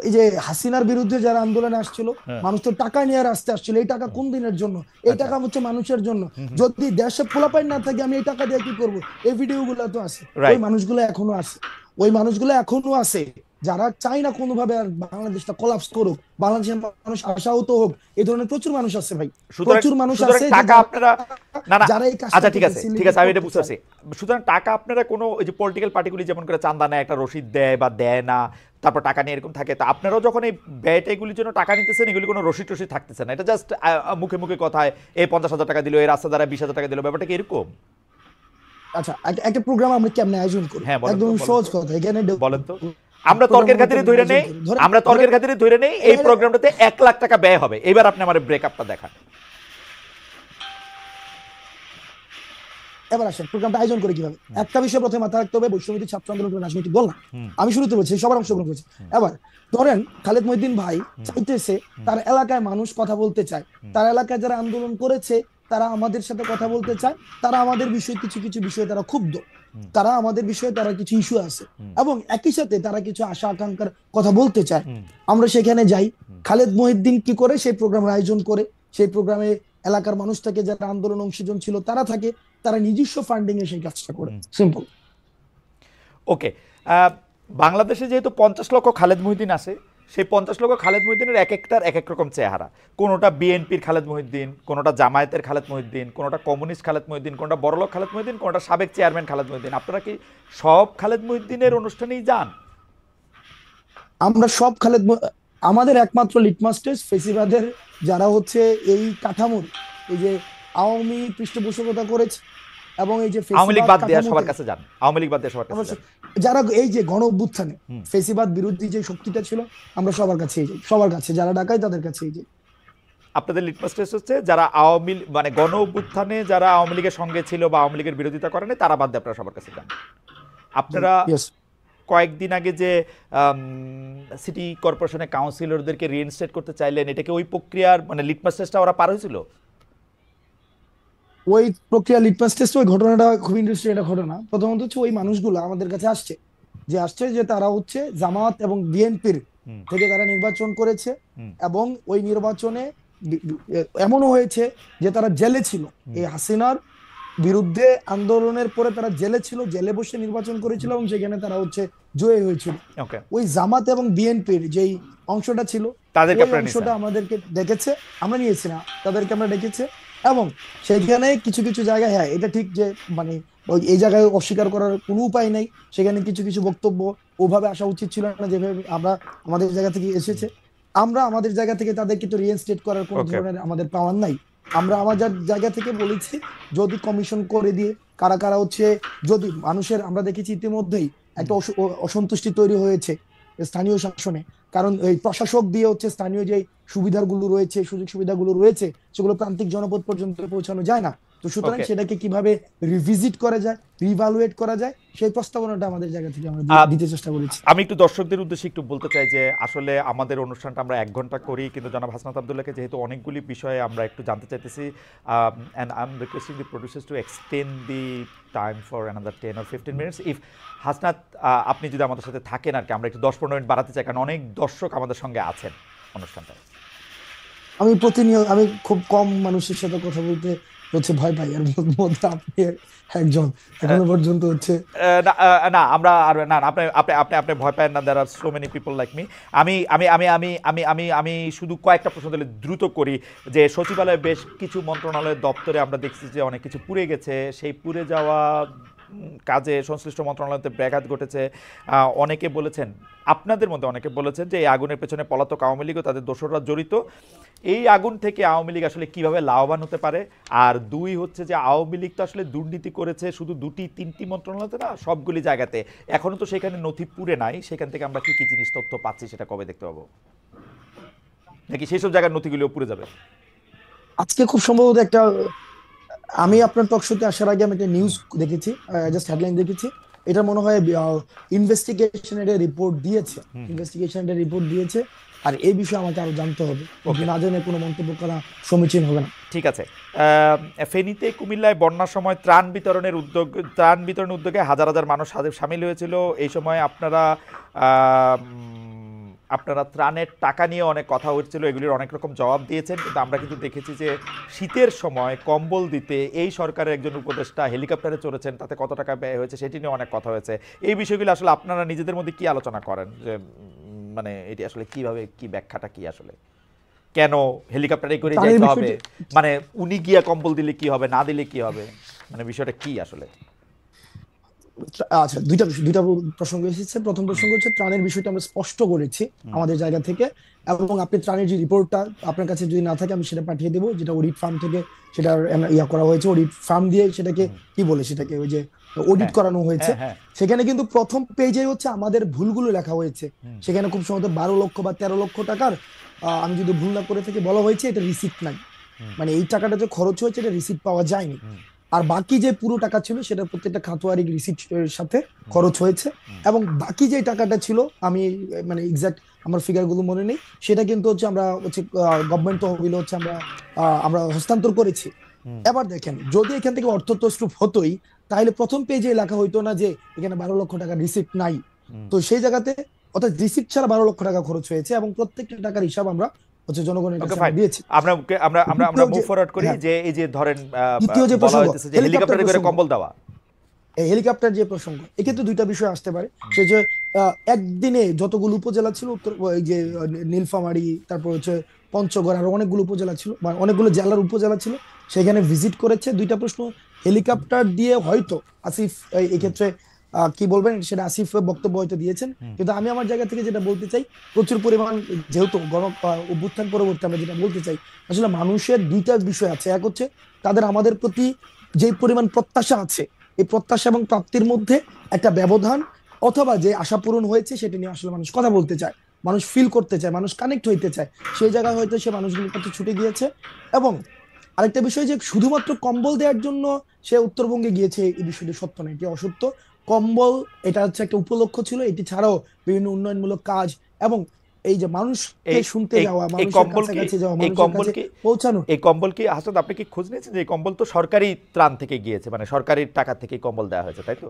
এই যে হাসিনার বিরুদ্ধে যারা আন্দোলনে আসছিল, মানুষ তো টাকা নিয়ে রাস্তা আসছিল, এই টাকা কোন দিনের জন্য? এই টাকা হচ্ছে মানুষের জন্য। যদি দেশে পোলাপাইন না থাকে আমি এই টাকা দিয়ে কি করবো? এই ভিডিওগুলো তো আছে, ওই মানুষগুলো এখনো আছে, ওই মানুষগুলো এখনো আছে যারা চাই না কোনোভাবে আর বাংলাদেশটা কোলাপস করুক, বাংলাদেশের মানুষ আশাহত হোক। এই ধরনের প্রচুর মানুষ আছে ভাই, প্রচুর মানুষ আছে টাকা আপনারা না না যারা এই কাজটা আচ্ছা ঠিক আছে করতে ঠিক আছে, আমি এটা করতে বুঝতে পারছি। সুতরাং টাকা আপনারা কোনো ওই যে পলিটিক্যাল পার্টিগুলি যেমন করে চাঁদা নেয়, একটা রসিদ দেয় বা দেয় না, তারপর টাকা নিয়ে এরকম থাকে, তা আপনারাও যখন এই ব্যয়টা এগুলির জন্য টাকা নিতেছেন, এগুলি কোনো রসিদ টসিদ থাকতেছে না, এটা জাস্ট মুখে মুখে কথায় এই 50,000 টাকা দিল, এই রাস্তা দ্বারা 20,000 টাকা দিল, ব্যাপারটা কি এরকম? আচ্ছা, একটা প্রোগ্রাম আমরা কেমনে আয়োজন করি? হ্যাঁ, বলেন তো, একদম বলেন তো। সহজ কথা, এখানে বলেন তো, আমরা তর্কের খাতিরে ধরে নেই, আমরা তর্কের খাতিরে ধরে নেই এই প্রোগ্রামটাতে 1 লাখ টাকা ব্যয় হবে। এবার আপনি আমার ব্রেকআপটা দেখান। এবার আসেন প্রোগ্রামটা আয়োজন করে কিভাবে। একটা বিষয় প্রথমে মাথায় রাখতে হবে, বৈষম্যবিরোধী ছাত্র আন্দোলন করে রাজনৈতিক দল না, আমি শুরুতে বলছি সবার অংশগ্রহণ করেছে। এবার ধরেন খালেদ মহিউদ্দিন ভাই চাইতেছে তার এলাকায় মানুষ কথা বলতে চায়, তার এলাকায় যারা আন্দোলন করেছে তারা আমাদের সাথে কথা বলতে চায়, তারা আমাদের বিষয়ে কিছু কিছু বিষয়ে তারা ক্ষুব্ধ, তারা আমাদের বিষয়ে তারা কিছু ইস্যু আছে, এবং একই সাথে তারা কিছু আশা আকাঙ্ক্ষার কথা বলতে চায়। আমরা সেখানে যাই, খালেদ মহিউদ্দিন কি করে সেই প্রোগ্রামের আয়োজন করে, সেই প্রোগ্রামে এলাকার মানুষ থাকে, যারা আন্দোলন অংশীজন ছিল তারা থাকে, তারা নিজস্ব ফান্ডিং এ সেই কাজটা করে, সিম্পল। ওকে, বাংলাদেশে যেহেতু 50 লক্ষ খালেদ মহিউদ্দিন আছে, সেই 50 লক্ষ খালেদ মহিউদ্দিনের এক একটার এক এক রকম চেহারা। কোনোটা বিএনপির খালেদ মহিউদ্দিন, কোনোটা জামায়াতের খালেদ মহিউদ্দিন, কোনোটা কমিউনিস্ট খালেদ মহিউদ্দিন, কোনোটা বড়লোক খালেদ মহিউদ্দিন, কোনোটা সাবেক চেয়ারম্যান খালেদ মহিউদ্দিন। আপনারা কি সব খালেদ মহিউদ্দিনের অনুষ্ঠানেই যান? আমরা সব আমাদের একমাত্র লিটমাস টেস্ট ফেসিবাদের যারা হচ্ছে এই কাঠামোর, এই যে আওয়ামী পৃষ্ঠপোষকতা করেছে এবং এই যে আওয়ামী লীগ বাদ দিয়ে সবার কাছে যান, আওয়ামী লীগ বাদ দিয়ে সবার কাছে যান। যারা এই যে গণ অভ্যুত্থানে ফেসিবাদ বিরোধী যে শক্তিটা ছিল, আমরা সবার কাছেই যাই, সবার কাছে যারা ডাকায় তাদের কাছেই যাই। আপনাদের লিটমাস টেস্ট হচ্ছে যারা আওয়ামী মানে গণ অভ্যুত্থানে যারা আওয়ামী লীগের সঙ্গে ছিল বা আওয়ামী লীগের বিরোধিতা করেনি, তারা বাদ দিয়ে আপনারা সবার কাছে যান। আপনারা কয়েকদিন আগে যে সিটি কর্পোরেশনের কাউন্সিলরদেরকে রিইনস্টেট করতে চাইলেন, এটাকে ওই প্রক্রিয়ার মানে লিটমাস টেস্টটা ওরা পার হয়েছিল? ওই প্রক্রিয়া লিটমাস টেস্ট, ওই ঘটনাটা খুব ইন্টারেস্টিং একটা ঘটনা। প্রথমত হচ্ছে ওই মানুষগুলো আমাদের কাছে আসছে যে তারা হচ্ছে জামাত এবং বিএনপির থেকে তারা নির্বাচন করেছে, এবং ওই নির্বাচনে এমনও হয়েছে যে তারা জেলে ছিল, এই হাসিনার বিরুদ্ধে আন্দোলনের পরে তারা জেলে ছিল, জেলে বসে নির্বাচন করেছিল এবং সেখানে তারা হচ্ছে জয়ী হয়েছিল। ওই জামাত এবং বিএনপির যেই অংশটা ছিল, ওই অংশটা আমাদেরকে ডেকেছে, আমরা নিয়েছি না, তাদেরকে আমরা ডেকেছে এবং সেখানে কিছু কিছু জায়গায়, হ্যাঁ এটা ঠিক যে মানে এই জায়গায় অস্বীকার করার কোনো উপায় নাই, সেখানে কিছু কিছু বক্তব্য ওভাবে আসা উচিত ছিল না যেভাবে আমরা আমাদের জায়গা থেকে এসেছে। আমরা আমাদের জায়গা থেকে তাদেরকে তো রিইনস্টেট করার কোনো ওকে। ধরনের আমাদের পাওয়ার নাই। আমরা আমাদের জায়গা থেকে বলেছি যদি কমিশন করে দিয়ে কারা কারা হচ্ছে, যদি মানুষের, আমরা দেখেছি ইতিমধ্যেই একটা অসন্তুষ্টি তৈরি হয়েছে স্থানীয় শাসনে, কারণ এই প্রশাসক দিয়ে হচ্ছে স্থানীয় যে সুবিধাগুলো রয়েছে, সুযোগ সুবিধাগুলো রয়েছে, সেগুলো প্রান্তিক জনপদ পর্যন্ত পৌঁছানো যায় না। তো সুতরাং ওকে। সেটাকে কিভাবে রিভিজিট করা যায়, রিভালুয়েট করা যায়, সেই প্রস্তাবনাটা আমাদের জায়গা থেকে আমরা দিতে চেষ্টা করেছি। আমি একটু দর্শকদের উদ্দেশ্যে একটু বলতে চাই যে আসলে আমাদের অনুষ্ঠানটা আমরা 1 ঘন্টা করি, কিন্তু জনাব হাসনাত আব্দুল্লাহকে যেহেতু অনেকগুলি বিষয়ে আমরা একটু জানতে চাইতেছি, and I am requesting the producers to extend the time for another 10 or 15 minutes. If Hasnat, আপনি যদি আমাদের সাথে থাকেন আর কি, আমরা একটু 10-15 মিনিট বাড়াতে চাই, কারণ অনেক দর্শক আমাদের সঙ্গে আছেন অনুষ্ঠানটায়। আমি প্রতিনিয়ত, আমি খুব কম মানুষের সাথে কথা বলতে হচ্ছে ভয় পাই, আর মধ্যে আপনি একজন এখনো পর্যন্ত হচ্ছে। না আমরা আর না, আপনি আপনি আপনি আপনি ভয় পান না, there are so many people like me. আমি আমি আমি আমি আমি আমি আমি শুধু কয়েকটা প্রশ্ন দিলে দ্রুত করি, যে সচিবালয়ে বেশ কিছু মন্ত্রণালয়ের দপ্তরে আমরা দেখছি যে অনেক কিছু পুড়ে গেছে, সেই পুড়ে যাওয়া কাজে সংশ্লিষ্ট মন্ত্রণালয়তে ব্যাঘাত ঘটেছে। অনেকে বলেছেন, আপনাদের মধ্যে অনেকে বলেছেন যে এই আগুনের পেছনে পলাতক আওয়ামী লীগ ও তাদের দোসররা জড়িত। এই আগুন থেকে আওয়ামী লীগ আসলে কিভাবে লাভবান হতে পারে? আর দুই হচ্ছে যে আওয়ামী লীগ তো আসলে দুর্নীতি করেছে শুধু 2-3টি মন্ত্রণালয়তে না, সবগুলি জায়গাতে। এখনো তো সেখানে নথি পুড়ে নাই, সেখান থেকে আমরা কি কি জিনিস তথ্য পাচ্ছি সেটা কবে দেখতে পাবো? নাকি সেই সব জায়গার নথিগুলিও পুড়ে যাবে? আজকে খুব সম্ভবত একটা, আমি আপনার টক শোতে আসার আগে আমি একটা নিউজ দেখেছি, জাস্ট হেডলাইন দেখেছি। এটা মনে হয় ইনভেস্টিগেশনের রিপোর্ট দিয়েছে, ইনভেস্টিগেশনের রিপোর্ট দিয়েছে। আর এই বিষয়ে আমাকে আরো জানতে হবে, না জেনে কোনো মন্তব্য করা সমীচীন হবে না। ঠিক আছে। ফেনীতে, কুমিল্লায় বন্যার সময় ত্রাণ বিতরণের উদ্যোগে হাজার হাজার মানুষ সামিল হয়েছিল। এই সময় আপনারা ত্রাণের টাকা নিয়ে অনেক কথা হচ্ছিল, এগুলির অনেক রকম জবাব দিয়েছেন, কিন্তু আমরা কিন্তু দেখেছি যে শীতের সময় কম্বল দিতে এই সরকারের একজন উপদেষ্টা হেলিকপ্টারে চড়েছেন, তাতে কত টাকা ব্যয় হয়েছে সেটি নিয়ে অনেক কথা হয়েছে। এই বিষয়গুলো আসলে আপনারা নিজেদের মধ্যে কি আলোচনা করেন, যে মানে এটি আসলে কিভাবে, কি ব্যাখ্যাটা কি আসলে, কেন হেলিকপ্টারে করে যাইতে হবে, মানে উনি গিয়া কম্বল দিলে কি হবে, না দিলে কি হবে, মানে বিষয়টা কি আসলে? আচ্ছা, দুইটা প্রসঙ্গ এসেছে। প্রথম প্রসঙ্গ হচ্ছে ত্রাণের বিষয়টা আমরা স্পষ্ট করেছি আমাদের জায়গা থেকে, এবং আপনি ত্রাণের যে রিপোর্টটা আপনার কাছে যদি না থাকে আমি সেটা পাঠিয়ে দেবো, যেটা অডিট ফার্ম থেকে সেটা ইয়া করা হয়েছে, অডিট ফার্ম দিয়ে সেটাকে কি বলে, সেটাকে ওই যে অডিট করানো হয়েছে। সেখানে কিন্তু প্রথম পেজে হচ্ছে আমাদের ভুলগুলো লেখা হয়েছে। সেখানে খুব সম্ভবত 12 লক্ষ বা 13 লক্ষ টাকার, আমি যদি ভুল না করে থাকি, বলা হয়েছে এটা রিসিপ্ট নাই, মানে এই টাকাটা যে খরচ হয়েছে এটা রিসিপ্ট পাওয়া যায়নি। আর বাকি যে পুরো টাকা ছিল সেটা প্রত্যেকটা খাতোয়ারি রিসিপ্টের সাথে খরচ হয়েছে, এবং বাকি যে টাকাটা ছিল, আমি মানে এক্সাক্ট আমার ফিগার গুলো মনে নেই, সেটা কিন্তু হচ্ছে আমরা হচ্ছে গভর্নমেন্ট তহবিলে হচ্ছে আমরা হস্তান্তর করেছি। এবার দেখেন, যদি এখান থেকে অর্থ তছরূপ হতোই, তাহলে প্রথম পেজে লেখা হইতো না যে এখানে 12 লক্ষ টাকা রিসিপ্ট নাই। তো সেই জায়গাতে অর্থাৎ রিসিপ্ট ছাড়া 12 লক্ষ টাকা খরচ হয়েছে, এবং প্রত্যেকটা টাকার হিসাব আমরা হচ্ছে জনগণের কাছে দিয়েছি। আমরা মুভ ফরওয়ার্ড করি, যে এই যে ধরেন দ্বিতীয় যে বলা হইতেছে যে হেলিকপ্টারে করে কম্বল দেওয়া, এই হেলিকপ্টার যে প্রসঙ্গ, এক্ষেত্রে দুইটা বিষয় আসতে পারে। সে যে একদিনে যতগুলো উপজেলা ছিল, উত্তর এই যে নীলফামারী, তারপর হচ্ছে পঞ্চগড়, আরো অনেকগুলো উপজেলা ছিল, মানে অনেকগুলো জেলার উপজেলা ছিল, সেখানে ভিজিট করেছে। দুইটা প্রশ্ন, হেলিকপ্টার দিয়ে হয়তো আসিফ এই ক্ষেত্রে কি বলবেন সেটা আসিফ বক্তব্য হয়তো দিয়েছেন, কিন্তু আমি আমার জায়গা থেকে যেটা বলতে চাই, প্রচুর পরিমাণ যেহেতু অভ্যুত্থান পরবর্তী, আমরা যেটা বলতে চাই, আসলে মানুষের দুইটা বিষয় আছে। এক হচ্ছে তাদের আমাদের প্রতি যে পরিমাণ প্রত্যাশা আছে, এই প্রত্যাশা এবং প্রাপ্তির মধ্যে একটা ব্যবধান, অথবা যে আশা পূরণ হয়েছে সেটা নিয়ে আসলে মানুষ কথা বলতে চায়, মানুষ ফিল করতে চায়, মানুষ কানেক্ট হইতে চায়, সেই জায়গায় হয়তো সে মানুষগুলোর কাছে ছুটে গিয়েছে। এবং আরেকটা বিষয়, যে শুধুমাত্র কম্বল দেওয়ার জন্য সে উত্তরবঙ্গে গিয়েছে, এই বিষয়টি সত্য নয়, এটি অসত্য। কম্বল এটা হচ্ছে একটা উপলক্ষ্য ছিল, এটি ছাড়াও বিভিন্ন উন্নয়নমূলক কাজ, এবং এই যে মানুষকে শুনতে যাওয়া, মানুষের কাছাকাছি যাওয়া, মানুষের কাছে পৌঁছানো। এই কম্বল কি হাসান, আপনি কি খোঁজ নিয়েছেন যে এই কম্বল তো সরকারি ত্রাণ থেকে গিয়েছে, মানে সরকারি টাকা থেকে কম্বল দেওয়া হয়েছে, তাই তো?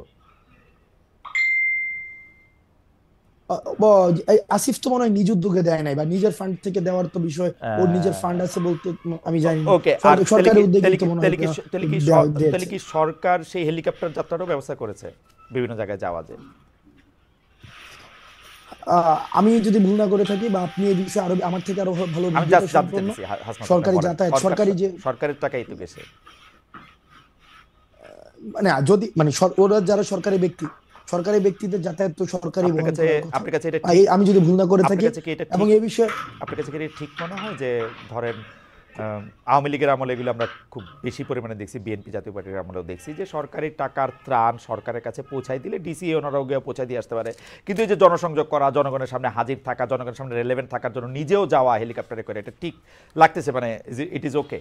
আসিফ তো মনে হয় নিজ উদ্যোগে দেয় নাই, বা নিজের ফান্ড থেকে দেওয়ার তো বিষয়, ওর নিজের ফান্ড আছে বলতে আমি জানি না। ওকে, সরকারি উদ্যোগে তো মনে হয় তাহলে কি সরকার সেই হেলিকপ্টার যাত্রারও ব্যবস্থা করেছে বিভিন্ন জায়গায় যাওয়া যায়? আমি যদি ভুল না করে থাকি বা আপনি এই বিষয়ে আরো আমার থেকে আরো ভালো আমি অভিজ্ঞতা জাস্ট জানতে সম্পন্ন চাইছি হাসনাত, সরকারি বলেন। যাতায়াত, সরকারি যে সরকারের টাকাই তো গেছে। মানে যদি মানে ওরা যারা সরকারি ব্যক্তিদের যাতায়াত তো সরকারি আপনার বহন কাছে করার কথা। আপনার কাছে এটা ঠিক, আমি যদি ভুল না করে আপনার থাকি কাছে কি এটা এবং ঠিক, এই বিষয়ে আপনার কাছে কি এটা ঠিক মনে হয় যে ধরেন আওয়ামী লীগের আমলে এগুলো আমরা খুব বেশি পরিমাণে দেখছি, বিএনপি জাতীয় পার্টির আমলেও দেখছি যে সরকারি টাকার ত্রাণ সরকারের কাছে পৌঁছাই দিলে ডিসি ওনারাও গিয়ে পৌঁছাই দিয়ে আসতে পারে, কিন্তু এই যে জনসংযোগ করা, জনগণের সামনে হাজির থাকা, জনগণের সামনে রেলেভেন্ট থাকার জন্য নিজেও যাওয়া হেলিকপ্টারে করে, এটা ঠিক লাগতেছে? মানে ইট ইজ ওকে?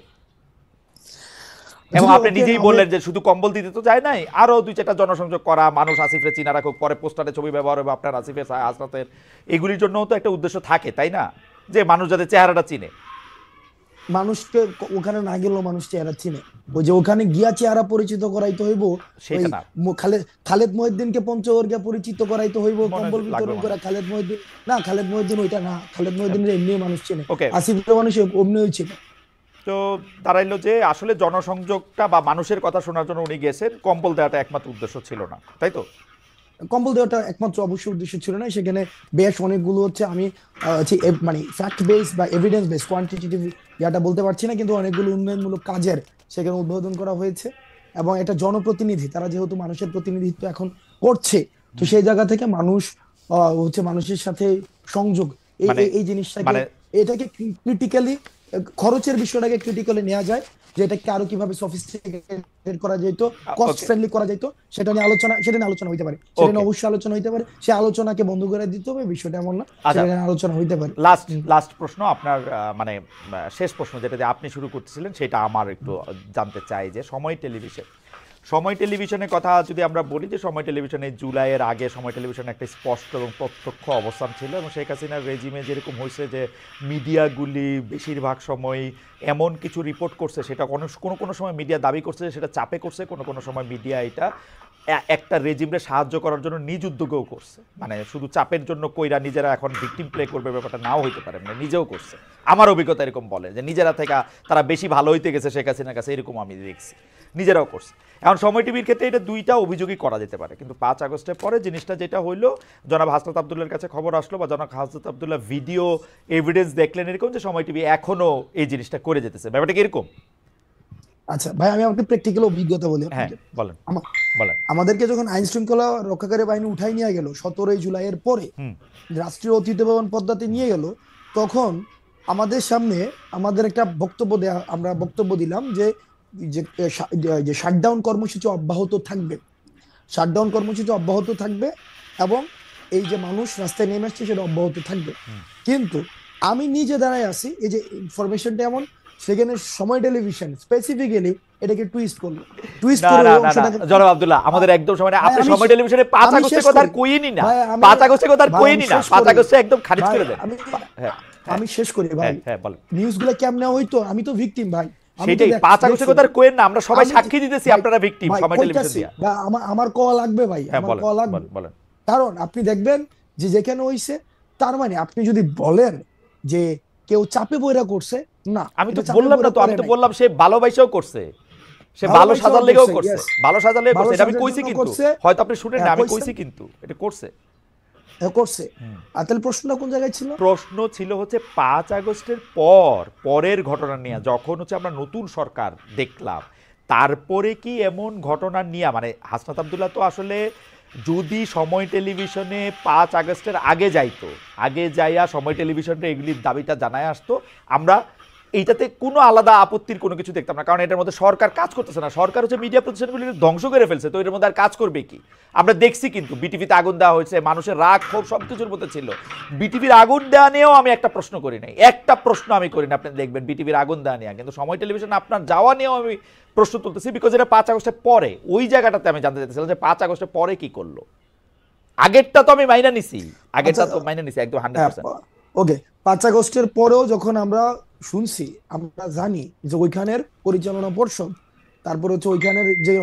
এবং যদি আপনি ওকে নিজেই না বললেন যে শুধু কম্বল দিতে তো যায় নাই, আরো 2-4টা জনসংযোগ করা, মানুষ আসিফের চিনা রাখুক, পরে পোস্টারে ছবি ব্যবহার হবে আপনার আসিফের হাসনাতের, এগুলির জন্যও তো একটা উদ্দেশ্য থাকে, তাই না? যে মানুষ যাতে চেহারাটা চিনে। মানুষকে ওখানে না গেলেও মানুষ চেহারা চিনে, ওই যে ওখানে গিয়া চেহারা পরিচিত করাইতে হইব, সেটা ওই না, খালেদ মহিউদ্দিনকে পঞ্চগড় পরিচিত করাইতে হইব, মনে কম্বল লাগবে বিতরণ মনে করে খালেদ মহিউদ্দিন না, খালেদ মহিউদ্দিন ওইটা না, খালেদ মহিউদ্দিন এমনি মানুষ চেনে, ওকে। আসিফের মানুষ অমনি হয়েছিল। তো দাঁড়াইলো যে আসলে জনসংযোগটা বা মানুষের কথা শোনার জন্য উনি গেছেন, কম্বল দেওয়াটা একমাত্র উদ্দেশ্য ছিল না, তাই তো? কম্বল দেওয়াটা একমাত্র অবশ্য উদ্দেশ্য ছিল না, সেখানে বেশ অনেকগুলো হচ্ছে আমি মানে ফ্যাক্ট বেস বা এভিডেন্স বেস কোয়ান্টিটেটিভ ইয়াটা বলতে পারছি না, কিন্তু অনেকগুলো উন্নয়নমূলক কাজের সেখানে উদ্বোধন করা হয়েছে, এবং এটা জনপ্রতিনিধি, তারা যেহেতু মানুষের প্রতিনিধিত্ব এখন করছে, তো সেই জায়গা থেকে মানুষ হচ্ছে মানুষের সাথে সংযোগ, এই মানে এই জিনিসটাকে মানে এটাকে ক্রিটিক্যালি, খরচের বিষয়টাকে ক্রিটিক্যালি নেওয়া যায়, যে এটাকে আরো কিভাবে সফিস্টিকেটেড করা যেত, কস্ট ওকে ফ্রেন্ডলি করা যেত, সেটা নিয়ে আলোচনা হইতে পারে, সেটা নিয়ে ওকে অবশ্যই আলোচনা হইতে পারে, সে আলোচনাকে বন্ধ করে দিতে হবে বিষয়টা এমন না, আচ্ছা, সেটা নিয়ে আলোচনা হইতে পারে। লাস্ট প্রশ্ন আপনার, মানে শেষ প্রশ্ন যেটা দিয়ে আপনি শুরু করতেছিলেন সেটা আমার একটু জানতে চাই যে সময় টেলিভিশনের কথা যদি আমরা বলি, যে সময় টেলিভিশনে জুলাইয়ের আগে সময় টেলিভিশনে একটা স্পষ্ট এবং প্রত্যক্ষ অবস্থান ছিল, এবং শেখ হাসিনার রেজিমে যেরকম হয়েছে যে মিডিয়াগুলি বেশিরভাগ সময় এমন কিছু রিপোর্ট করছে, সেটা কোনো কোনো সময় মিডিয়া দাবি করছে যে সেটা চাপে করছে, কোনো কোনো সময় মিডিয়া এটা একটা রেজিমরে সাহায্য করার জন্য নিজ উদ্যোগেও করছে, মানে শুধু চাপের জন্য কইরা নিজেরা এখন ভিকটিম প্লে করবে ব্যাপারটা নাও হইতে পারে, মানে নিজেও করছে। আমার অভিজ্ঞতা এরকম বলে যে নিজেরা থেকে তারা বেশি ভালো হইতে গেছে শেখ হাসিনার কাছে, এরকম আমি দেখছি, নিজেরাও করছে। এখন সময় টিভির ক্ষেত্রে এটা দুইটা অভিযোগই করা যেতে পারে, কিন্তু 5 আগস্টের পরে জিনিসটা যেটা হইলো, জনাব হাসনাত আবদুল্লার কাছে খবর আসলো বা জনাব হাসনাত আবদুল্লাহ ভিডিও এভিডেন্স দেখলেন এরকম, যে সময় টিভি এখনো এই জিনিসটা করে যেতেছে, ব্যাপারটা কি এরকম? আচ্ছা ভাই, আমি আমাকে প্র্যাকটিক্যাল অভিজ্ঞতা বলি হ্যাঁ আপনাকে। বলেন বলেন। আমাদেরকে যখন আইন শৃঙ্খলা রক্ষাকারী বাহিনী উঠাই নিয়ে গেল 17 জুলাইয়ের পরে, রাষ্ট্রীয় অতিথি ভবন পদ্মাতে নিয়ে গেল, তখন আমাদের সামনে আমাদের একটা আমরা বক্তব্য দিলাম যে শাটডাউন কর্মসূচি অব্যাহত থাকবে, এবং এই যে মানুষ রাস্তায় নেমে আসছে সেটা অব্যাহত থাকবে। কিন্তু আমি নিজে দাঁড়ায় আছি, এই যে ইনফরমেশনটা এমন, সেখানে সময় টেলিভিশন স্পেসিফিক্যালি এটাকে টুইস্ট করলো, জনাব আব্দুল্লাহ, আমাদের একদম সময় আপনি সময় টেলিভিশনে 5 আগস্টের কথা আর কইনি না, 5 আগস্টের কথা আর কইনি না, 5 আগস্টে একদম খারিজ করে দেন। আমি শেষ করি ভাই, হ্যাঁ বলেন। নিউজগুলো কেমনে হইতো, আমি তো ভিকটিম ভাই, সেটাই 5 আগস্টের কথা আর কইেন না, আমরা সবাই সাক্ষী দিতেছি আপনারা ভিকটিম সময় টেলিভিশন দিয়া। আমার কল লাগবে ভাই, আমার কল লাগবে, বলেন। কারণ আপনি দেখবেন যে যেখানে হইছে, তার মানে আপনি যদি বলেন যে কেউ চাপে বইরা করছে, না, আমি তো বললাম না, তো আমি তো বললাম সে ভালোবাসাও করছে, সে ভালো সাজার লেগেও করছে, ভালো সাজার লেগে করছে, এটা আমি কইছি, কিন্তু হয়তো আপনি শুনেন না, আমি কইছি কিন্তু এটা করছে। আর তাহলে প্রশ্নটা কোন জায়গায় ছিল? প্রশ্ন ছিল হচ্ছে 5 আগস্টের পরের ঘটনা নিয়ে, যখন হচ্ছে আমরা নতুন সরকার দেখলাম, তারপরে কি এমন ঘটনা নিয়ে, মানে হাসনাত আবদুল্লাহ তো আসলে যদি সময় টেলিভিশনে 5 আগস্টের আগে যাইয়া সময় টেলিভিশনে এগুলির দাবিটা জানায় আসতো, আমরা এইটাতে কোনো আলাদা আপত্তির কোনো কিছু দেখতাম না, কারণ এটার মধ্যে সরকার কাজ করতেছে না, সরকার হচ্ছে মিডিয়া প্রতিষ্ঠানগুলি ধ্বংস করে ফেলছে, তো এটার মধ্যে আর কাজ করবে কি? আমরা দেখছি কিন্তু বিটিভিতে আগুন দেওয়া হয়েছে, মানুষের রাগ ক্ষোভ সবকিছুর মধ্যে ছিল। বিটিভির আগুন দেওয়া নিয়েও আমি একটা প্রশ্ন করি নাই, একটা প্রশ্ন আমি করি না, আপনি দেখবেন বিটিভির আগুন দেওয়া নিয়ে, কিন্তু সময় টেলিভিশন আপনার যাওয়া নিয়েও আমি প্রশ্ন তুলতেছি, বিকজ এটা 5 আগস্টের পরে, ওই জায়গাটাতে আমি জানতে চাইছিলাম যে 5 আগস্টের পরে কি করলো। আগেরটা তো আমি মাইনা নিছি, একদম 100%। ওকে, 5 আগস্টের পরেও যখন আমরা শুনছি, আমরা জানি যে ওইখানের পরিচালনা পর্ষদ, তারপর হচ্ছে ওইখানের যে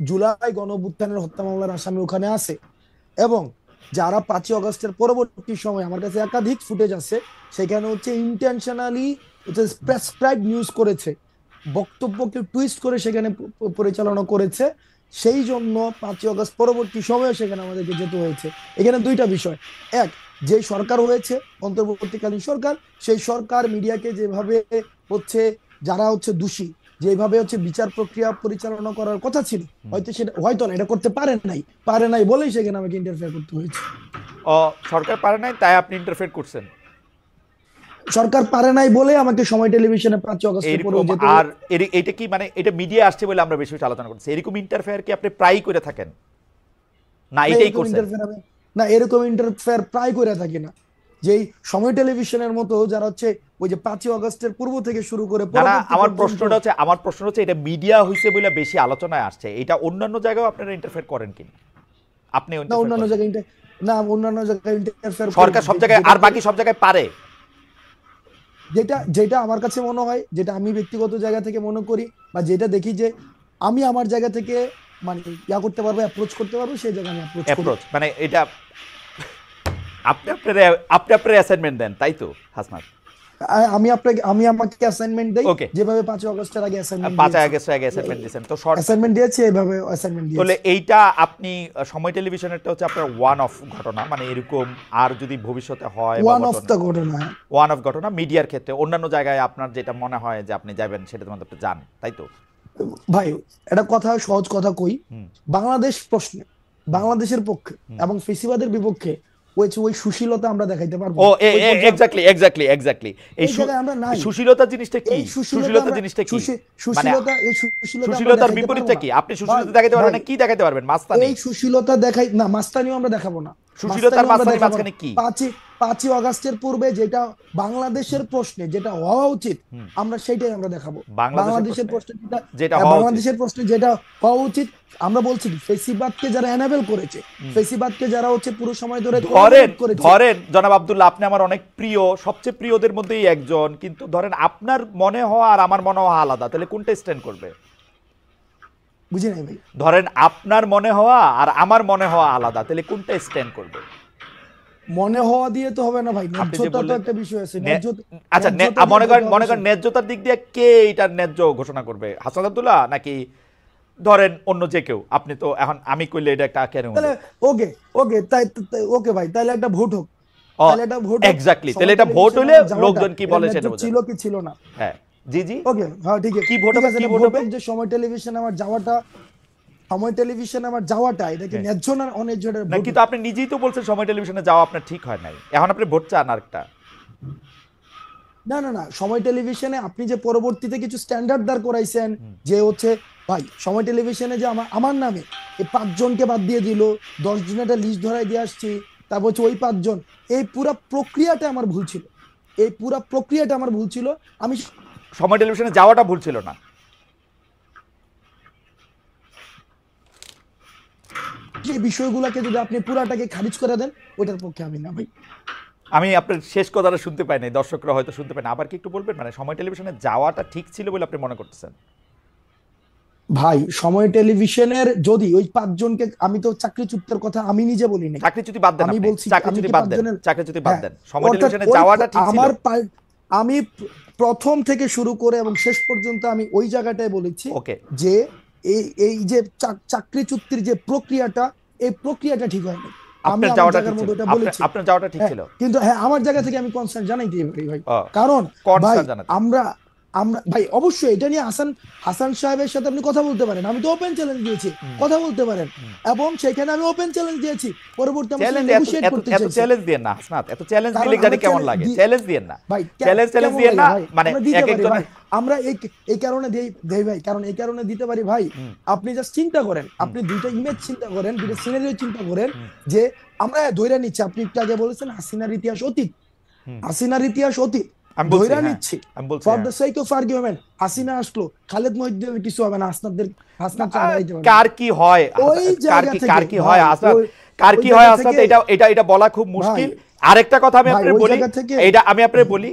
জুলাই গণঅভ্যুত্থানের হত্যা মামলার আসামি ওখানে আছে, এবং যারা 5 আগস্টের পরবর্তী সময়, আমার কাছে একাধিক ফুটেজ আছে, সেখানে হচ্ছে ইন্টেনশনালি হচ্ছে প্রেসক্রাইব নিউজ করেছে, বক্তব্যকে টুইস্ট করে সেখানে পরিচালনা করেছে, সেই জন্য 5 আগস্ট পরবর্তী সময়ে সেখানে আমাদেরকে যেতে হয়েছে। এখানে দুইটা বিষয়, এক, যে সরকার হয়েছে অন্তর্বর্তীকালীন সরকার, সেই সরকার মিডিয়াকে যেভাবে হচ্ছে যারা হচ্ছে দোষী যেভাবে হচ্ছে বিচার প্রক্রিয়া পরিচালনা করার কথা ছিল, হয়তো সেটা হয়তো না এটা করতে পারে নাই বলেই সেখানে আমাকে ইন্টারফেয়ার করতে হয়েছে। সরকার পারে নাই তাই আপনি ইন্টারফেয়ার করছেন? সরকার পারে নাই বলে আমাকে সময় টেলিভিশনে 5 আগস্টের পরে এরকম যেতে। আর এটা কি মানে এটা মিডিয়া আসছে বলে আমরা বেশি আলোচনা করছি, এরকম ইন্টারফেয়ার কি আপনি প্রায় করে থাকেন না এটাই করছেন? না, এরকম ইন্টারফেয়ার প্রায় করে থাকি না। যেই সময় টেলিভিশনের মতো যারা হচ্ছে ওই যে 5 আগস্টের পূর্ব থেকে শুরু করে না আমার প্রশ্নটা হচ্ছে এটা মিডিয়া হইছে বলে বেশি আলোচনায় আসছে, এটা অন্যান্য জায়গায় আপনারা ইন্টারফেয়ার করেন কি? আপনি অন্যান্য জায়গায় ইন্টারফেয়ার সরকার সব জায়গায় আর বাকি সব জায়গায় পারে। যেটা আমার কাছে মনে হয়, যেটা আমি ব্যক্তিগত জায়গা থেকে মনে করি বা যেটা দেখি যে আমি আমার জায়গা থেকে মানে করতে পারবো, অ্যাপ্রোচ করতে পারবো, সেই জায়গায় আমি অ্যাপ্রোচ মানে এটা আপনি আপনার অ্যাসাইনমেন্ট দেন তাই তো হাসনাত? আমি আমাকে অ্যাসাইনমেন্ট দেই যেভাবে 5 আগস্টের আগে অ্যাসাইনমেন্ট দিয়েছেন, তো অ্যাসাইনমেন্ট দিয়েছি এইভাবে অ্যাসাইনমেন্ট দিয়েছি। তাহলে এইটা আপনি সময় টেলিভিশনেরটা হচ্ছে আপনার ওয়ান অফ ঘটনা, মানে এরকম আর যদি ভবিষ্যতে হয় ওয়ান অফ ঘটনা মিডিয়ার ক্ষেত্রে অন্যান্য জায়গায় আপনার যেটা মনে হয় যে আপনি যাবেন সেটার মধ্যে আপনি যান তাই তো? ভাই এটা কথা সহজ কথা কই, বাংলাদেশ প্রশ্নে বাংলাদেশের পক্ষে এবং ফেসিবাদের বিপক্ষে ওই সুশীলতা আমরা দেখাইতে পারবো। ও এক্স্যাক্টলি এই সুশীলতা জিনিসটা কি? সুশীলতার বিপরীতটা কি? আপনি সুশীলতা দেখাইতে পারবেন না, কি দেখাইতে পারবেন? মাস্তানি। এই সুশীলতা দেখাই না, মাস্তানিও আমরা দেখাবো না। সুশীলতার মাস্তানি মাঝখানে কি? 5 আগস্টের পূর্বে যেটা বাংলাদেশের প্রশ্নে যেটা হওয়া উচিত আমরা সেটাই আমরা দেখাবো। বাংলাদেশের প্রশ্নে যেটা হওয়া উচিত আমরা বলছি ফেসিবাদকে যারা এনাবেল করেছে, ফেসিবাদকে যারা হচ্ছে পুরো সময় ধরে ধরেন জনাব আব্দুল্লাহ, আপনি আমার অনেক প্রিয়, সবচেয়ে প্রিয়দের মধ্যেই একজন, কিন্তু ধরেন আপনার মনে হওয়া আর আমার মনে হওয়া আলাদা, তাহলে কোনটা স্ট্যান্ড করবে? বুঝি নাই ভাই। ধরেন আপনার মনে হওয়া আর আমার মনে হওয়া আলাদা, তাহলে কোনটা স্ট্যান্ড করবে? মনে হওয়া দিয়ে তো হবে না ভাই, ন্যায্যতা তো একটা বিষয় আছে। আচ্ছা মনে করেন ন্যায্যতার দিক দিয়ে কে এটার ন্যায্য ঘোষণা করবে? হাসান আব্দুল্লাহ নাকি ধরেন অন্য যে কেউ? আপনি তো এখন আমি কইলে এটা একটা কেন? ওকে তাই ওকে ভাই, তাহলে একটা ভোট হোক, তাহলে একটা ভোট এক্স্যাক্টলি, তাহলে এটা ভোট হইলে লোকজন কি বলে সেটা বোঝা ছিল কি ছিল না। হ্যাঁ জি ওকে হ্যাঁ ঠিক আছে, কি ভোট হবে? কি ভোট হবে যে সময় টেলিভিশনে আমার যাওয়াটা এটা কি ন্যায্য না অন্যায্য? না কিন্তু আপনি নিজেই তো বলছেন সময় টেলিভিশনে যাওয়া আপনার ঠিক হয় নাই, এখন আপনি ভোট চান আরেকটা। না সময় টেলিভিশনে আপনি যে পরবর্তীতে কিছু স্ট্যান্ডার্ড দাঁড় করাইছেন যে হচ্ছে ভাই সময় টেলিভিশনে যে আমার নামে এই 5 জনকে বাদ দিয়ে দিল, 10 জনের একটা লিস্ট ধরাই দিয়ে আসছি, তারপর হচ্ছে ওই 5 জন, এই পুরো প্রক্রিয়াটা আমার ভুল ছিল। আমি সময় টেলিভিশনে যাওয়াটা ভুল ছিল না, যে বিষয়গুলোকে যদি আপনি পুরাটাকে খারিজ করে দেন ওইটার পক্ষে আমি না ভাই। আমি আপনার শেষ কথাটা শুনতে পাই নাই, দর্শকরা হয়তো শুনতে পায় না, আবার কি একটু বলবেন? মানে সময় টেলিভিশনে যাওয়াটা ঠিক ছিল বলে আপনি মনে করতেছেন? ভাই সময় টেলিভিশনের যদি ওই 5 জনকে, আমি তো চাকরিচ্যুতের কথা আমি নিজে বলি না, চাকরিচ্যুতি বাদ দেন, আমি বলছি চাকরিচ্যুতি বাদ দেন, সময় টেলিভিশনে যাওয়াটা ঠিক ছিল। আমি প্রথম থেকে শুরু করে এবং শেষ পর্যন্ত আমি ওই জায়গাটায় বলেছি যে এই যে চাকরিচ্যুতির যে প্রক্রিয়াটা, এই প্রক্রিয়াটা ঠিক হয়নি। আপনার যাওয়াটা ঠিক ছিল, কিন্তু হ্যাঁ আমার জায়গা থেকে আমি কনসার্ন জানাইতেই পারি ভাই, কারণ আমরা ভাই অবশ্যই এটা নিয়ে হাসান সাহেবের সাথে আপনি কথা বলতে পারেন, আমি তো ওপেন চ্যালেঞ্জ দিয়েছি, কথা বলতে পারেন, এবং সেখানে আমি ওপেন চ্যালেঞ্জ দিয়েছি। পরবর্তী এত চ্যালেঞ্জ দেন না হাসনাত, এত চ্যালেঞ্জ দিলে জানি কেমন লাগে। চ্যালেঞ্জ দেন না ভাই, চ্যালেঞ্জ দেন না, মানে এক একজন আমরা এই কারণে দেই ভাই, কারণ এই কারণে দিতে পারি ভাই, আপনি জাস্ট চিন্তা করেন, আপনি দুইটা ইমেজ চিন্তা করেন, দুইটা সিনারিও চিন্তা করেন, যে আমরা ধইরা নিচ্ছি, আপনি একটু আগে বলেছেন হাসিনার ইতিহাস অতীত, ধইরা নিচ্ছি for the sake of argument, Hasina আসলো, খালেদ মহিউদ্দিনের কিছু হবে না, হাসনাত কার কি হয় হাসনাত, এটা বলা খুব মুশকিল। আরেকটা কথা আমি আপনাকে বলি,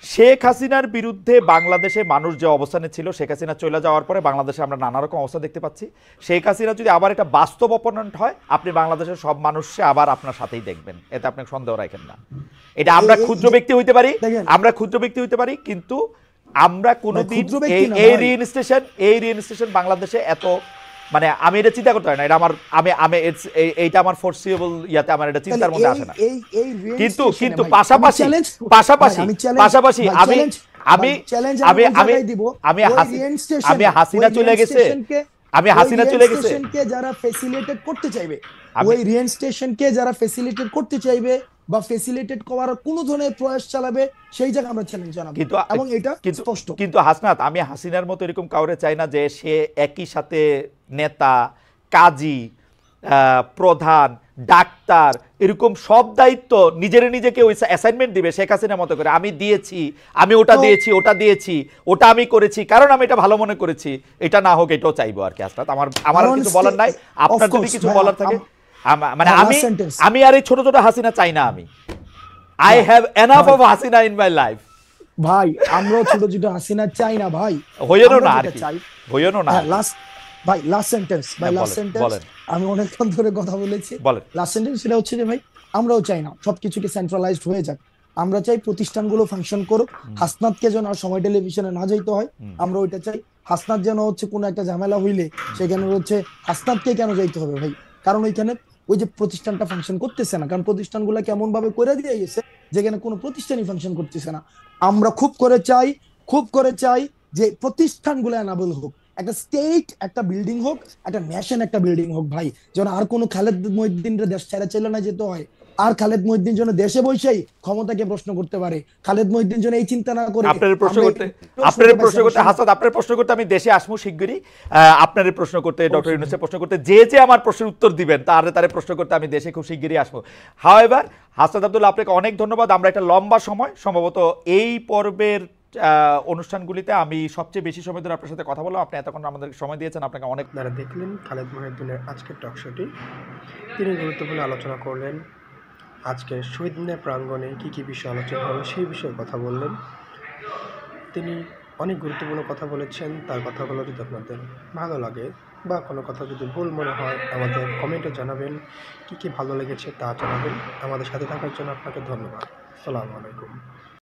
শেখ হাসিনার বিরুদ্ধে বাংলাদেশে মানুষ যে অবস্থানে ছিল, শেখ হাসিনা চলে যাওয়ার পরে বাংলাদেশে আমরা নানা রকম অবস্থা দেখতে পাচ্ছি। শেখ হাসিনা যদি আবার একটা বাস্তব অপোনেন্ট হয়, আপনি বাংলাদেশের সব মানুষকে আবার আপনার সাথেই দেখবেন, এতে আপনি সন্দেহ রাখেন না। এটা আমরা ক্ষুদ্র ব্যক্তি হইতে পারি, কিন্তু আমরা কোনোদিন এই রিইনস্টেশন বাংলাদেশে এত মানে আমি এটা চিন্তা করতে পারি না, এটা আমার এইটা আমার ফোরসিয়েবল ইয়াতে আমার এটা চিন্তার মধ্যে আসে না। কিন্তু পাশাপাশি আমি হাসিনা চলে গেছে, যারা ফেসিলিটেট করতে চাইবে, ওই রিয়েন স্টেশনকে যারা ফেসিলিটেট করতে চাইবে বা ফেসিলিটেট করার কোন ধরনের প্রয়াস চালাবে, সেই জায়গায় আমরা চ্যালেঞ্জ জানাবো, এবং এটা স্পষ্ট। কিন্তু হাসনাত, আমি হাসিনার মতো এরকম কাউরে চাই না যে সে একই সাথে নেতা, কাজী, প্রধান, ডাক্তার, এরকম সব দায়িত্ব নিজেকে ওই অ্যাসাইনমেন্ট দিবে শেখ হাসিনার মতো করে। আমি দিয়েছি, আমি ওটা দিয়েছি, ওটা আমি করেছি কারণ আমি এটা ভালো মনে করেছি, এটা না হোক, এটাও চাইবো আর কি। হাসনাত, আমার কিছু বলার নাই, আপনার যদি কিছু বলার থাকে। মানে আমি আর এই ছোট ছোট হাসিনা চাই না। আমি I have enough of Hasina in my life. ভাই আমরাও ছোট ছোট হাসিনা চাই না ভাই, হইও না আর কি, হইও না। লাস্ট সেন্টেন্স আমি অনেকক্ষণ ধরে কথা বলেছি, লাস্ট সেন্টেন্স সেটা হচ্ছে যে ভাই আমরাও চাই না সবকিছুকে সেন্ট্রালাইজড হয়ে যাক। আমরা চাই প্রতিষ্ঠানগুলো ফাংশন করুক, হাসনাতকে যেন আর সময় টেলিভিশনে না যাইতে হয়, আমরা ওইটা চাই। হাসনাত যেন হচ্ছে কোনো একটা ঝামেলা হইলে সেখানে হচ্ছে হাসনাতকে কেন যাইতে হবে ভাই, কারণ ওইখানে ওই যে প্রতিষ্ঠানটা ফাংশন করতেছে না, কারণ প্রতিষ্ঠানগুলো কেমন ভাবে করে দিয়ে গেছে যেখানে কোনো প্রতিষ্ঠানই ফাংশন করতেছে না। আমরা খুব করে চাই যে প্রতিষ্ঠানগুলো এনাবল হোক, একটা স্টেট একটা বিল্ডিং হোক, একটা ন্যাশন একটা বিল্ডিং হোক ভাই, যেন আর কোনো খালেদ মহিউদ্দিনের দেশ ছেড়ে চলে না যেতে হয়, আর খালেদ মহিউদ্দিন যেন দেশে বসেই ক্ষমতাকে প্রশ্ন করতে পারে, খালেদ মহিউদ্দিন যেন এই চিন্তা না করে। আপনার প্রশ্ন করতে হাসান, আপনার প্রশ্ন করতে আমি দেশে আসবো শিগগিরই, আপনার প্রশ্ন করতে, ডক্টর ইউনূসের প্রশ্ন করতে, যে আমার প্রশ্নের উত্তর দিবেন তার প্রশ্ন করতে আমি দেশে খুব শিগগিরই আসবো। হাওয়েভার হাসনাত আব্দুল্লাহ, আপনাকে অনেক ধন্যবাদ। আমরা একটা লম্বা সময় সম্ভবত এই পর্বের অনুষ্ঠানগুলিতে আমি সবচেয়ে বেশি সময় ধরে আপনার সাথে কথা বললাম। আপনি এতক্ষণ আমাদের সময় দিয়েছেন, আপনাকে অনেক। আপনারা দেখলেন খালেদ মহিউদ্দিনের আজকের টক শোটি। তিনি গুরুত্বপূর্ণ আলোচনা করলেন, আজকে শহীদ মিনার প্রাঙ্গণে কী কী বিষয় আলোচনা হলো সেই বিষয়ে কথা বললেন। তিনি অনেক গুরুত্বপূর্ণ কথা বলেছেন। তার কথাগুলো যদি আপনাদের ভালো লাগে বা কোনো কথা যদি ভুল মনে হয় আমাদের কমেন্টে জানাবেন, কী কী ভালো লেগেছে তা জানাবেন। আমাদের সাথে থাকার জন্য আপনাকে ধন্যবাদ। আসসালামু আলাইকুম।